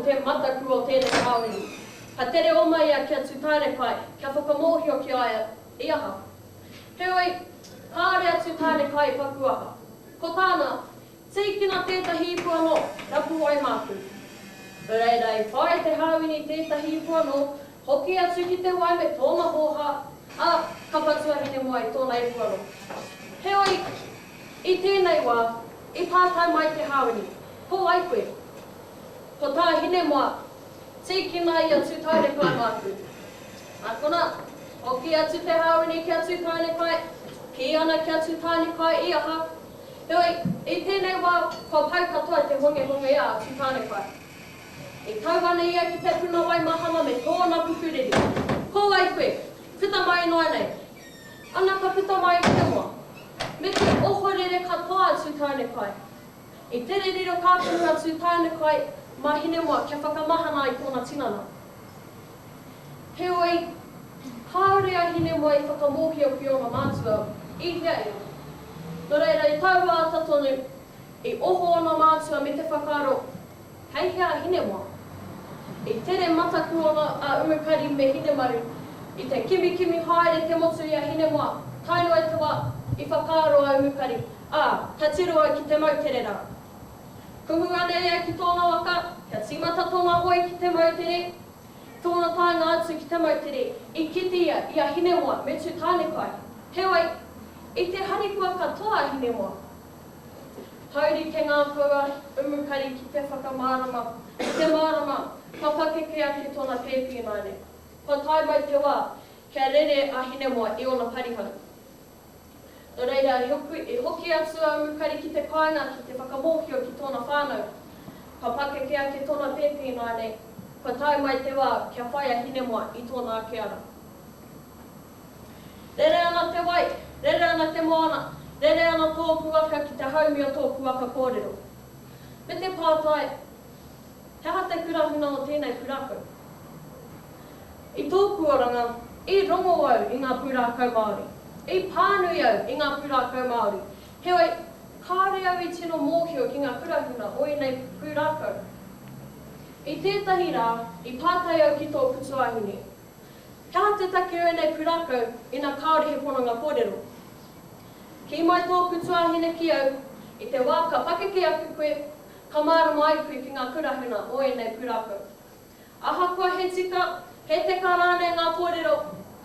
Te mataku o tēnei hāweni. Ka tere o mai a ki atu tānekai, kia whakamohio ki aia Ihaka. Heoi, kāre atu tānekai pakuaha. Ko tāna, teikina tētahi ipu anō, rapu wai māku. Reira I whai te hāwini tētahi ipu anō, hoki atu ki te wai me tōna hoha, ka patua hine mua I tōna ipu anō. Heoi, I tēnei wā, I pātai mai te hāwini, ko ai koe. Ko tā hine mua, teikina I atu tānekai māku. Nā kona, hoki atu te hāwini ki atu tānekai, ki ana ki atu tānekai Ihaka. Heoi, I tēnei wā, kua pau katoa te honge a atu tānekai. I tauwana ia ki te puna wai mahana me tōna pupuriri. Ko ai koe, whita mai noa nei. Ana ka whita mai ki te mua. Me te ohorere katoa atu tānekai. I tere riro kāpunu atu tānekai, ma hine mua kia whakamahana I tōna tinana. Heoi, kāore a hine mua I whakamohio ki o ngā mātua, I hea e. No reira, I taua ata tonu, I oho ona mātua me te whakaro, hei hea hine mua. I tere mataku ona a umukari me hine maru, I te kimi haere te motu I a hine mua, tainua te wā, I whakaro a umukari, ka tiroa ki te mautere rā. Kuhu ane ea ki tōna waka, kia tīmata tōna hoi ki te mautere, tōna tāinga atu ki te mautere, I kite ia I a hine mua me tū tānekai. Heoi, I te harikua katoa hine mua. Hauri ke ngākau umukari ki te whakamārama, ki te mārama, ka pakekea ki tōna pēpina ne. Ko tai mai te wā, kia rere a hine mua I ona parihau. No reira, I hoki atu a umukari ki te kāinga, ki te whakamohio ki tōna whānau, ka pakekea ki tōna pēpina ne. Ko tai mai te wā, kia whai a hine mua I tōna ake ara. Rere ana te wai, rere ana te moana, rere ana tō puaka ki te haumi o tō puaka kōrero. Me te pātai, he ha te kurahuna o tēnei pūrākau. I tōku oranga, I rongo au I ngā pūrākau Māori. I pānui au I ngā pūrākau Māori. Heoi, kāre au I tino mōhio ki ngā kurahuna o I nei pūrākau. I tētahi rā, I pātai au ki tō kutuahine. Kia te take o nei pūrākau I ngā kāore he pono ngā kōrero. Ki mai tō kutuahine ki au, I te wā ka pakeke aku koe, ka māra mai koe ki ngā kurahuna o nei pūrākau. Ahakoa he tika, he te karane ngā kōrero,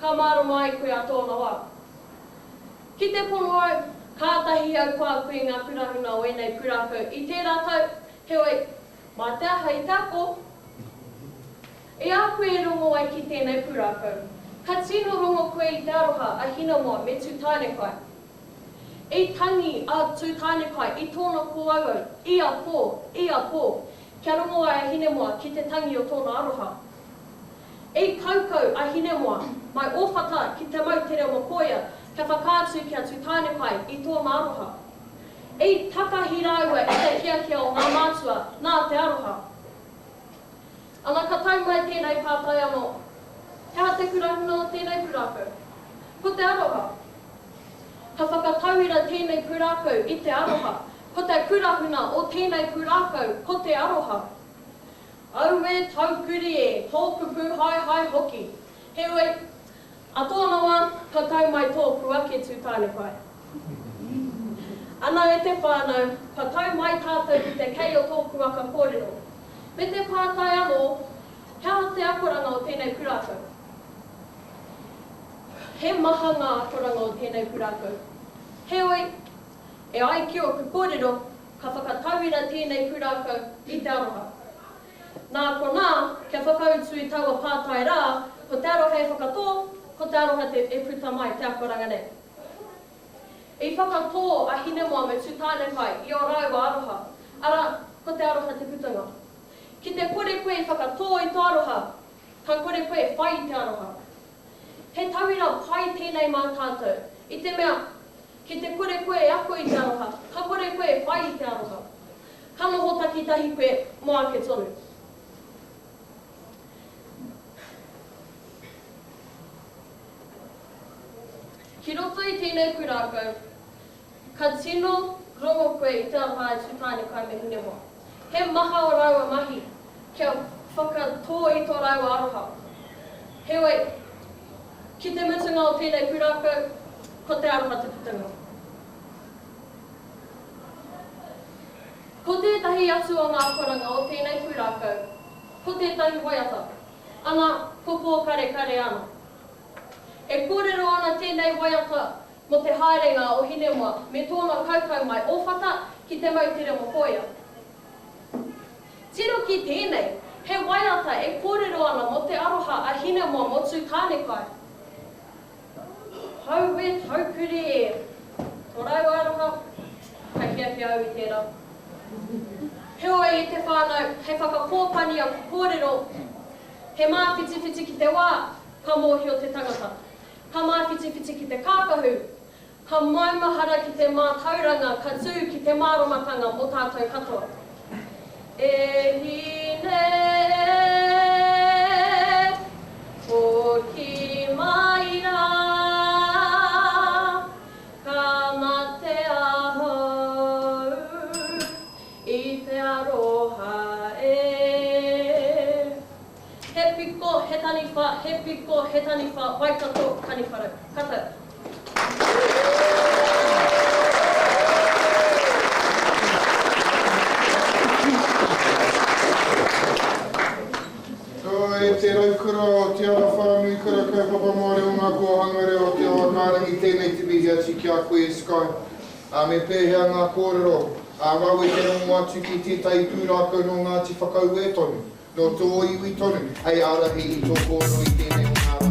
ka māra mai koe a tōna wā. Ki te pono au, kātahi au koa koe ngā kurahuna o nei pūrākau. I tērā tau, heoi, mā te aha I tāko. E a koe rongo ai ki tēnei pūrākau. Ka tino rongo koe I te aroha a hina moa me tūtāne kai. E tangi a tūtāne kai I tōna kōauau, I a pō, kia rongo ai a hine moa ki te tangi o tōna aroha. E kaukau a hine moa, mai ōwhata ki te mautere o mokoia, kia whakātu kia tūtāne kai I tōna aroha. E takahi rāua I te kiakia o ngā mātua nā te aroha. Ana ka tau mai tēnei pātai anō, hea te kurahuna o tēnei pūrākau. Ko te aroha. Ka whakatauira tēnei pūrākau I te aroha. Ko te kurahuna o tēnei pūrākau, ko te aroha. Au e taukuri e, tōku pūhai hoki. Heoi, a tōna wā, ka tau mai tōku ake tūtāne kai. Ana e te whānau, ka tau mai tātou ki te kei o tōku aka kōrero. Me te pātai anō, hea te akoranga o tēnei pūrākau. He maha ngā akoranga o tēnei pūrākau. Heoi, e ai ki o ku kōrero, ka whakatauira tēnei pūrākau I te aroha. Nā ko nā, kia whakautu I taua pātai rā, ko te aroha e whakatō, ko te aroha e puta mai te akoranga nei. E whakatō a hine moa me tūtāne kai I o rāua aroha, ara ko te aroha te putunga. Ki te kore koe I whakatō I tō aroha, ka kore koe whai I te aroha. He tauira pai tēnei mā tātou, I te mea, ki te kore koe ako I te aroha, ka kore koe whai I te aroha. Ka noho takitahi koe moa ke tonu. Ki roto I tēnei pūrākau, ka tino rongo koe I te aroha I tūtāne kai me hine moa. He maha o rāua mahi, kia whakatō I tō rāua aroha. Heoi, ki te mutunga o tēnei pūrākau, ko te aroha te putunga. Ko tētahi atu o ngā koranga o tēnei pūrākau, ko tētahi waiata, ana kopo kare ana. E kōrero ana tēnei waiata mo te haerenga o hine moa me tōna kaukau mai ōwhata ki te mautere mo koia. Tiro ki tēnei, he waiata e kōrero ana mo te aroha a hine moa mo tūtāne kai. Hau e taukuri e, tō rau aroha, kai hiawhia au I tērā. Heoi I te whānau, he whakakōpani a kōrero, he māwhitiwhiti ki te wā, ka mōhio te tangata. Ka māwhitiwhiti ki te kākahu, ka maumahara ki te mātauranga, ka tū ki te māromatanga o tātou katoa. E hine o ki mai rā, ka mate ahau I te aroha e. He piko, he taniwha, waikato, kaniwharau. Kata. E te raukura o te ara whānui kura kaupapa Māori o ngā kōhanga reo te awa kārangi tēnei te mihi atu ki a koe Sky. Me pēhea ngā kōrero, wau e te rongo atu ki tētahi pūrākau no Ngāti whakau e tonu, no tō iwi tonu, hei arahi I tō kōrero I tēnei o ngā rā.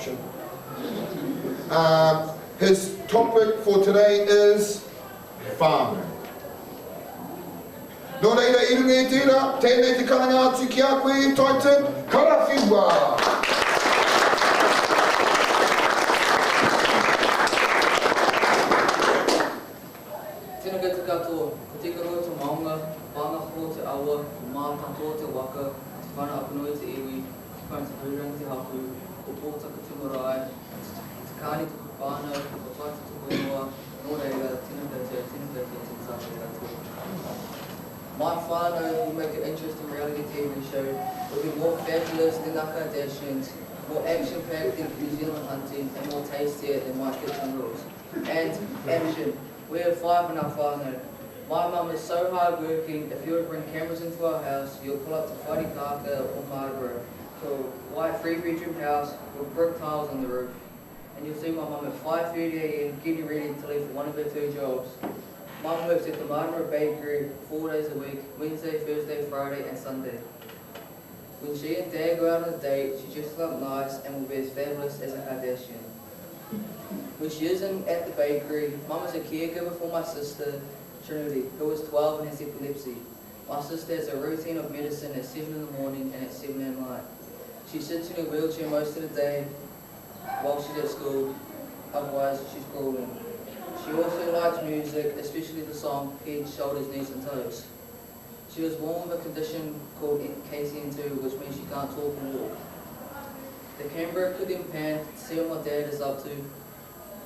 interruption. His topic for today is whānau. Nō reira, i runga e tērā, tēnei te karanga atu ki a koe, Toitū, karawhiua! Tēnā kei te katoa, ko te karo te maunga, whāngako te awa, ko mātato te waka, te whana apanui te iwi, te whana te huranga te hapu, ko pōtaka te marae, te kāni tuku whānau, ko taita tuku ingoa, nō reira, tēnā kei te tātou katoa. My whānau will make an interesting reality TV show. It will be more fabulous than Ngā Kardashians, more action-packed than New Zealand hunting, and more tastier than my kitchen rules. And action. We have 5 in our whānau. My mum is so hard-working, if you were to bring cameras into our house, you'll pull up to Rāwhiti Ihaka or Marlborough, to a white 3-bedroom house with brick tiles on the roof. And you'll see my mum at 5:30 AM getting ready to leave for one of her 2 jobs. Mum works at the Marlborough Bakery 4 days a week, Wednesday, Thursday, Friday and Sunday. When she and Dad go out on a date, she dresses up nice and will be as fabulous as a Kardashian. When she isn't at the bakery, Mum is a caregiver for my sister, Turi, who is 12 and has epilepsy. My sister has a routine of medicine at 7 in the morning and at 7 at night. She sits in a wheelchair most of the day while she's at school, otherwise she's crawling. She also likes music, especially the song Head, Shoulders, Knees and Toes. She was born with a condition called KCN2, which means she can't talk and walk. The camera could then pan to see what my dad is up to.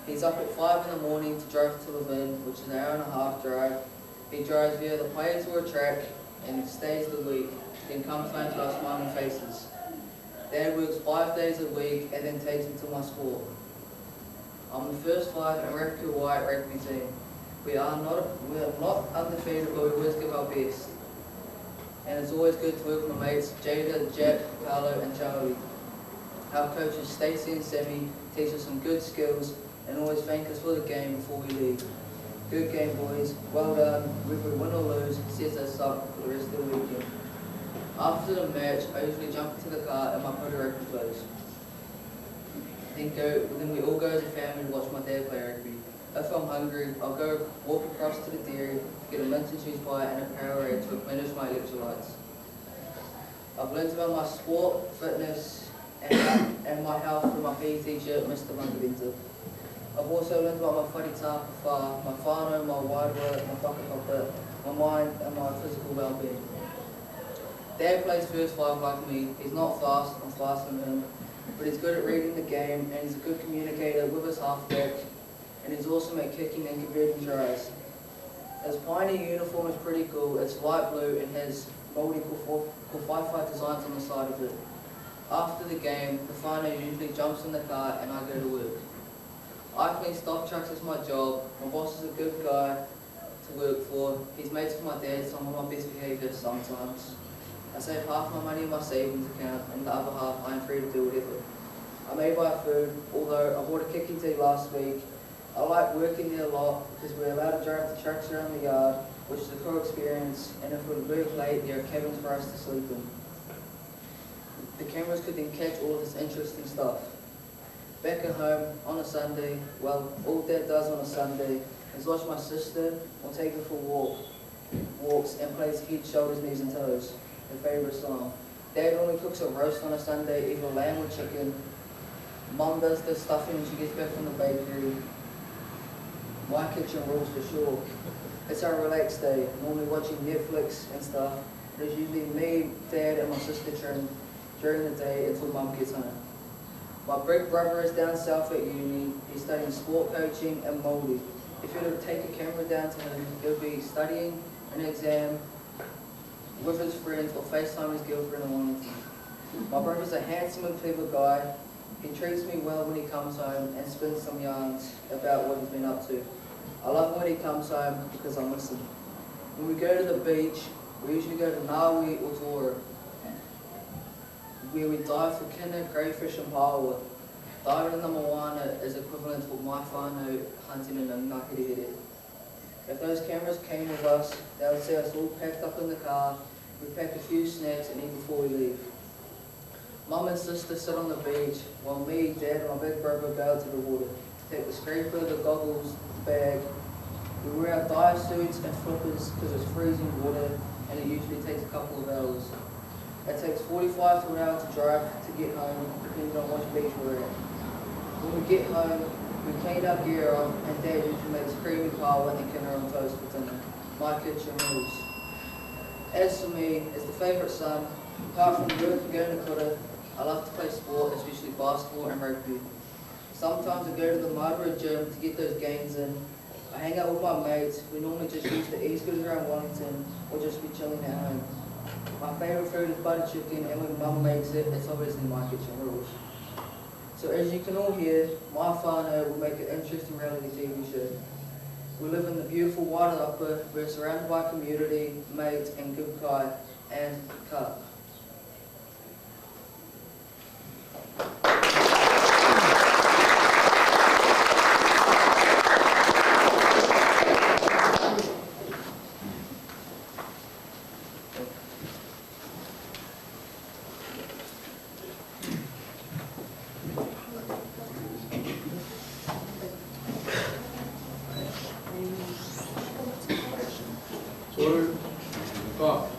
He's up at 5 in the morning to drive to Levin, which is an hour-and-a-half drive. He drives via the players to a track and stays the week, then comes home to our smiling faces. Dad works 5 days a week and then takes me to my sport. I'm the first 5 in Rāwhiti White rugby team. We are not undefeated, but we always give our best. And it's always good to work with my mates, Jada, Jack, Carlo and Charlie. Our coaches Stacey and Sammy teach us some good skills and always thank us for the game before we leave. Good game boys, well done, whether we win or lose, sets us up for the rest of the weekend. After the match, I usually jump into the car and my Puri rugby clothes. Then we all go as a family to watch my dad play rugby. If I'm hungry, I'll go walk across to the dairy, get a mint and cheese pie and a Powerade to replenish my electrolytes. I've learned about my sport, fitness and my health from my PE teacher, Mr. Whakataetae. I've also learned about my whakataetae, my whānau, my wide work, my whakapapa, my mind and my physical well-being. Dad plays first 5 like me. He's not fast, I'm faster than him. But he's good at reading the game and he's a good communicator with his halfback and he's awesome at kicking and converting tries. His pioneer uniform is pretty cool. It's light blue and has Māori kōwhaiwhai designs on the side of it. After the game, the whānau usually jumps in the car and I go to work. I clean stock trucks as my job. My boss is a good guy to work for. He's mates with my dad, so I'm on my best behaviour sometimes. I save half my money in my savings account and the other half I am free to do whatever. I may buy food, although I bought a kiki tea last week. I like working there a lot because we're allowed to drive the trucks around the yard, which is a cool experience, and if we work late, there are cabins for us to sleep in. The cameras could then catch all of this interesting stuff. Back at home on a Sunday, well, all Dad does on a Sunday is watch my sister or take her for walks and plays Head, Shoulders, Knees and Toes. Her favourite song. Dad only cooks a roast on a Sunday, either lamb or chicken. Mum does the stuffing when she gets back from the bakery. My kitchen rules for sure. It's our relaxed day, normally watching Netflix and stuff. There's usually me, Dad and my sister during the day until Mum gets home. My big brother is down south at uni. He's studying sport coaching and Māori. If you were to take a camera down to him, he'll be studying an exam with his friends or FaceTime his girlfriend in Wellington. My brother's a handsome and clever guy. He treats me well when he comes home and spins some yarns about what he's been up to. I love when he comes home because I miss him. When we go to the beach, we usually go to Ngāwi or Tora, where we dive for kina, crayfish and paua. Diving in the moana is equivalent to my whānau hunting in a ngākau. If those cameras came with us, they would see us all packed up in the car. We'd pack a few snacks and eat before we leave. Mum and sister sit on the beach while me, Dad and my big brother go to the water. Take the scraper, the goggles, the bag. We wear our dive suits and flippers because it's freezing water and it usually takes a couple of hours. It takes 45 to an hour to drive to get home, depending on which beach we're at. When we get home, we clean our gear off and Dad usually makes creamy pie and kinder on toast for dinner. My kitchen rules. As for me, as the favourite son, apart from work and going to kura, I love to play sport, especially basketball and rugby. Sometimes I go to the mud or gym to get those gains in. I hang out with my mates. We normally just use the East Coast around Wellington or just be chilling at home. My favourite food is butter chicken, and when Mum makes it, it's obviously my kitchen rules. So as you can all hear, my whānau will make an interesting reality TV show. We live in the beautiful Wairarapa. We're surrounded by community, mates, and good kai and ka. Toru, ka.